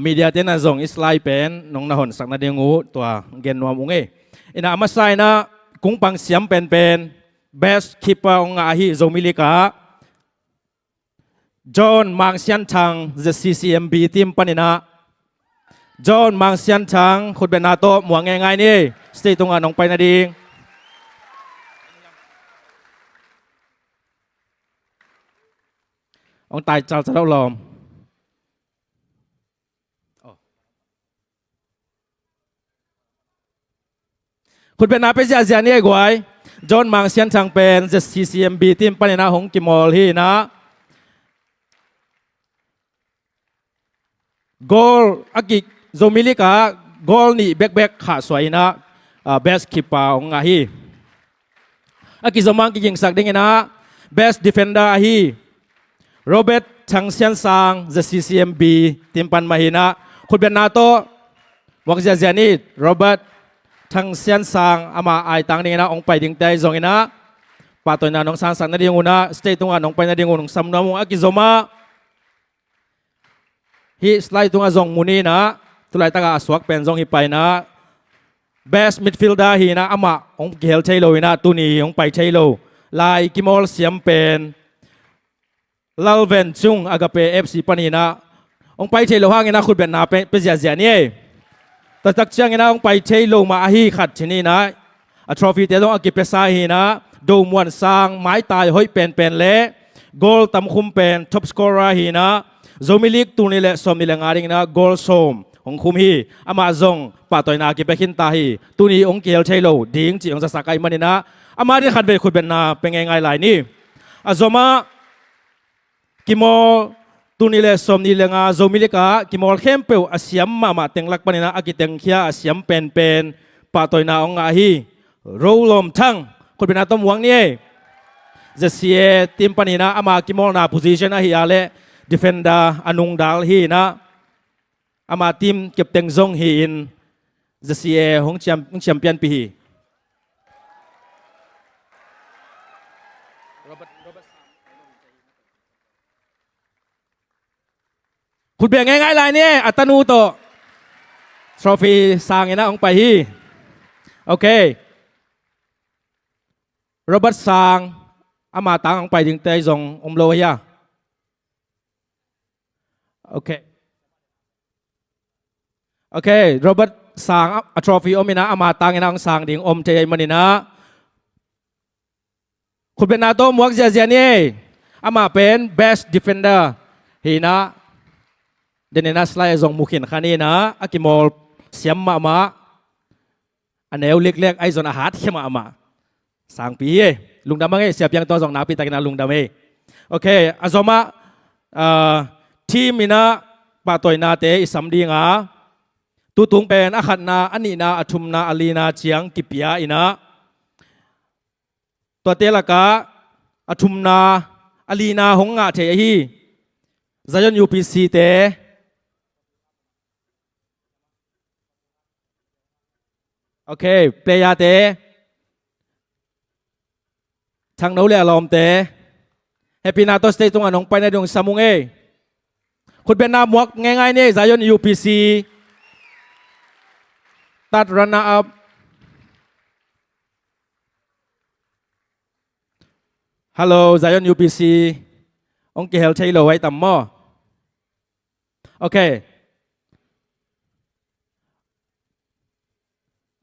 media te na zong islai pen nong na hon sak na dingu tua gen nuam unge ina amasai na kung pang siam pen pen best keeper ong ahi zomilika John Mang Sian Chang the CCMB team panina John Mang Sian Chang คุณเป็นนาโตหมวงง่ายๆนี่สเตย์ตรงน้องไปนาดิงองตายจัลจะเล่าลอมคุณเป็นนาเป็นเสียเสียนี่กวยจอห์นมังเซียนทางเป็น CCMB ทีมปนินาหงกิมอลฮีนะกอลอากิโซมิลิกากอลนี่แบกขาสวยนะเบสคิปปาของอาฮีอากิโซมังกิยิงสักดิ้งนะเบสดิฟเฟนเดอร์อาฮีโรเบิร์ตชังเซียนซาง CCMB ทีมปันมาฮีนะคุณเป็นนาโตวักเสียนี่โรเบิร์ตทางเซียนซางอามาไอตังนี่นะองไปดิ้งใจซองนะปาตัวนั้นน้องสังนั่นดิ้งอุนะสเตย์ตรงนั้นน้องไปนั่นดิ้งอุนสำนักมุงอากิโซมาฮีสไลด์ตรงนั้นซองมุนีนะตุลายตากาสวักเป็นซองฮีไปนะ best midfielder ฮีนะอามาองเกลเชโลนะตัวนี้องไปเชโลลายกิมอลเสียมเป็นลาเวนจุงอากาเปเอฟซีปานีนะองไปเชโลห้างนะคุณเป็นนาเป็นเสียนี่แต่จากเชียงนะองไปเชโลมาฮีขัดชนีนะทรอฟี่เตต้องอากิเปซาฮีนะดูมวนสร้างไม้ตายห้อยเป็นเละโกลตำคุมเป็นท็อปสกอร์ฮีนะโซมิลิกตัวนี้แหละสมนี่แหละงาริงนะโกลโซมของคุมฮีอามาซงป่าตัวนากิเปขินตาฮีตัวนี้องเกลเชโลดิ้งจีองจะสักไอมันนี่นะอามาที่ขัดเบคุณเป็นนาเป็นไงหลายนี่อาโซมากิโมตุนิเลสมนิเลงาโซมิลิกากิโมเข้มเปวอาเซียมมาเต็งลักปนินะอากิเต็งเขียอาเซียมเป็นป่าตัวนาองอาฮีโรลมทั้งคนเป็นนาต้มหวังนี่จะเสียทีมปนินะอามากิโมนาโพซิชันอาฮีอาเลดิเฟนดาอนุงดาลฮีนะอามาทีมเก็บเต็งซงฮีอินจะเสียหงแชมเปี้ยนปีฮีคุณเบียงง่ายๆเลยเนี่ยอัตนูโตทรอฟี่สร้างนะองไปฮีโอเคโรเบิร์ตสร้างอามาตังองไปถึงเตยซงอมโลฮีโอเคโรเบิร์ตสร้างทรอฟี่อมินะอามาตังนะองสร้างดิ่งอมเจมันนี่นะคุณเป็นนาโตมวกเจียนี่อามาเป็น best defender ฮีนะเดนนัสไลซงมุขินขานี่นะอากิโมลเสียมมาอันเอวเล็กๆไอซอนอาหารเข้ามาสังปีลุงดำมั้งเสียบยังตัวสองนาปีตะกันลุงดำโอเคอาซอมาทีมมินะปาตอยนาเตอิสัมดีงาตุตุงเป็นอาขัดนาอันนี้นาอัทุมนาอาลีนาเชียงกิปิยาอินะตัวเตละกาอัทุมนาอาลีนาหงงาเทฮีซายอนยูพีซีเตโอเคเปลยาเตทางโน้นเลยอารมณ์เตเฮปีนาโตสเตย์ตรงนั้นไปในดวงสมุงคุณเป็นนามวกง่ายๆนี่ซายอนยูพีซีตัดรันอัพฮัลโหลซายอนยูพีซีองค์เกลใช้โลไว้ต่ำหม้อโอเค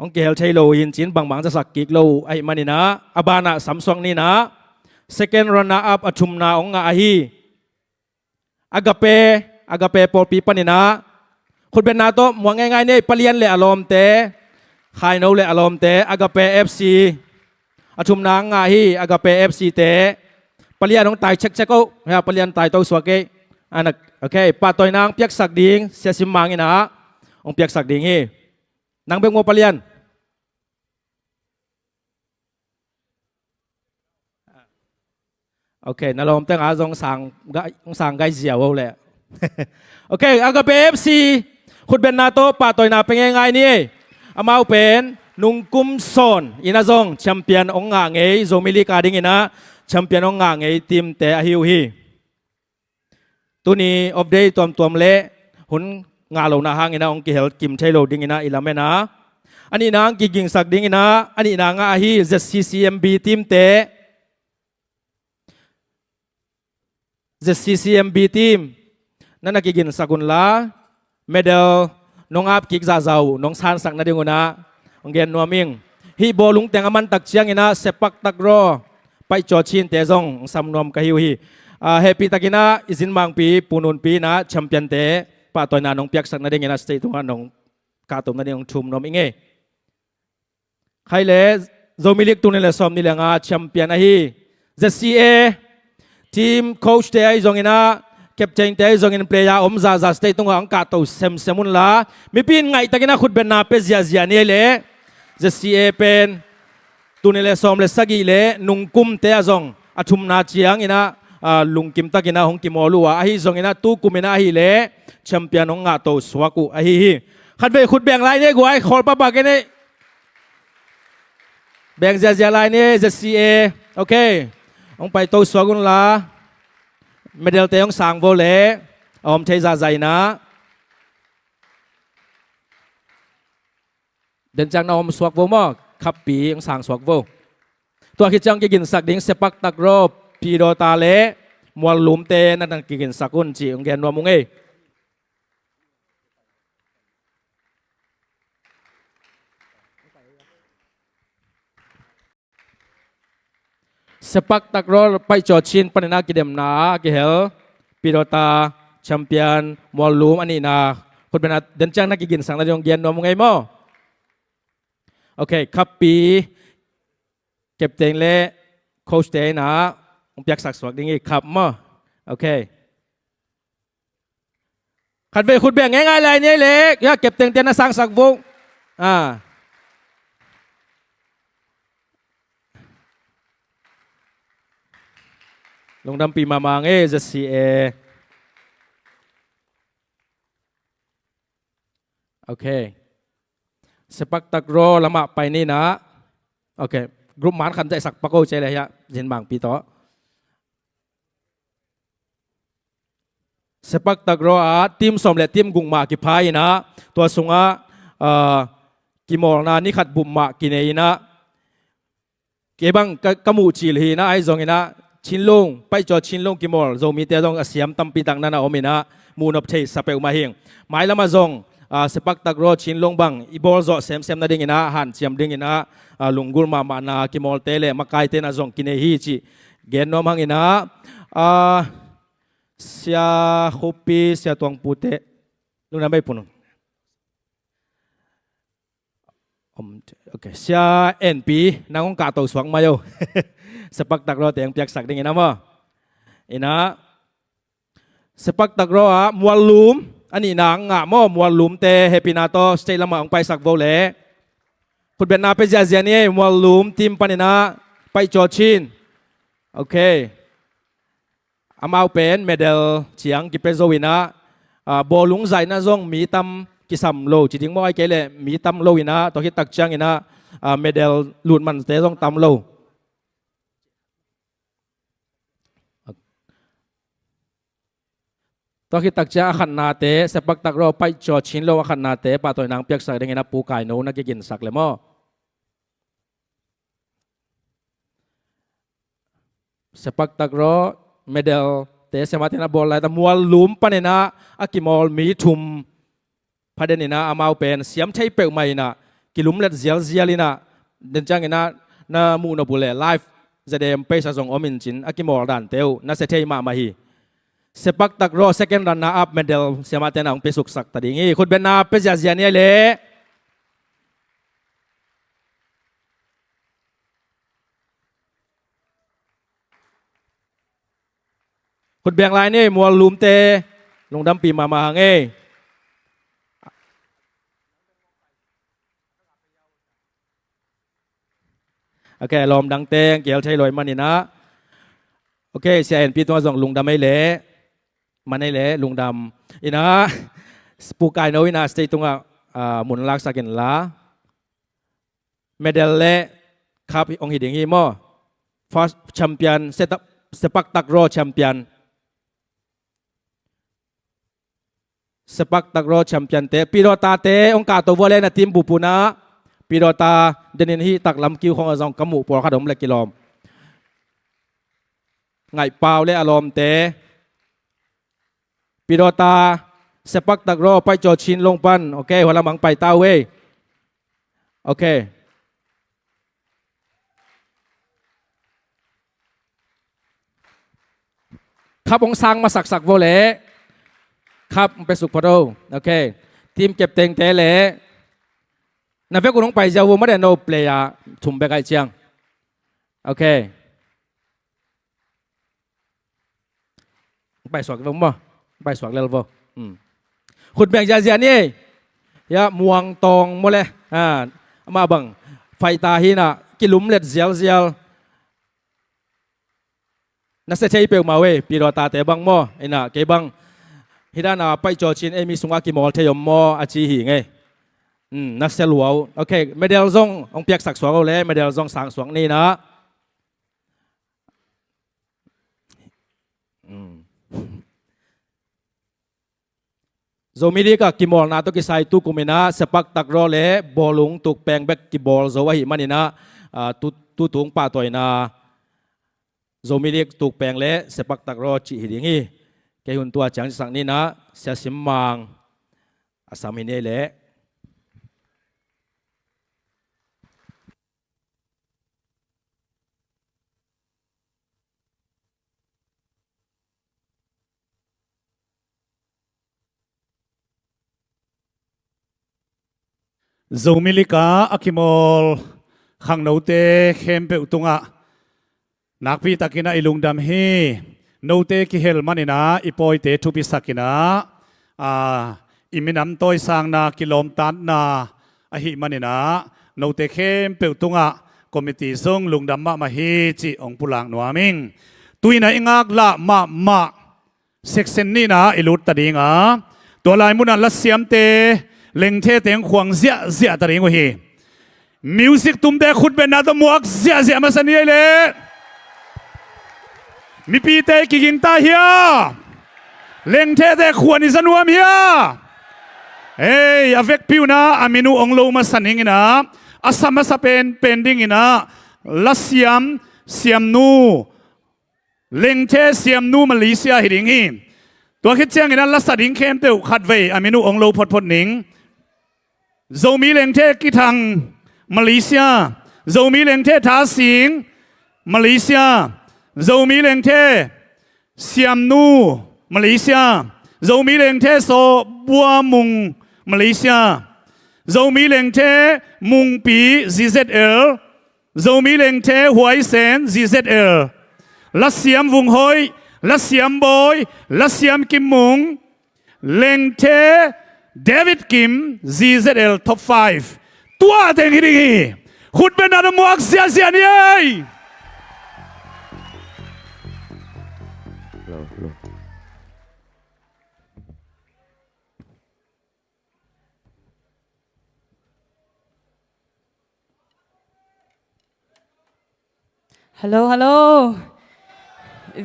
องค์เกลใช้โลยินจินบางจะสักกิกโลไอ้มันนี่นะอาบานะสัมซองนี่นะ second runner up อัชุมนาองค์อาฮีอากาเปปอลปีปันนี่นะคุณเป็นนาโตมวงง่ายๆนี่ปเลียนเลยอารมณ์เตขายโนเลยอารมณ์เตอากาเปเอฟซีอัชุมนางอาฮีอากาเปเอฟซีเตปลียนน้องตายเช็คก็นะปลียนตายตัวสวกอันนั้นโอเคปาตัวนางเปียกสักดิ่งเสียสิมังนะองเปียกสักดิ่ง nang beng mo palian ok na lom teng a jong sang gai ziaw le ok aga pfc khut ben na to pa toy na peng ngai ni amau pen nung kum son ina jong champion ong nga ngei zomili ka ding ina champion ong nga ngei team te a hiu hi tuni of day tom le hun nga lo na hang ina ong ki hel kim thailo ding ina ilamena ani nang ki ging sak ding ina ani na nga hi ZCCMB team te ZCCMB team na nakigin sakun la medal nong ap kik za zau nong san sak na ding una ong gen nuaming hi bolung teng aman tak chiang ina sepak takro pai cho chin te jong sam nom ka hiu hi happy takina izin mang pi punun pi na champion te pa toy na nong piak sak na ding ina state tunga nong ka tum na ding thum nom inge khai le zomilik tu ne le som ni lenga champion a hi ZCA team coach te ai jong ina captain te ai jong in player om za state tunga ang ka to semun la mi pin ngai takina khut ben na pe zia ni le ZCA pen tu ne le som le sagi le nung kum te a jong athum na chiang ina lung kim takina hong kimolua a hi jong ina tu kumina hi le champion ong nga to swaku a hi khat be khut beng lai ne guai khol pa ba ke ne beng zia lai ne ZCA okay ông pai to swagun la medal te ông sang vô le om thei za zai na den chang na om swak vô mo khap pi ông sang swak vô tua khi chang ki gin sak ding sepak takro pi do ta le mol lum te na nang ki gin sakun chi ông gen no mung e sepak takraw pai cho chin panina kidem na ki hel pilota champion molum ani na khut bena den chang na ki gin sang na jong gen no ngai mo okay kapi captain le coach te na ong piak sak swak ding i khap mo okay khat ve khut beng ngai lai ni le ya captain te na sang sak vung lung dam pi mamang ZCA okay sepak takraw lama pai ni na okay group man khan jai sak pako che le ya jin bang pi to sepak takraw a team som le team gungma ki phai na to sunga kimol na ni khat bum ma ki nei na ke bang kamu chil hi na ai zong ina chin lung pai cho chin lung kimol zo mi te dong asiam tampi tang na omina mun op thei sapeu ma hing mai lama zong sepak takraw chin lung bang ibol zo sem na ding ina han chiam ding ina lunggur ma na kimol te le makai te na zong kine hi chi gen no mang ina sia hopi sia tuang pute lung na bai punun okay sia NP nangong ka to swang mayo sepak takraw te ang piak sak ding ina mo ina sepak takraw mualum ani na nga mo mualum te happy na to stay lama ang pai sak vo le khut ben na pe zia ni mualum team panina pai cho chin okay amau pen medal chiang ki pe zo wina bolung zai na zong mi tam ki sam lo chi ding mo ai ke le mi tam lo ina to hi tak chang ina medal lut man te zong tam lo to khi tak cha khan na te sepak takraw pai cho chin lo khan na te pa toy nang piak sak ding ina pu kai no na ki gin sak le mo sepak takraw medal te semate na bol lai ta mual lum panena akimol mi thum paden ina amau pen siam thai pe mai na kilum let zialina den chang ina na mu na bule live zadem pe sa jong omin chin akimol dan teu na se thei ma ma hi sepak takraw second runner up medal semate na ang pesuk sak tadingi khut ben na pe zia ni le khut beng lai ni mual lum te lung dam pi ma hang โอเคลมดังเตงเกี่ยวใช้ลอยมันนี่นะโอเคเสียเอ็นปีตัวส่งลุงดำไม่เละมันไม่เละลุงดำอีนะปูกายน้อยนะสเตย์ตรงหมุนลักสักกันละเมดัลเล่ครับองค์หิดิงฮีโม่first champion sepak takraw champion sepak takraw champion te pirota teองกาตัวเล่นทีมบุปุนะpirota เดนินฮีตักลำคิวของazong kamu porขดมเล็กกิโลมไงเปล่าเลยอารมณ์เตpirota sepak takraw ไปโจชินลงปันโอเคหัวละมังไปต้าเว่โอเคครับองซังมาสักโวเล่ครับไปสุขพอดโอเคทีมเก็บเต็งเตะเล่นับเวกุน้องไปเจ้าวัวไม่ได้โนเปลี่ยทุ่มไปไกลเชียงโอเคไปสวกกันบ่ไปสวกเร็วบ่ขุดแบ่งใจเสียนี่ยะม่วงตองหมดเลยมาบังไฟตาหินะกิลุมเล็ดเสียวนักเตะเปลมาเว้ปีรอตาเตะบังมอไอ้น่ะเก็บังฮิดานาไปจอชินเอมีสุงากิมอลเทยมมออาชีหิไงนักเตะหลวงโอเคไม่เดลซงองเปียกสักสวงเอาเลยไม่เดลซงสางสวงนี่นะโซมิดีกับกิมอลนาตุกิไซตุกุมินะสปักตักรอเล่บอลลุงตุกแปงแบกกิบอลโซวะหิมันนี่นะตุตุงป่าต่อยนาโซมิเลียกถูกแปลงและเสปักตักรอจิหิดิงีแกหุ่นตัวจังสังนี้นะเสียสิมมังอาสามินเอเละโซมิลิกาอากิมอลขังโนเตเข้มเปอุตุงะนักพิทักษ์นะอิลุงดำเฮโนเตกิเฮลมันนะอีปอยเตทุปิสักนะอิมินัมตัวสร้างนากิโลมตันนาอหิมันนะโนเตเข้มเปอุตุงะคอมมิตี้ส่งลุงดำมาเฮจิองปุลังนัวมิงตุยนะอิงักละมาเซ็กเซนนี่นะอิลุตตัดิงตัวลายมุนันละเสียมเตเล็งเทเตียงขวางเสียตัดิงวะเฮมิวสิกตุ้มเตขุดเป็นนาตมวกเสียมาสันนี่เลยมีปีเตกิกิงตาเฮียเล็งเทเตขวนิสนวมเฮียเฮ้ยอเวกพิวนะอามินูองโลมาสันนิงนะอาสามาสเป็นดิ้งนะลัสเซียมนูเล็งเทเซียมนูมาเลเซียหิดิงฮีตัวคิดเจียงนะลัสดิงเข้มเตวขัดเวอามินูองโลพดนิงโซมีเล็งเทกิทังมาเลเซียโซมีเล็งเททาสิงมาเลเซียโซมีเลงเทเซียมนูมาเลเซียโซมีเลงเทโซบัวมุงมาเลเซียโซมีเลงเทมุงปี ZZL โซมีเลงเทหวยเซน ZZL ลัสเซียมวุงหอยลัสเซียมบอยลัสเซียมกิมมุงเลงเทเดวิดกิม ZZL Top 5ตัวเต็งฮิดิขุดเป็นนาดมวกเสียนี่ฮัลโหล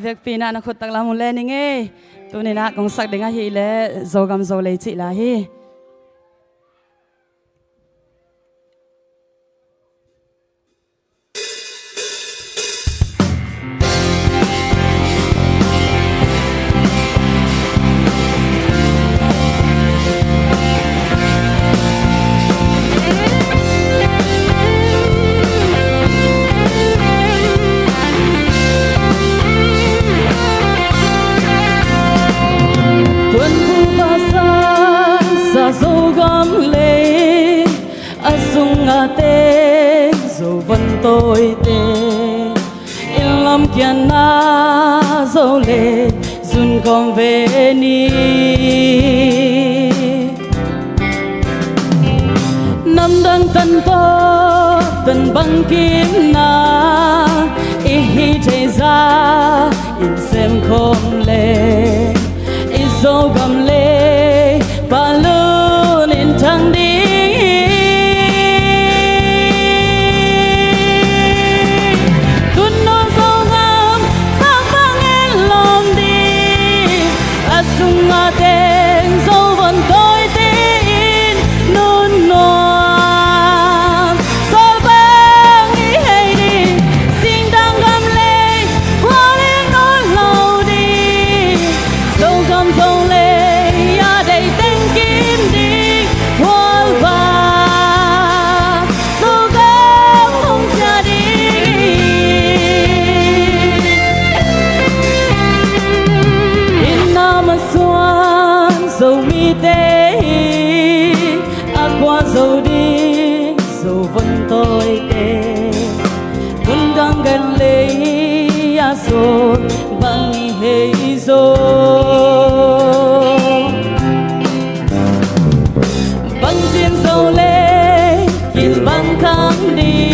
เวกปีน่านักขุดตักลามุเลนิงเอตัวนี้นะกงสักเด้งอาฮีเล่โซกำโซเลยจิลาฮีtôi tê in lòng kian na dấu lệ dùn con về ni năm đăng tân to tân băng kim na i hi thế ra in xem không lệ i dâu gầm lệ ba luôn in thăng đi tuân nó dâu ngam băng băng en lom đi asung a tên dâu vẫn tôi tin nôn noam so băng ý hay đi xin đang gầm lệ qua lên nói lâu đi dâu gầm dâu lệ ya đầy tên kim đi hoa vàng dâu gầm không cha đi in nam xuân dâu mi tê qua dâu đi dâu vẫn tôi tê vẫn đang gần lấy rồi bằng hệ rồi bằng xin dâu lê kìm bằng kháng đi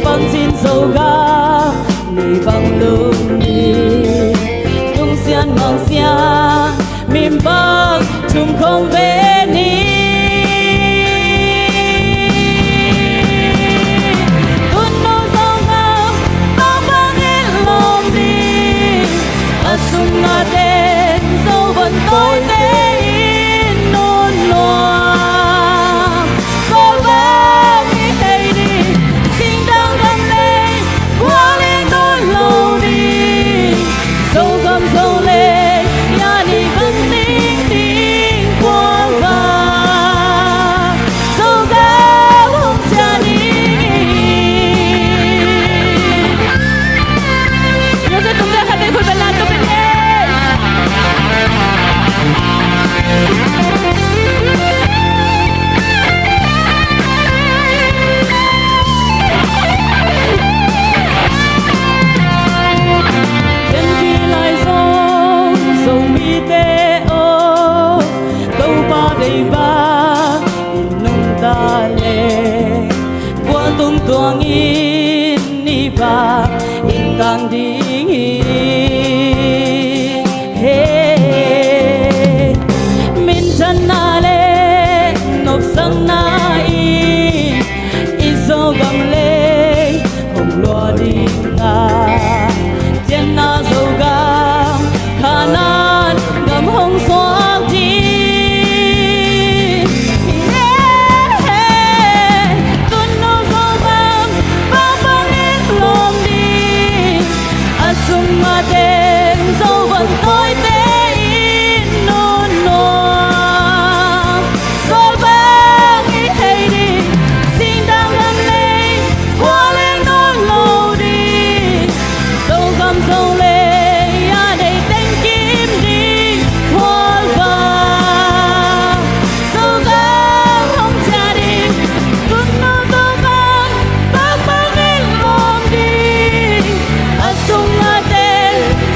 bằng xin dâu ga nì bằng lương đi tung xiên bằng xiên mìm bằng chung không về ni sung nga tên dâu vẫn tôi tê in nôn noam so vang ý hay đi xin đang gầm lên qua lên đôi lâu đi dâu gầm dâu lên ya đi vẫn tinh tinh qua vàng dâu gam không cha đi nhớ sẽ tung ra khát đến khuôn bên lan tôi bên tuang in ni ba in tang ding he min chan na le nop sang na i zo gam le hong lo ding nga chen na zo gam khanan gam hong soang di tên dâu vẫn tôi tê in nôn noam rồi vang ý hay đi xin đang gầm lên qua lên nói lâu đi dâu gầm dâu lệ ya đầy tên kim đi hoa vàng dâu gam không cha đi tuân nó dâu vàng bác bác in lom đi sung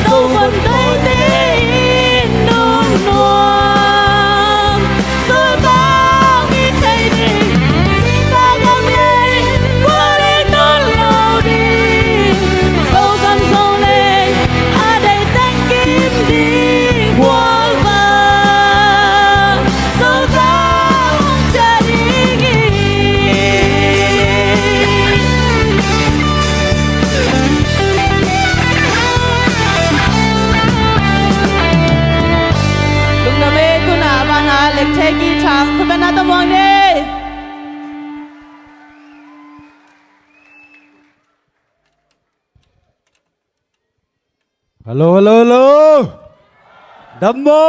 dâu vẫn tôi tê in nôn noam rồi vang ý hay đi xin ta gầm lên qua lên đón lâu đi dâu gầm dâu lên đầy tên kim đi hoa vàng dâu gam không cha điเล็กเทกีทางคุณเป็นนาตมองนี่ Hello, hello, hello. Dammo.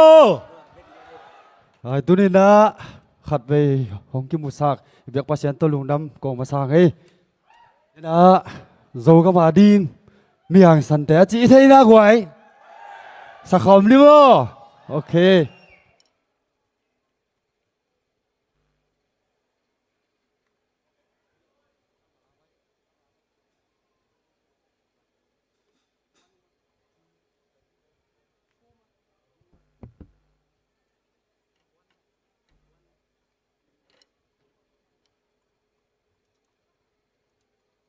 Ai tu ni na khat ve hong ki musak biak pasien to lung dam ko ma sang ei. Na zo ka ma din miang san te chi thei na gwai. Sa khom li mo. Okay.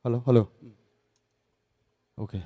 hello. Okay.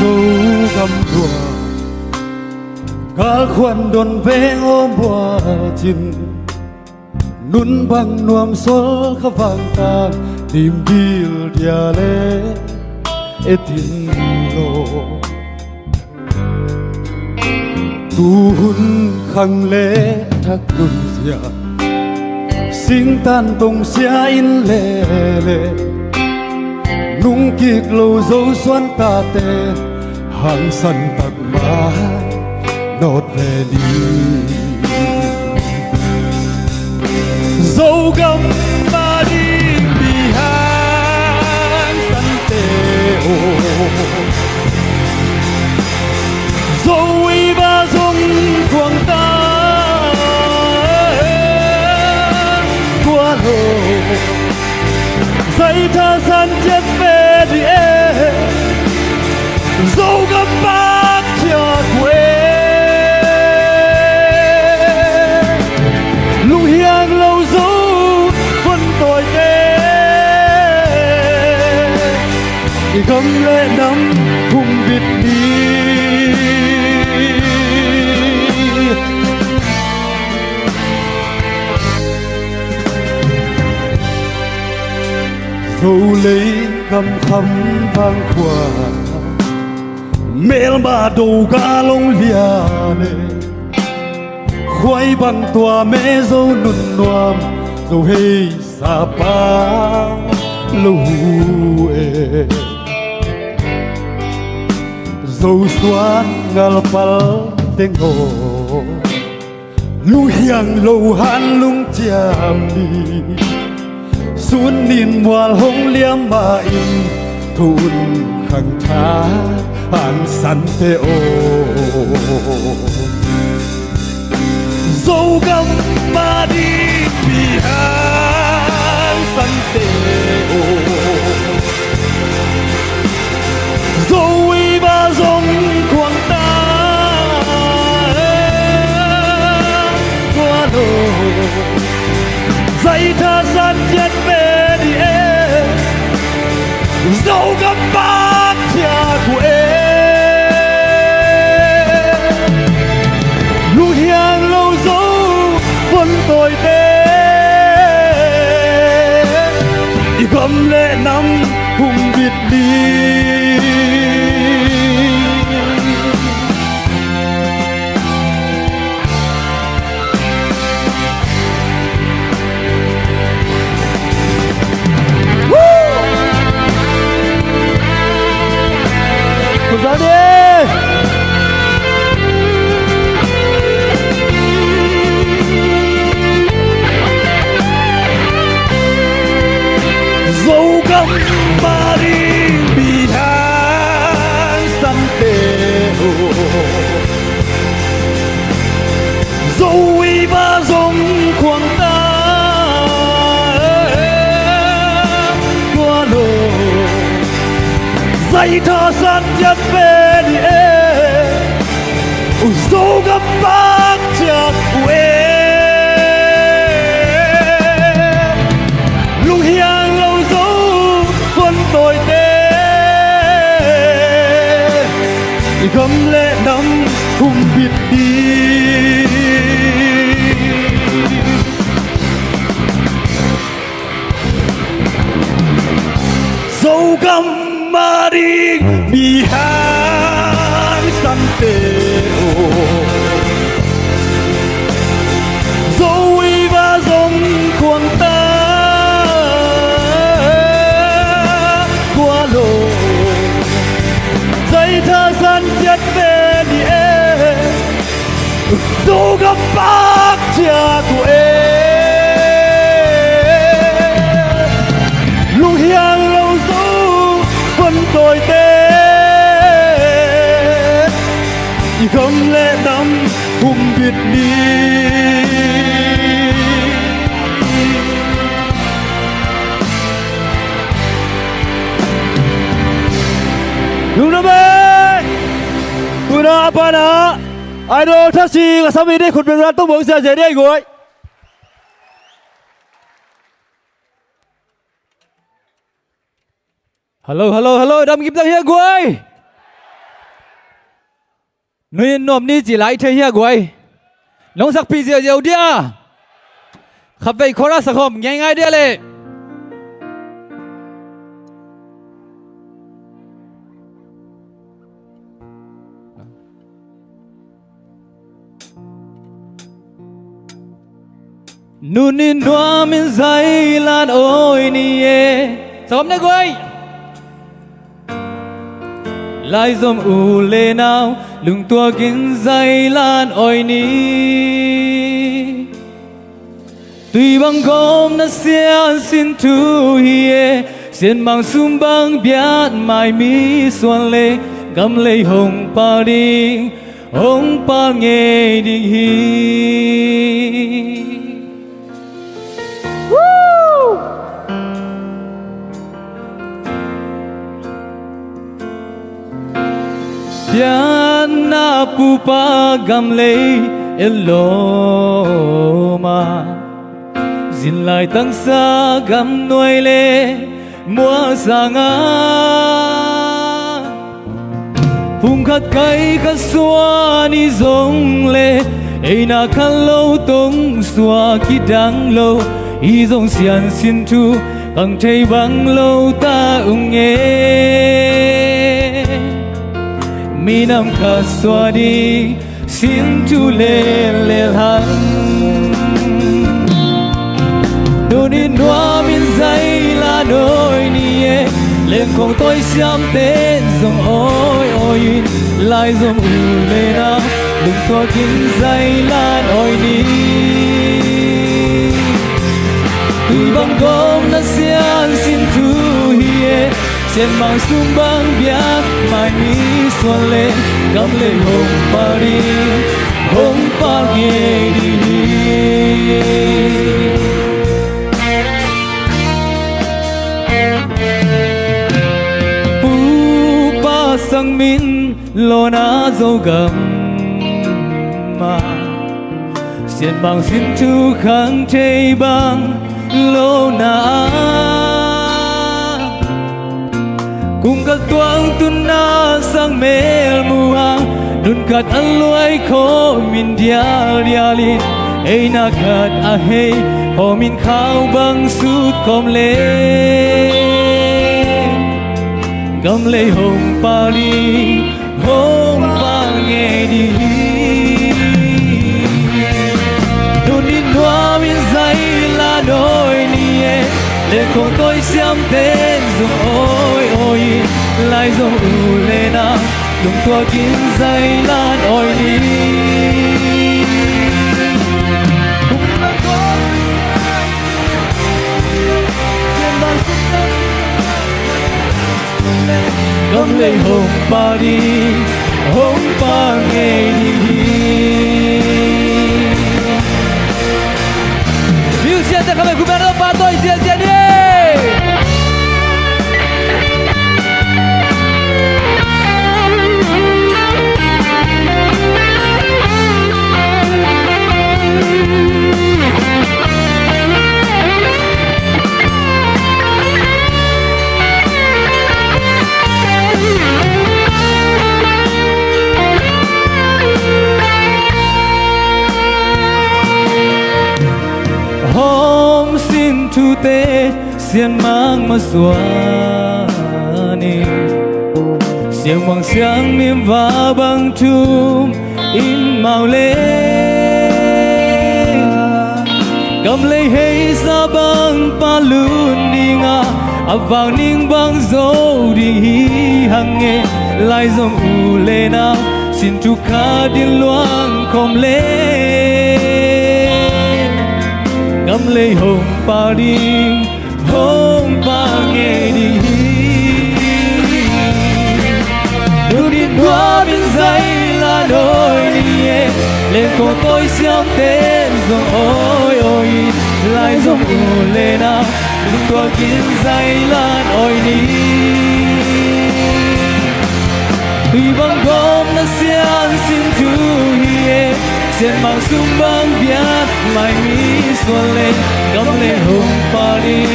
dấu găm đùa cả khoan đồn về ôm bùa chim nun băng nuam sol khắp vàng ta tìm điều dia lệ etin lo tu hun khang lệ thắc nun sia sinh tan tông sia in lệ lệ nung kiệt lâu dấu xoan ta tê hàng sân tạc má nốt về đi dấu găm mà đi vì hàng sân tê ô dấu y ba dung quang ta qua lô dây tha gian chết về đi dấu gấp bát cho quê lung hiang lâu dấu vẫn tội tê thì gấm lệ nắm hùng việt đi dấu lấy găm khăm vang khoa mel ba đầu cá lông lia nè khoai bằng tua mẹ dấu nụn noam dấu hay sa pa lâu e dấu xoan ngal pal teng ho lu hiang lâu han lung chiam đi xuân niên mùa hồng liêm mà in thun khăng thá an san te ô dấu găm mà đi vì an san te ô dấu y ba dòng quang ta qua đồ dây tha gian chết về đi dấu gấp bát cha của lu hiang lâu dấu vẫn tội tê đi gầm lệ năm hùng việt đi ra đi dấu găm mà đi bị hàng săn tê ô dấu y ba dòng khoang ta qua lô dây tha san chất về đi dấu gấp bát chặt quê lung hiang lâu dấu vẫn tội tê gấm lệ năm hùng việt đi dấu găm mà đi bị hàng san tê ô dù gặp bác cha của em lúc hiang lâu dấu vẫn tồi tệ không lẽ năm cùng biệt đi lúc đó bé tôi đã apa na idol taxi ga sami de khut ben ra to bong sa je de goi hello đam kim tang hia goi nuôi nôm ni chỉ lại thế hia goi nông sắc pi dẻo dẻo dia khắp vậy khó sắc hòm ngay ngay dia lệ nunin noa min zai lan oi ni e sớm đấy goi lại dòng u lê nào lưng tua kín dây lan oi ni tuy bằng gom na xian xin thu hiê xiên bằng sum bằng biat mai mi xuân lê gam lê hồng pa đi hồng pa nghe đi hi Piana pupa gamle eloma Zin lại tăng xa gam nuôi lê mua sanga Phung khát cây khát xoa ni dòng lê Ê na khát lâu tông xoa khi đáng lâu Y dòng xian xin thu càng thấy bằng lâu ta nghe mi nam khát xoa đi xin thu lê lê hăng đôi đi noa min dây là đôi ni lên cùng tôi xem tên dòng ôi ôi lại dòng u lê na đừng thua kín dây là ôi ni từ băng gom na xian xin thu hiê xiên mang sum băng biak mai mi xuân lên gam lê hồng pa đi hồng pa nghe đi pu pa sang min lo na dâu gầm mà xiên bằng xin thu khang chê băng lo na cùng các tuang tun na sang mel muang nun kat aloi kho min dia li ei na kat a hey ho min khao bang sut kom le gam le hồng pa li hồng pa nghe đi nun in hoa min dây la đôi ni lên cùng tôi xem tên dùng ôi ôi lại dùng u lê na đừng tua kín dây lan ôi đi gom lê hồng pa đi hồng pa nghe đi viu xe ta không phải cúp đâu pa tôi xe xe đi hôm xin thu tê xiên mang mà xóa ni xiên bằng sáng miếng và bằng chum in màu lên cầm lấy hay ra bằng pa luôn đi ngà ập vào ninh bằng dấu đi hằng nghe lại dòng u lê nào xin thu khá điên loang khom lê cầm lấy hồng pa đi hồng pa nghe đi đưa đi qua biên giới là đôi đi lên cô tôi xem tên rồi ôi ôi lại giống u lên à đừng qua biên giới là ôi đi tuy bằng gom na xiang xin thu hiền sen mang sung bang biat mai mi xuân lên gom lên hồng pa đi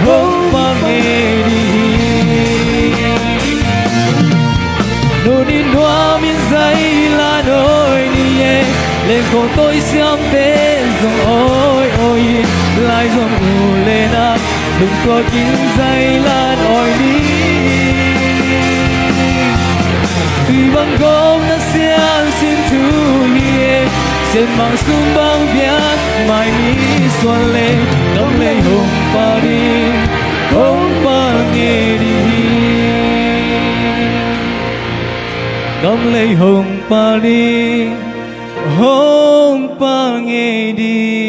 hồng pa nghe đi nô đi noa miền dây là đôi đi lên cổ tôi xem tên rồi ôi ôi lại dòng u lên à đừng có kín dây là đôi đi tuy bằng gom na xiang xin thu hiền sen mang sung bang biat mai mi xuân lên gom lên hồng pa đi hồng pa nghe đi gom lấy hồng pa đi hồng pa nghe đi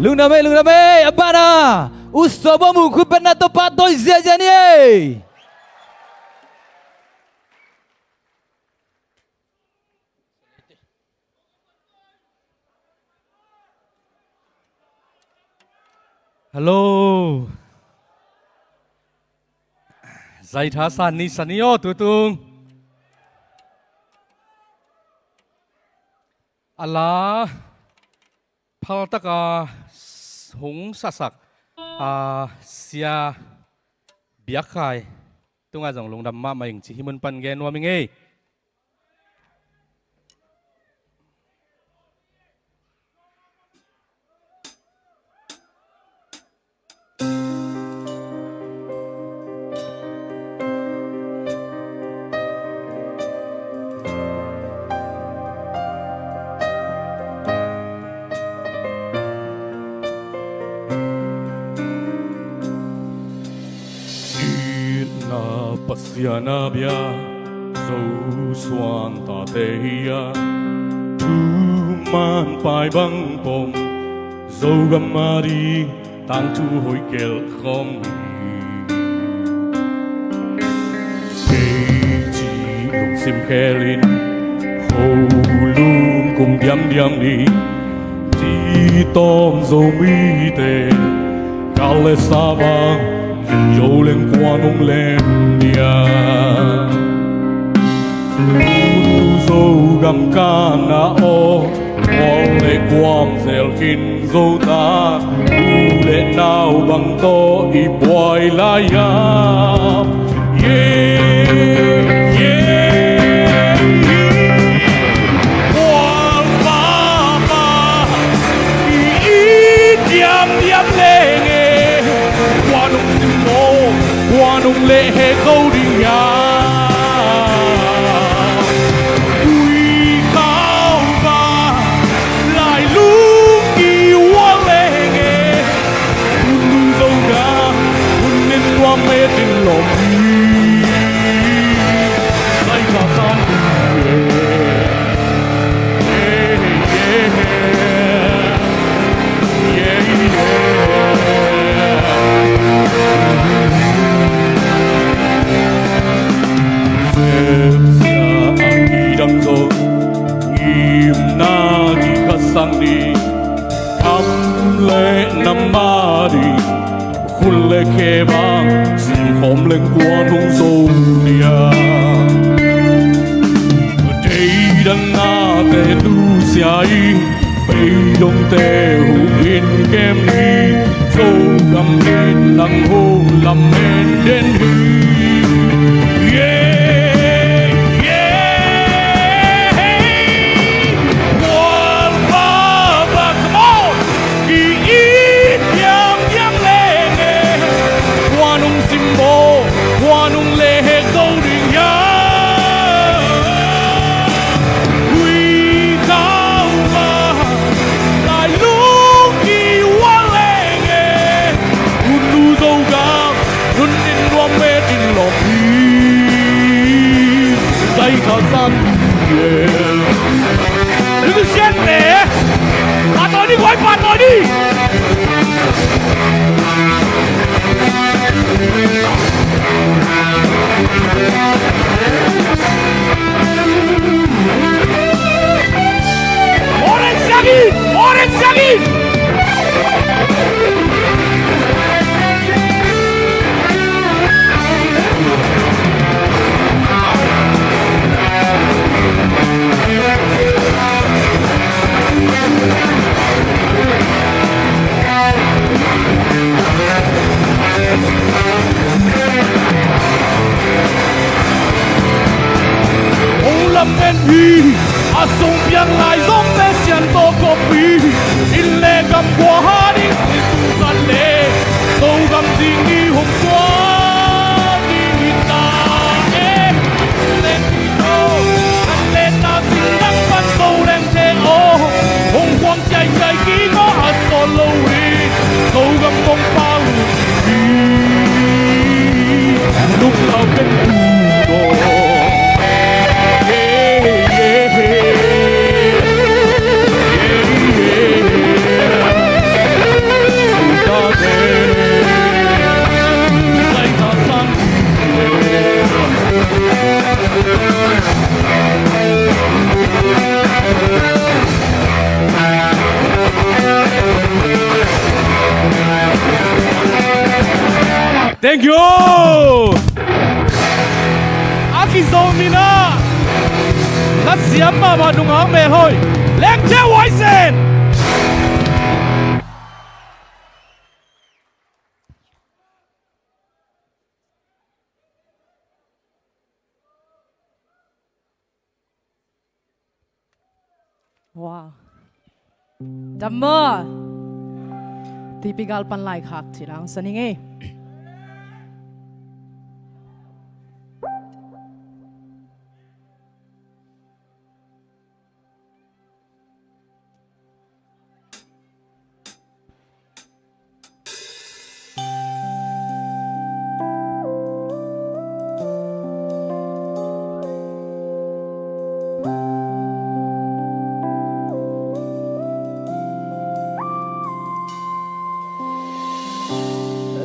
lung đam mê abana usobomu kupena topa toi zia jani hello giải thả san ni sanio tu tung ala phal taka hung sasak sia biak khai tunga jong lungdam ma mai chi himun pan gen wa ming ei Pasiana bia so suan ta teia tu man pai bang pom zo gamari tang tu hoi kel khom ke chi lung sim khelin ho lum kum diam ni chi tom zo mi te kale sa bang dấu lên qua nông lên nia tu dâu gam ca na o quang lệ quam zel kin dâu ta tu lệ nào bằng to i boy la ya yeah yeah quang ba ba i diam diam lên qua nông sim mô qua nông lệ hệ câu đi ya quy cao và lại lúc kỳ hoa lệ nghề un dâu ga un nên qua mê trên lòng tay cả san sang đi khắp lệ năm ba đi khôn lệ khe bang xin khom lên qua nông dâu nia đây đằng na tê tu xai bây đông tê hùng in kem đi dâu cầm lên lăng hô làm nên đến đi dâu ông lâm bên hi à sông biang lại giống bé xiên to copy in lệ gặp qua đi sự tu gian lệ sâu gặp gì nghi hồng xóa đi ta em lên đi đâu anh lên ta xin đắng văn sâu lên thế ô hồng quang chạy chạy kỹ có à solo đi sâu gặp bông bao lúc nào bên tu đồ Thank you. Aki Zomina. Let's see amma mà đúng không mẹ thôi. Lên chơi quay sen. Wow. Damma. Typical panlay khak silang saningi.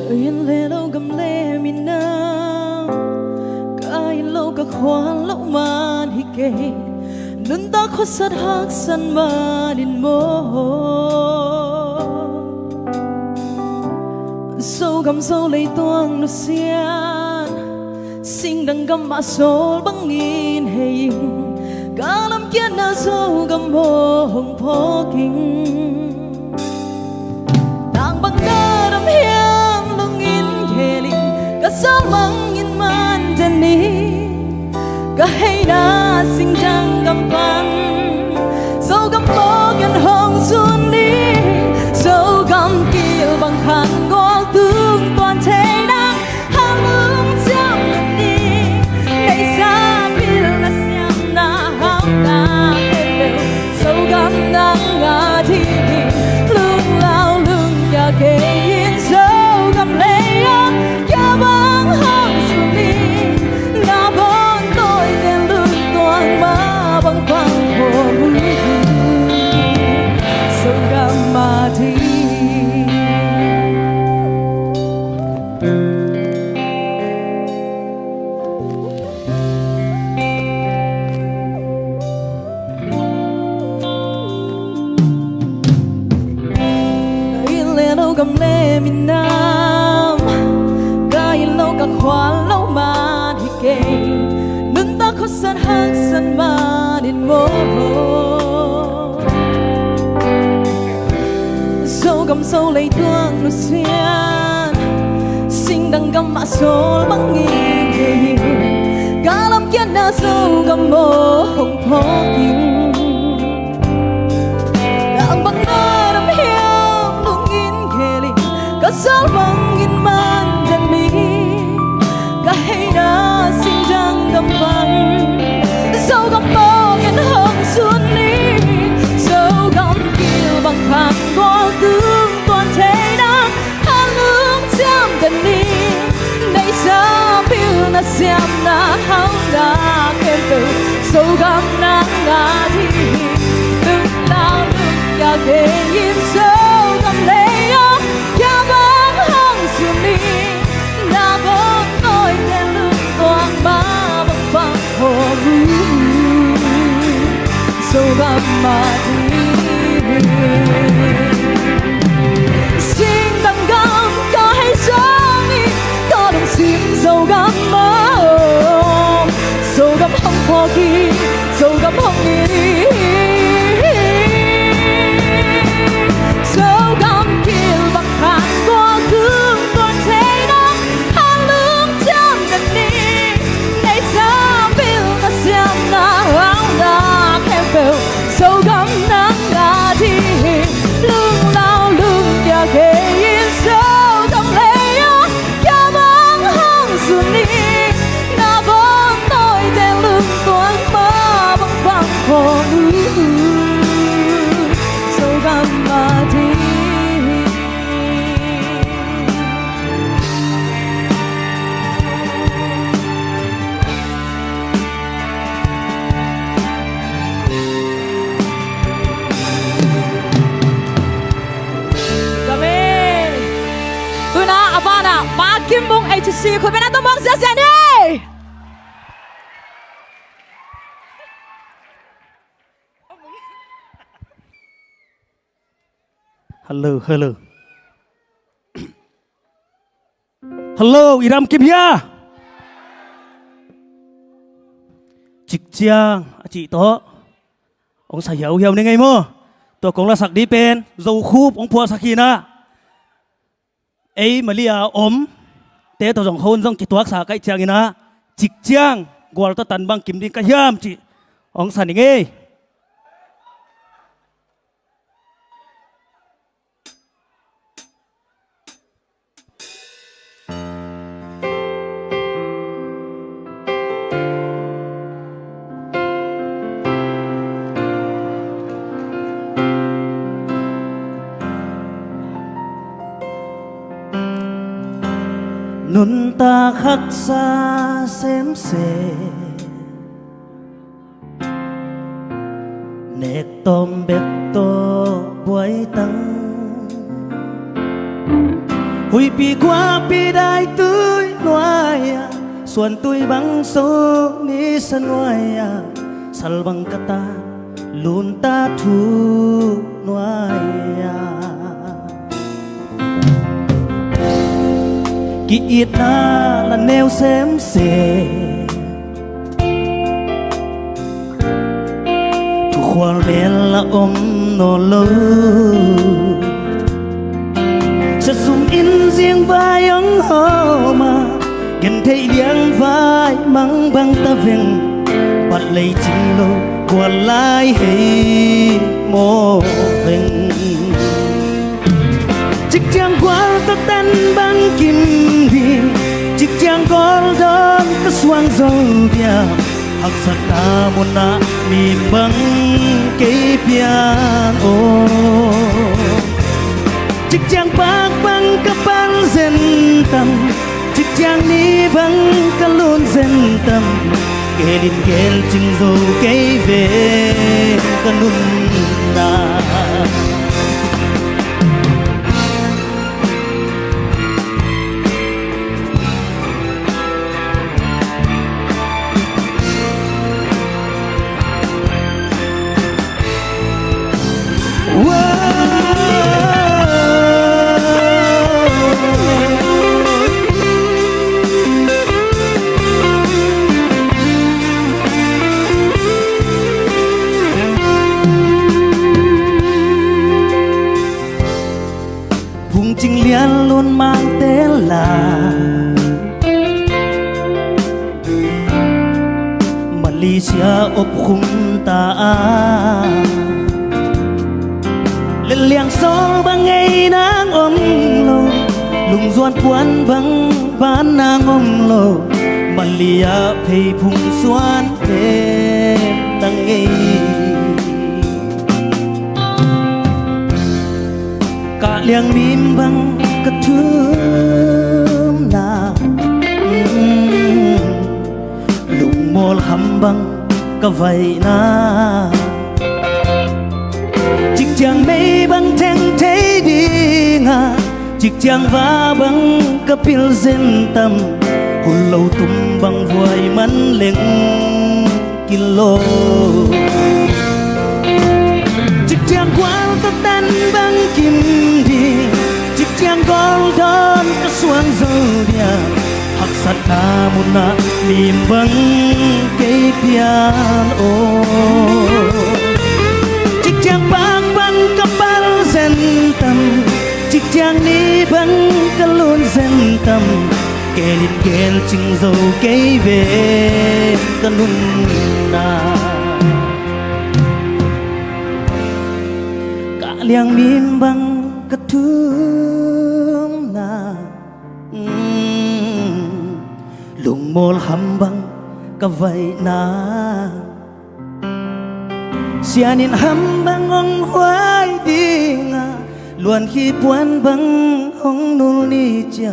Yên lệ lâu gầm lệ miền Nam cái lâu cả khoan lâu mà đi kề nên ta khó sát hắc sân mà đến mô sâu gầm sâu lấy tuang nó xiên sinh đằng gầm mà sâu băng nghìn hình cả năm kia na sâu gầm mô hồng phó kinh đang băng đa đầm hiên Kasamang in man dani kahai na sing jang gampan so gam mo gan hong sun ni so gam kil bang khan gol tương toàn thế đang ham ương chăm đi nay xa bil na siam na ham na kêu so gam nang nga thi lương lao lương ya kê in so gam lê băng quang hồ sông gam mà thi yên lệ lâu gầm lệ miền Nam cái lâu cả khoan lâu mà đi kề nên ta khó san hắc san mà đến mô sâu gầm sâu lấy tuang nó xiên sinh đằng gầm mà sâu băng nghi kề cả lâm kia na sâu gầm mô hồng phó kinh đang băng na đầm hiếm lúc nghìn kề li cả sao băng nghìn man chân mi cả hay na sinh đằng gầm văn sâu gầm mô nghìn hồng xuân đi sâu gầm kiều bằng khăn có tương toàn thế đang han ương chăm gần đi đây xa bill na xem na hao na khen từ sâu gầm na ngã thi từng lao lưng ya kê in sâu gầm lê ya ya băng hồng xuân đi na có tôi khen lưng toàn ba bằng phẳng hồ sâu gam mà thi xin đằng gam có hay sáng đi có đồng xin sâu gam mà sâu gam không phò kỳ sâu gam không đi great to see you คุณเป็นนักตบมือเสียงด้วย Hello, hello. Hello, Iram Kim here. Trực trang, chị to. Ông sẽ hiểu hiểu nên ngay mơ. Tôi cũng là sạc đi bên, dầu khúc ông phua sạc na. Ấy mà lia ốm. Thế tôi dòng hôn dòng chị tuác sạc cái trang na. Trực trang, gọi tôi tần bằng kiếm đi cái hiam chị. Ông sẽ nghe. Nun ta khắc xa xem xề nét tôm bếp tô buổi tăng hui pi qua pi đai tươi loài xuân tươi băng số ni sân loài sal băng kata lun ta thu loài kỹ ít na là nêu xem xề thu khoan bên là ôm nô lơ sẽ sum in riêng vai ông hò mà gần thấy liang vai mang băng ta veng bắt lấy chính lô qua lại hay mô veng chiếc trang qua ta tan băng kim đi chiếc trang có đơn ta xoang dầu bia hắc sát ta muốn na mi băng cây piano chiếc trang bạc băng các ban dân tâm chiếc trang ní băng các luôn dân tâm kê đến kê chừng dầu cây về các nung na Trình liên luôn mang tên là Malaysia ốp khung ta lên liang song bằng ngày nắng ôm lô lùng doan quan bằng ban nang ôm lô Malaysia phê phung xoan phê tăng ngày cả liang bim băng cả thơm na lùng mol hầm băng cả vậy na chiếc chàng mây băng thang thế đi ngà chiếc chàng va băng cả pil dân tâm hùn lâu tum băng vội mắn lên kilo chiếc chàng quang ta tan băng kim đi chiếc chàng con đơn cả xuân dâu dia hắc sát na muốn na mìm băng cây piano chiếc chàng băng băng cả ban dân tâm chiếc chàng ní băng cả luôn dân tâm kê lên kê chừng dâu cây về cả nung na cả liang mìm băng cả thơm na lùng mol hầm băng cả vậy na sianin hầm băng ông hoài đi ngà luôn khi puan băng ông nul ni cha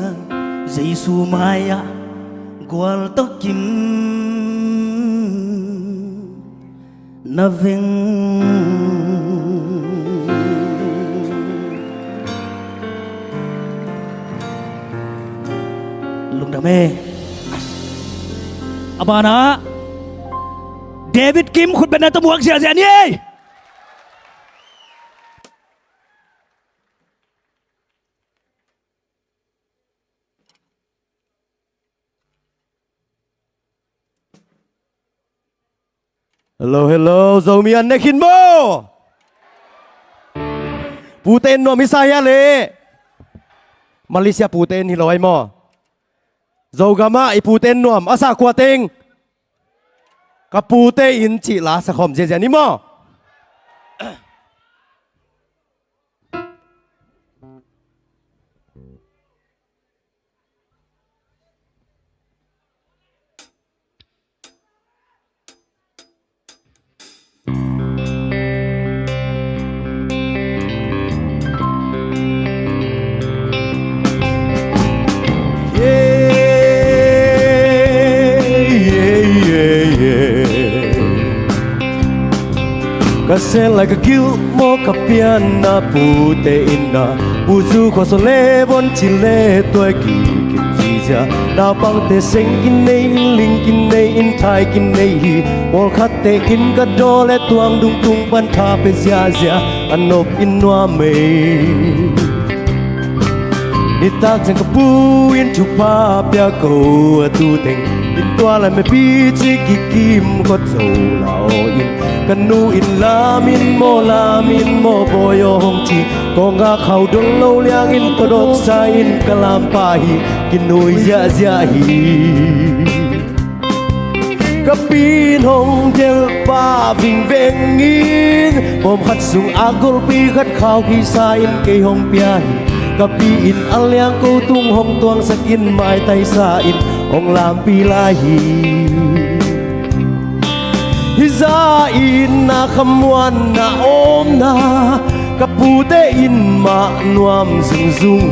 dây su maya gwal to kim na veng ลุงดำเมอาบานะเดวิดกิมคุณเป็นนายตำรวจเสียนี่Hello, Zomi anh nekin mo. Putin no misaya le. Malaysia Putin hilaway mo. Zogama iputin no asa kwating. Kapute inchi la sa khom je ni mo. Kasi like a gil mo kapian na pute ina Puzu ko so lebon chile toy kikin zizia Na pang te sing kinay in ling kinay in thai kinay hi Wol khat te in ka dole tuang dung tung ban tha pe zia zia Anop inwa me Nitak jang kapu in chupa pia ko atu teng In tua la me pi chi ki kim ko zo lao in Kanu in lamin mo boyo hong chi Ko nga khao dong lâu liang in ko dok sa in kalam pahi Kinui zia zia hi Kapin hong del pa ving veng in Bom khat sung agol pi khat khao ki sa in kay hong pia hi Kapi in alyang ko tung hong tuang sakin mai tay sa in Ong lam pi lahi Hiza in na khamwan na om na Kapute in ma nuam zung zung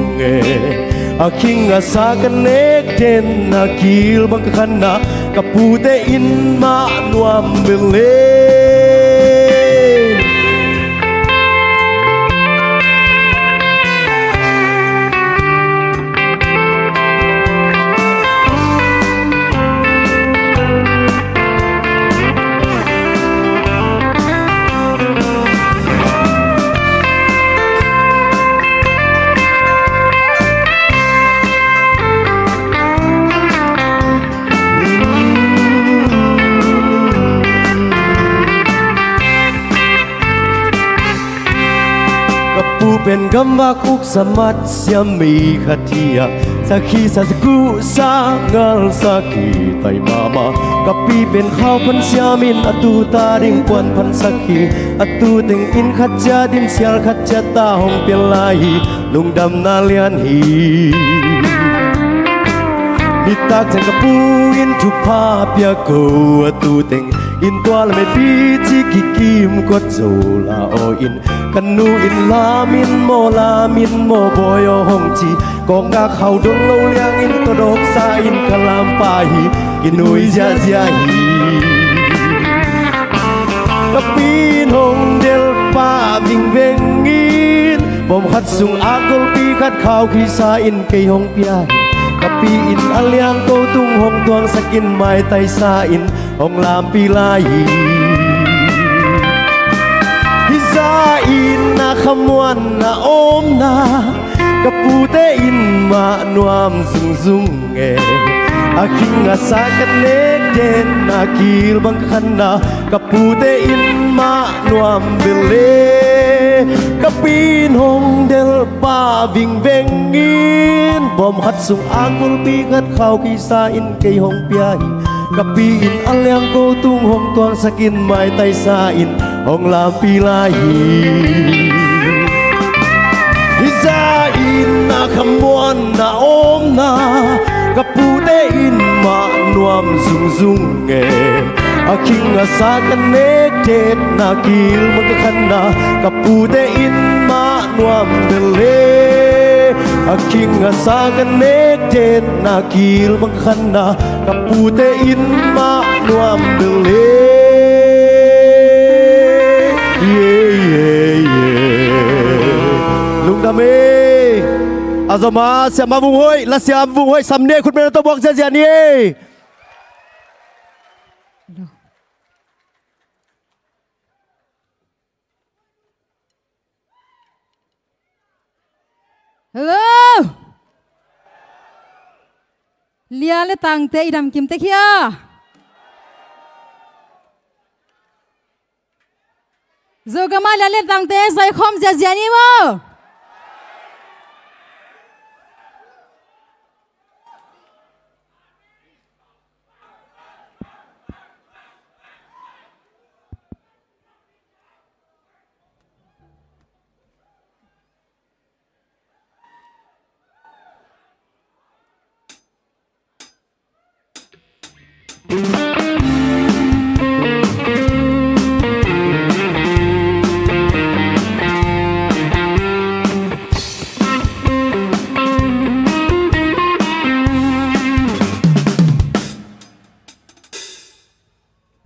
Aking asa kanek den na kil bang kana Kapute in ma nuam beleเป็นกำว่าคุกสมัดเสียมีขัดเทียสักขีสักกูสางาลสักขีไตมามากับปีเป็นข้าวพันเสียมินอตูตาดิ่งปวนพันสักขีอตูติงอินขัดจาดินเสียลขัดจาตาห้องเปลี่ยนลายลุงดำนาเลียนฮีนิตากจังกับปูอินทุกภาพยาโกอตูติงอินตัวละไม่ปีจิกิกิมก็โจลาโออินKanu in lamin mo boyo hong chi Ko nga khao dong lâu liang in ko dok sa in kalam pahi Kinui zia zia hi Kapin hong del pa ving veng in Bom khat sung agol pi khat khao khi sa in kay hong pia Kapi in alyang ko tung hong tuang sakin mai tay sa in Hong lam pi lai in na khamwan na om na kapute in ma nuam zung zung aking asa kanek den na kil bang khana kapute in ma nuam bele kapin hong del pa ving veng in bom hat sung agul pi khat khao ki sa in kay hong piai kapi in alyang ko tung hong tuang sakin mai tay sa in Hong lam pi lai Hiza in na khamwan na om na Kapute in ma nuam zung zung Aking asa kanek tet na kil magkakana Kapute in ma nuam bele Aking asa kanek tet na kil magkakana Kapute in ma nuam bele Lung đam mê Azoma sẽ mà vùng hôi là sẽ vùng hôi sắm nê khuất bên tàu bọc dễ đi. Hello. Lia le tang te idam kim te kia. Zogama lia le tang te zai khom zia ni mo.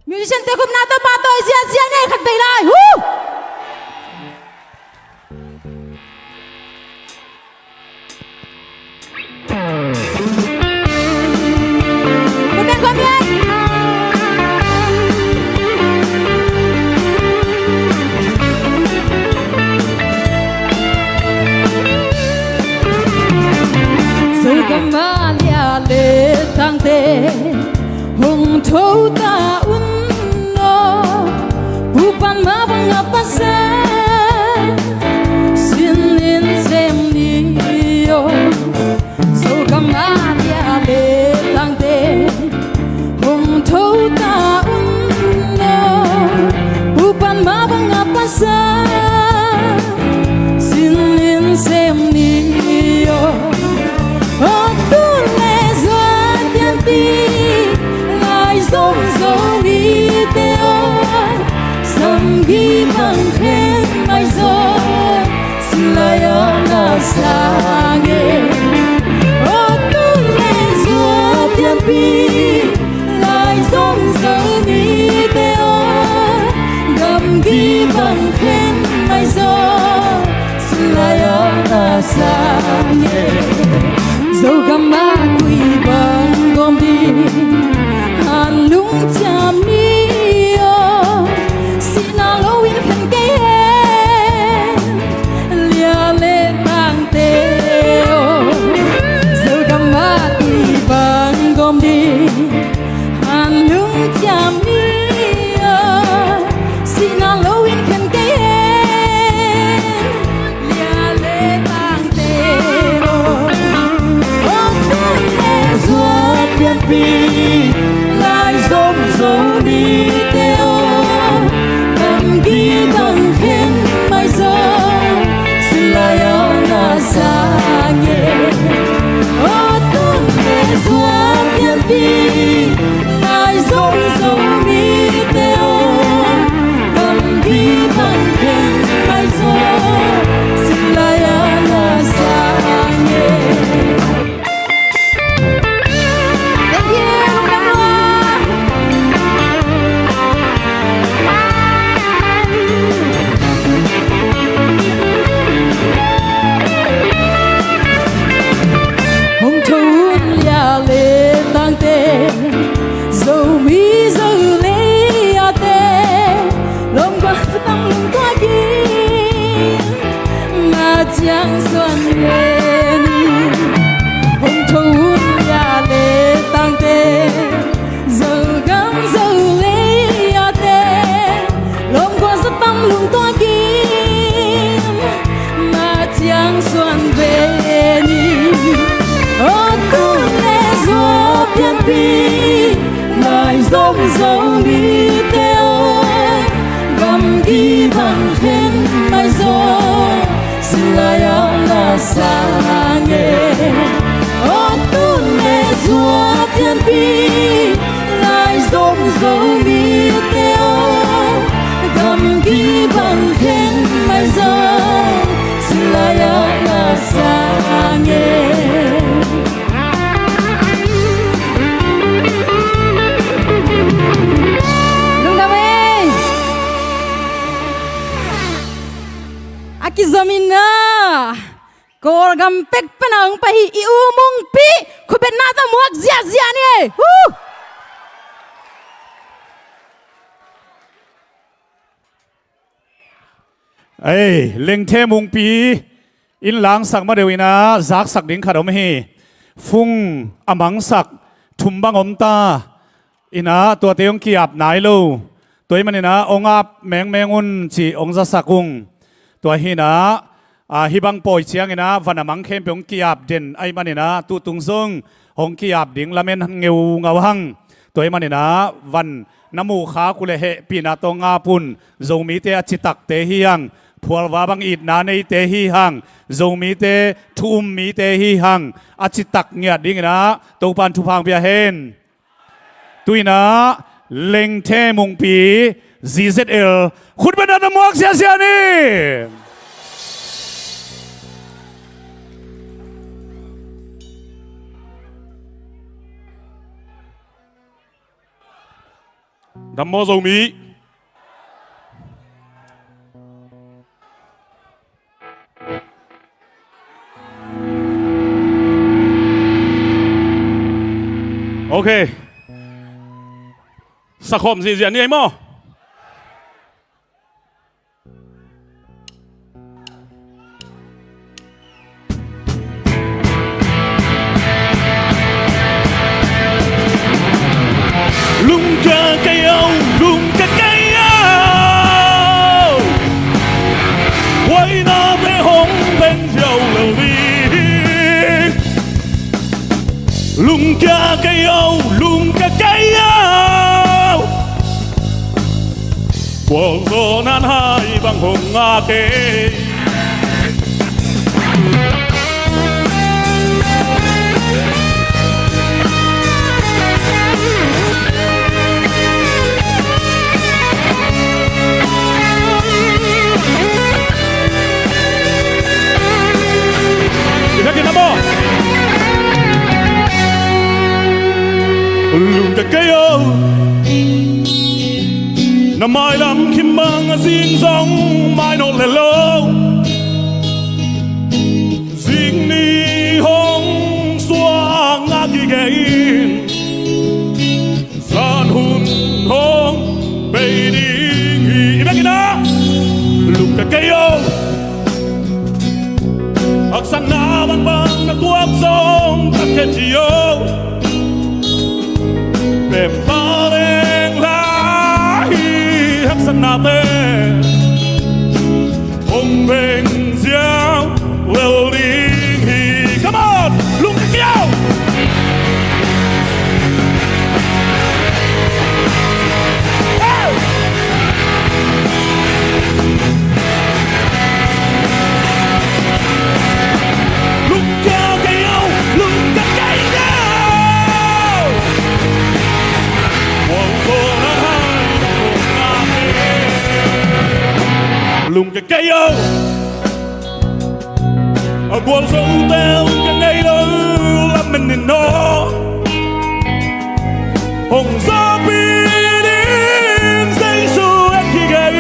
Musician te kum na to pa to zia nei khat bei lai. Come here. Zogama lia le tang te hong thâu ta un no bupan ma bang apa sa sin in sem ni yo Zogama lia le tang te hong thâu ta un no bupan ma bang apa sa sin in sem ni yo Dòng dấu đi theo dòng đi bằng khen mai gió xin lại ở là xa nghe ô tu lệ gió thiên bi lại dòng dấu đi theo gầm đi bằng khen mai gió xin lại ở là xa nghe dấu gầm ma quỳ bằng gom đi lung chạm mi o xin alo in khen cây lia lệ tang te o dâu gam ma tùy bằng gom đi hàn lung chạm mi o xin alo in khen cây lia lệ tang te o tôi lệ ruột biển bi dòng dấu đi theo cầm ghi bằng khen mai gió xin lại ở là xa nghe ô tôi lệ ruột biển bi lại dòng dấu đi theo cầm ghi bằng khen mai gió xin lại ở là xa nghe. Dầu mi dầu lấy à tê lông qua tâm lưng qua kia mà chẳng xuân lên hồng thâu nhà lệ tăng tê dầu gắm dầu lấy à tê lông qua tâm lưng qua kia mà chẳng xuân về ô tu lệ gió thiên bi lại dòng dấu đi theo gầm đi bằng khen mai gió xin lại ở là xa nghe ô tu lệ gió thiên bi lại dòng dấu đi theo gầm đi bằng khen mai gió xin lại ở là xa nghe. Aki zamina Kor gam pek penang pahi iu mung pi khubet na ta muak zia zia ni. Ê, linh thế mùng pi in lang sak ma dewi na zak sak ding khadom hi phung amang sak thum bang om ta ina tua teong kiap nai lo toy manina ongap meng mengun chi ongza sakung tua hi na hi bang poi chiang ina vanamang khem peong kiap den ai manina tu tung zong hong kiap ding lamen ngeu ngau hang toy manina van namu kha kule he pina to nga pun zomi te achitak te hiang phwal wa bang it na nei te hi hang zomi te thum mi te hi hang achitak nya ding na to pan thu phang pia hen tuina leng the mung pi ZZL khut ban na muak sia sia ni Nam mô dầu mỹ. Ok. Sắc hòm gì diễn đi em mò. Lung ca cây âu, lung ca cây âu. Quay nó thế hông bên dầu lầu đi. Lung ca cây âu, lung ca cây âu. Quần gió nan hai bằng hồng nga kê. Lung ca cây âu năm mai lắm khi mang riêng giống mai nốt lẻ lâu riêng ni hong xóa ngã kỳ gầy gian hùn hong bay đi nghỉ bác kia lung ca cây âu ác san na băng băng na tuak sông các khen chiều em ta lên lại hắc sân na tê ông bên giang leo đi come on lung ca kêu lung ca kêu lung ca kêu lung ca cây âu ở buồn sông teo cái ngày đó làm mình nên nó hồng gió bi đến dây su em khi gây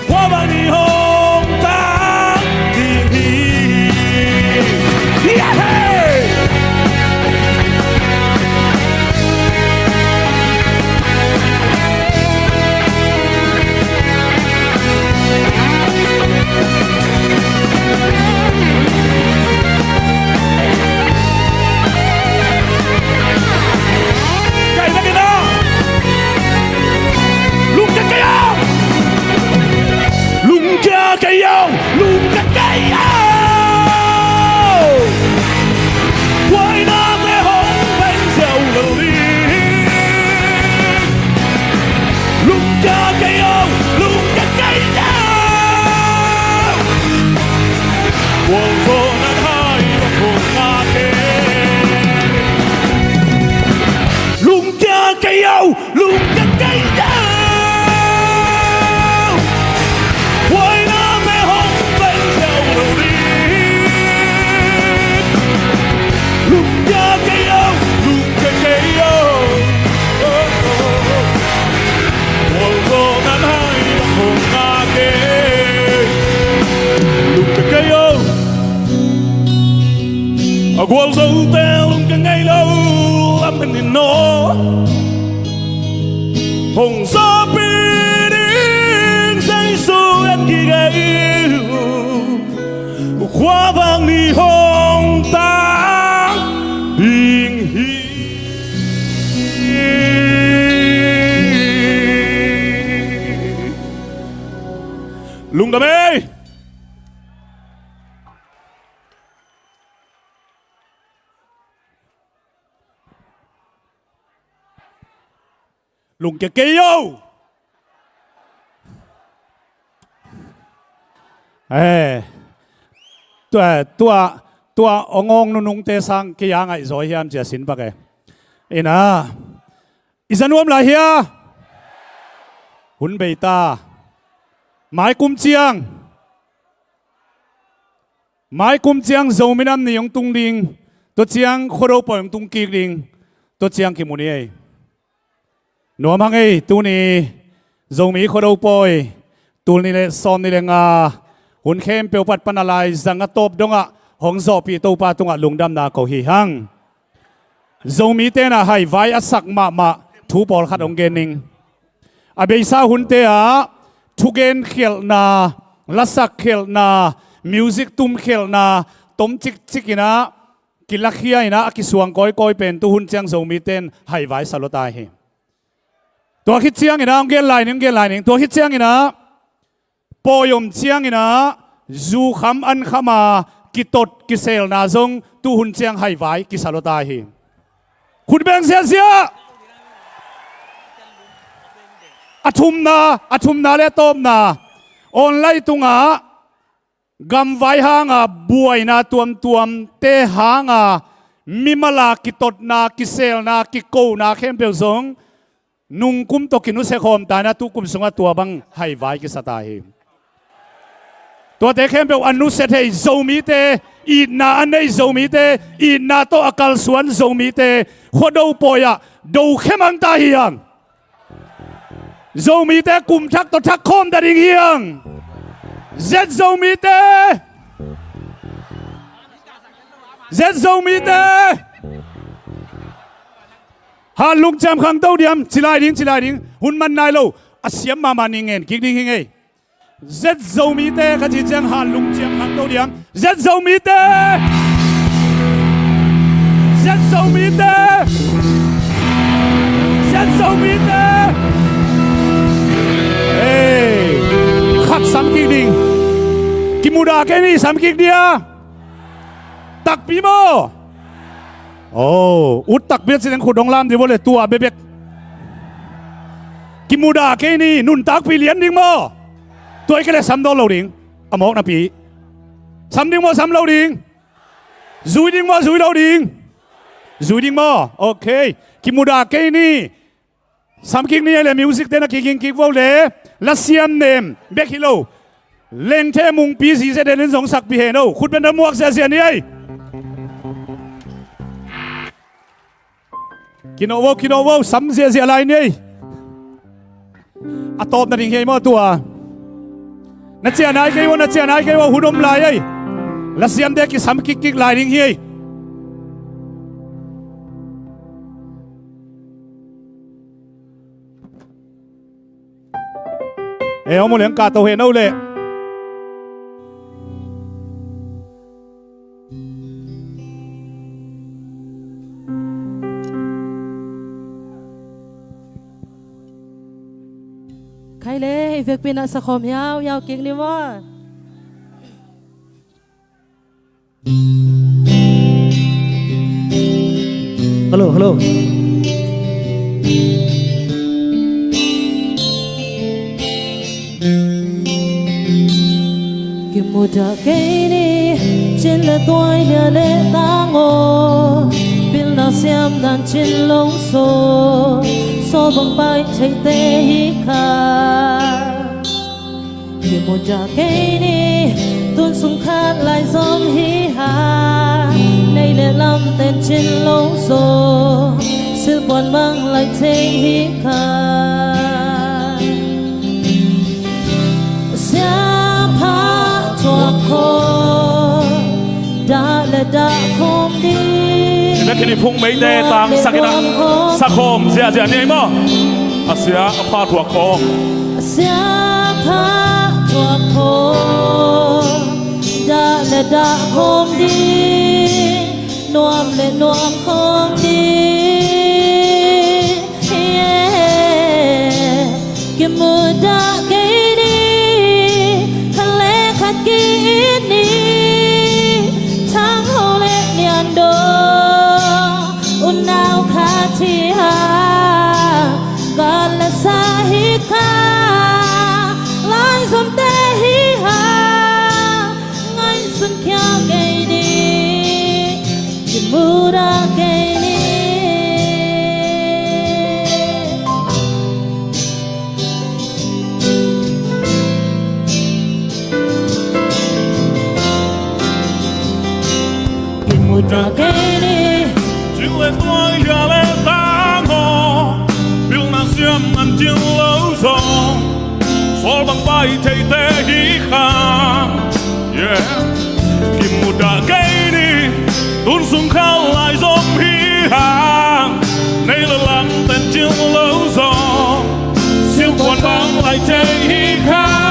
qua bao nhiêu hôm ta thì yeah, hey. teo cả ngày lâu lắm mình nó hồng gió bi đi say sưa em kỳ gây hoa vàng đi hồng ta bình hi lung đam ơi lùng cái cây yêu tua ông ông nung tê sang cái yang ai rồi hiam chia xin bạc ấy ina izan uam lại hia hun bê ta mai kum chiang dầu minam ni yong tung ding to chiang khoro po yong tung ki ding to chiang ki muni ai no mang ai tu ni dầu mi khoro poi tu ni le som ni le nga hun khem pe pat panalai zanga top donga hong zo pi to pa tunga lungdam na ko hi hang dầu mi te na hai vai asak ma thu bol khat ong gening abeisa hun te a thugen khel na lasak khel na music tum khel na tom chik ina kilakhia ina akisuang koi pen tu hun chiang zo mi ten hai vai salota hi to khit chiang ina ngel line to khit chiang ina poyom chiang ina zu kham an khama kitot kisel na zong tu hun chiang hai vai ki salota hi khut beng sia athum na le tom na online tunga gam vai hanga buai na tuam te hanga mimala kitot na kisel na kiko na khempel zong nung kum to kinu se khom ta na tu kum sunga tua bang hai vai ki sata hi to te khempel anu se thei zomi te i na anei zomi te i na to akal suan zomi te khodo poya do khemang ta hiang zomi te kum thak to thak khom da ding hiang z zomi te ha lung cham khang tau diam chilai ding hun man nai lo asiam ma ningen kik ding hing ei z zomi te ka chi chang ha lung cham khang tau diam z zomi te khát sắm kik ding kimuda ke ni sam kik dia tak pi mo ut tak bet sin khudong lam di bole tua bebek kimuda ke ni nun tak pi lian ding mo toy ke le sam do lo ding amok na pi sam ding mo sam lo ding zui ding mo zui ding mo okay kimuda ke ni sam kik ni le music te na kik vo le la siam nem bek hilo leng the mung pi si se den song sak pi he no khut ben da muak se ni ai kino wo sam se lai ni atop na ding he mo tua na chia nai ke wo hudom lai ai la siam de ki sam kik lai ding hi ông muốn cả tàu hệ nâu lệ khai lệ việc pin sa khom yao kiếng đi mà hello một đợt cây đi trên là tôi nhà lệ ta ngô bên là xem đàn trên lông xô xô bằng bay chạy tê hít khả một đợt cây đi tuôn sung khát lại giông hí hà nay lệ lắm tên trên lông xô sự buồn mang lại tê hít khả đã là đã không đi และคิดพุ่งไม่ได้ต่างสักนะสักโคมเสียเสียนี่มั้งเสียผ้าถั่วโคม เสียผ้าทั่วโคมดาและดาโคมดีนวมและนวมโคมดีกิมูดาเกดีทะเลขัดกินนี้ทั้งโฮเลเนียนโดอุ่นหนาวคาที่หากาลสาหิคาลายสมเตหิหาไงสุนเขียวเกดีกิมูดาเกดี Chịu lên tôi giờ lên ta ngô Bill na xiêm ăn chiều lâu rồi Sol bằng bay thầy tê hí khang Yeah Kim một đã cây đi Tuôn xuống khao lại giống hí hàng Này là làm tên chiều lâu rồi Siêu quần băng lại thầy hí khang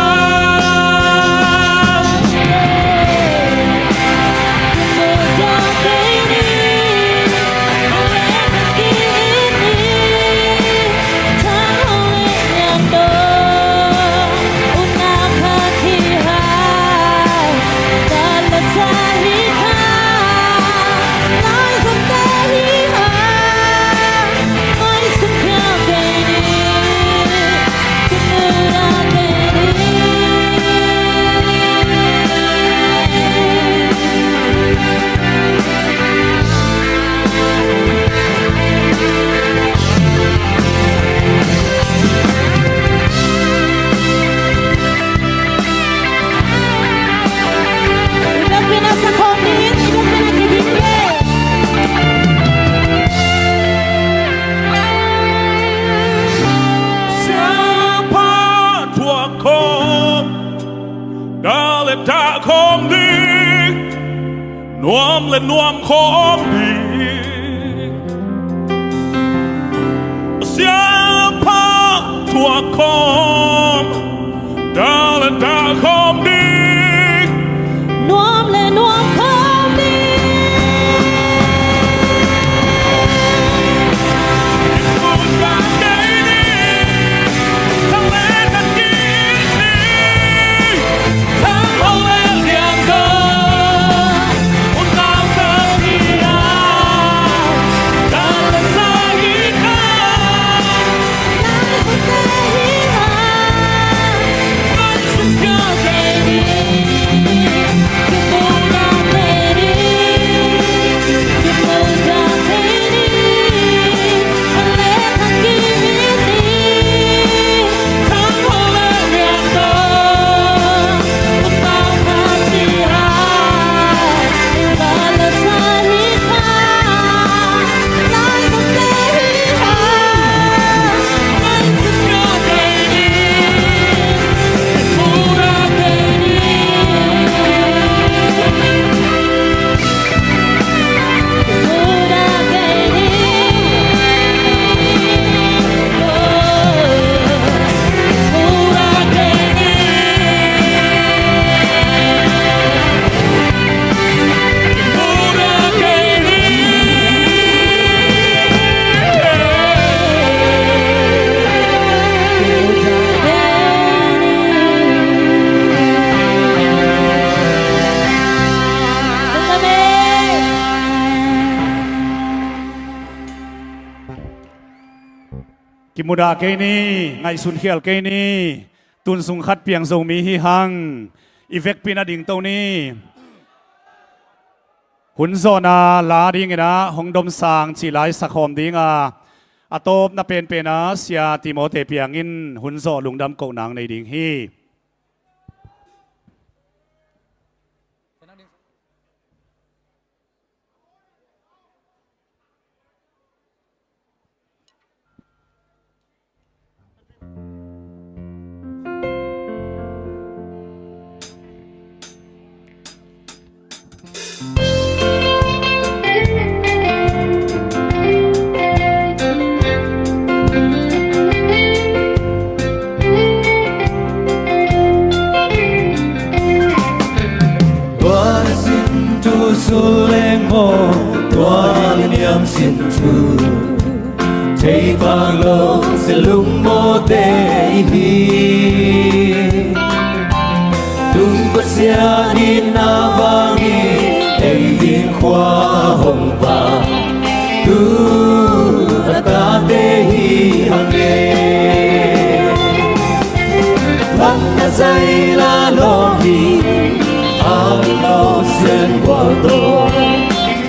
Nuông lên nuông khóm đi Xia phá thuộc khóm Đã lên đã khóm đi Nuông lên nuông khóm đi Một cả cây đi Thằng lên thật kín đi Thằng hông lên điện cơ Kim muda cây ni ngay sun khial cây ni tun sung khát piang zong mi hi hang effect pina ding tàu ni hun zona la ding na hong dom sang chi lai sakhom ding a atop na pen pena sia Timote piang in hun zo lungdam ko nang nei ding hi xin thu thấy vang lô sẽ lung mô tê hi tung bất xia đi na vang đi đầy điên khoa hồng vàng tu ta tê hi hằng đê vẫn là dây la lo hi ang lo sen qua tô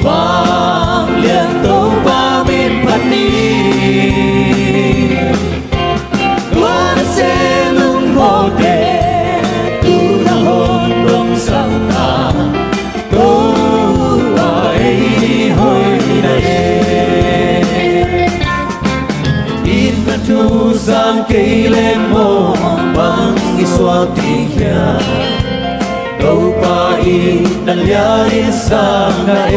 vang liền tô ba bên phần đi qua sẽ lung mô tê tu na hồn đông sang ta tu ai đi hồi đây in mà thu sang cây lên mô bằng cái xoa tì kia đâu pa in đàn lia sang na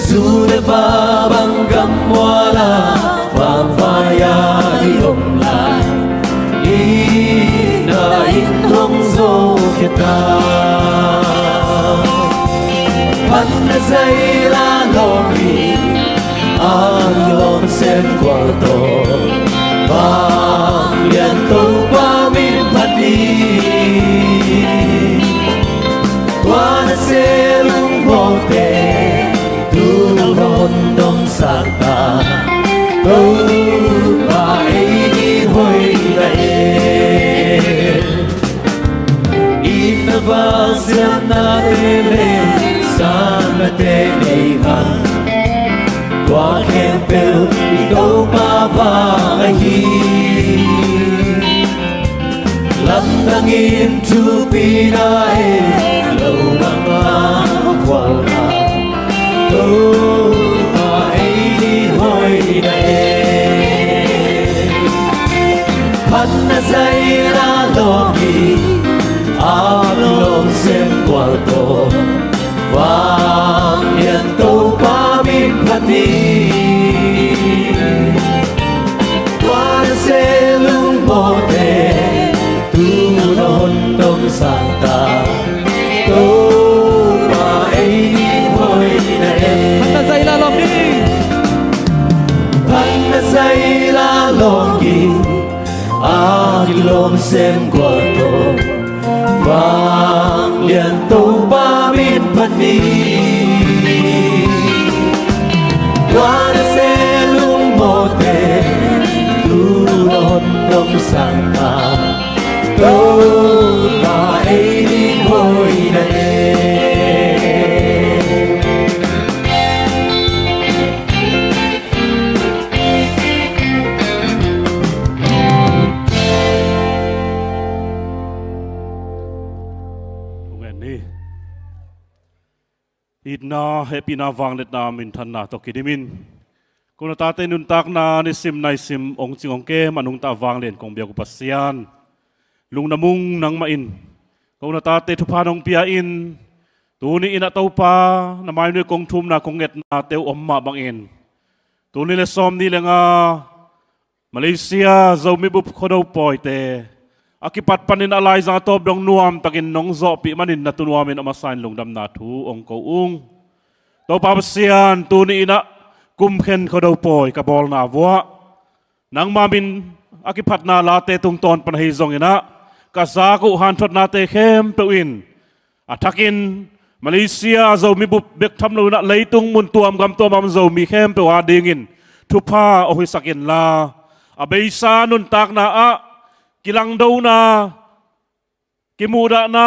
dù để va bằng gam wala vang vaya đi ôm lại ina in hong zo kita pan na zay la lori ang lon sen kwarto vang liền tô qua min pati qua na se lung bote tu ron dong sang ta tu ba đi hồi lại in na va siam na tele sang na te nei han qua khen pel đi đâu ba va hi lắm đang in tu pi na e lâu mang ma quang na tu ai đi hồi đây hắn na dây la lo đi áp lom xem qua tô vang liền tô ba min pati qua sẽ lung bồ đề tu non đông sang ta tu ba ấy hồi này hắn là dây la lom đi hắn là dây la lom đi lom xem qua tô vang liền tô ba min pati qua sẽ lung bồ đề tu non đông sang ta tu ba ấy đi hồi này ít na happy na vang let na min than na to kidimin kuna ta te nun tak na ni sim nai sim ong ching ong ke manung ta vang len kong bia ku pasian lung namung nang ma in kuna ta te thu phanong pia in tu ni ina to pa na mai nu kong thum na kong nget na teu om ma bang in tu ni le som ni le nga Malaysia zo mi bup khodo poi te akipat panin alai za top dong nuam takin nong zo pi manin na tunuamin amasan lungdam na thu ong ko ung to pa pasian tu ni ina kum khen khodo poi ka bol na wa nang mamin akipat na la te tung ton pan hei zong ina ka za ku han thot na te khem pe win atakin Malaysia zo mi bup bek tham lo na leitung mun tuam gam tuam am zo mi khem pe wa dingin thu pa o hi sakin la abeisa nun tak na a kilang daw na kimuda na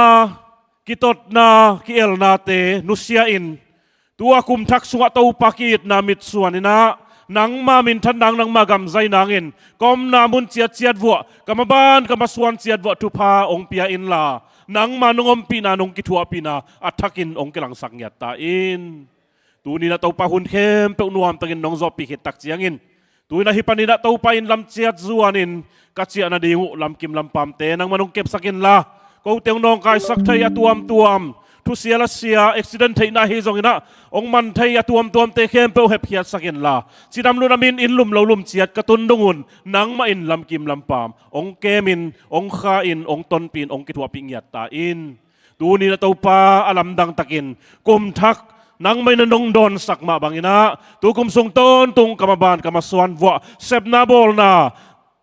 kitot na kiel na te nusyain tua kum thak sunga tau pakit na mitsuanina nang mamin thandang nang magam zai nangin kom na mun chiat chiat vo kamaban kamaswan chiat vo tupa ong pia in la nang manungom pina nong kitua pina atakin ong kilang sangyat ta in tu ni na tau pa hun khem pe nuam tangin nong zo pi hit tak chiangin tu na hipanina tau pa in lam chiat zuanin kachia na dingu lam kim lam pam te nang manung kep sakin la ko teong nong kai sak thai atuam tuam thu sia la sia accident thai na hi zong ina ong man thai atuam tuam te khem pe hep hiat sakin la sidam lu namin in lum lo lum chiat katun dungun nang ma in lam kim lam pam ong kemin ong kha in ong ton pin ong kitwa pingyat ta in tu ni na to pa alam dang takin kum thak nang may nanong don sakma bangina tukum sung ton tung kamaban kamaswan wa sep na bol na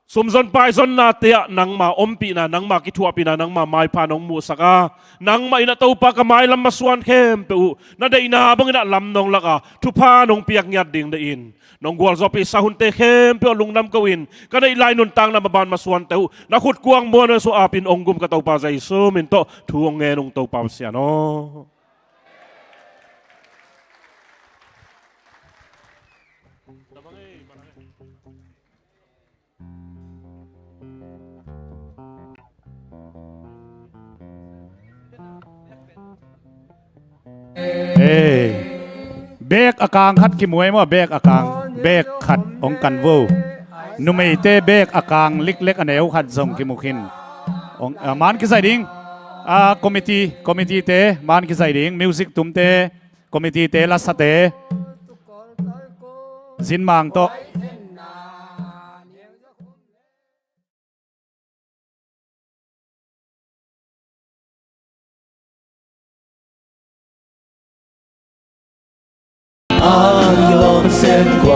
sumzon pai zon na tia nang ma ompi na nang ma kitua pina nang ma mai panong mu saka nang ma ina tau pa kamai lam maswan kem pe u na dai na bangina lam nong laka tu pa nong piak nyat ding da in nong gwal zopi sahun te kem pe lung nam kawin kana ilai nun tang na maban maswan teu na khut kuang mo na so apin onggum ka tau pa zai so min to thuong nge nong tau pa sia no bek akang khat ki muai mo bek akang bek khat ong kan wo numei te bek akang lik lek aneu khat zong ki mukhin ong man ki sai ding committee te man ki sai ding music tum te committee te la sa te zin mang to Angelo sen qua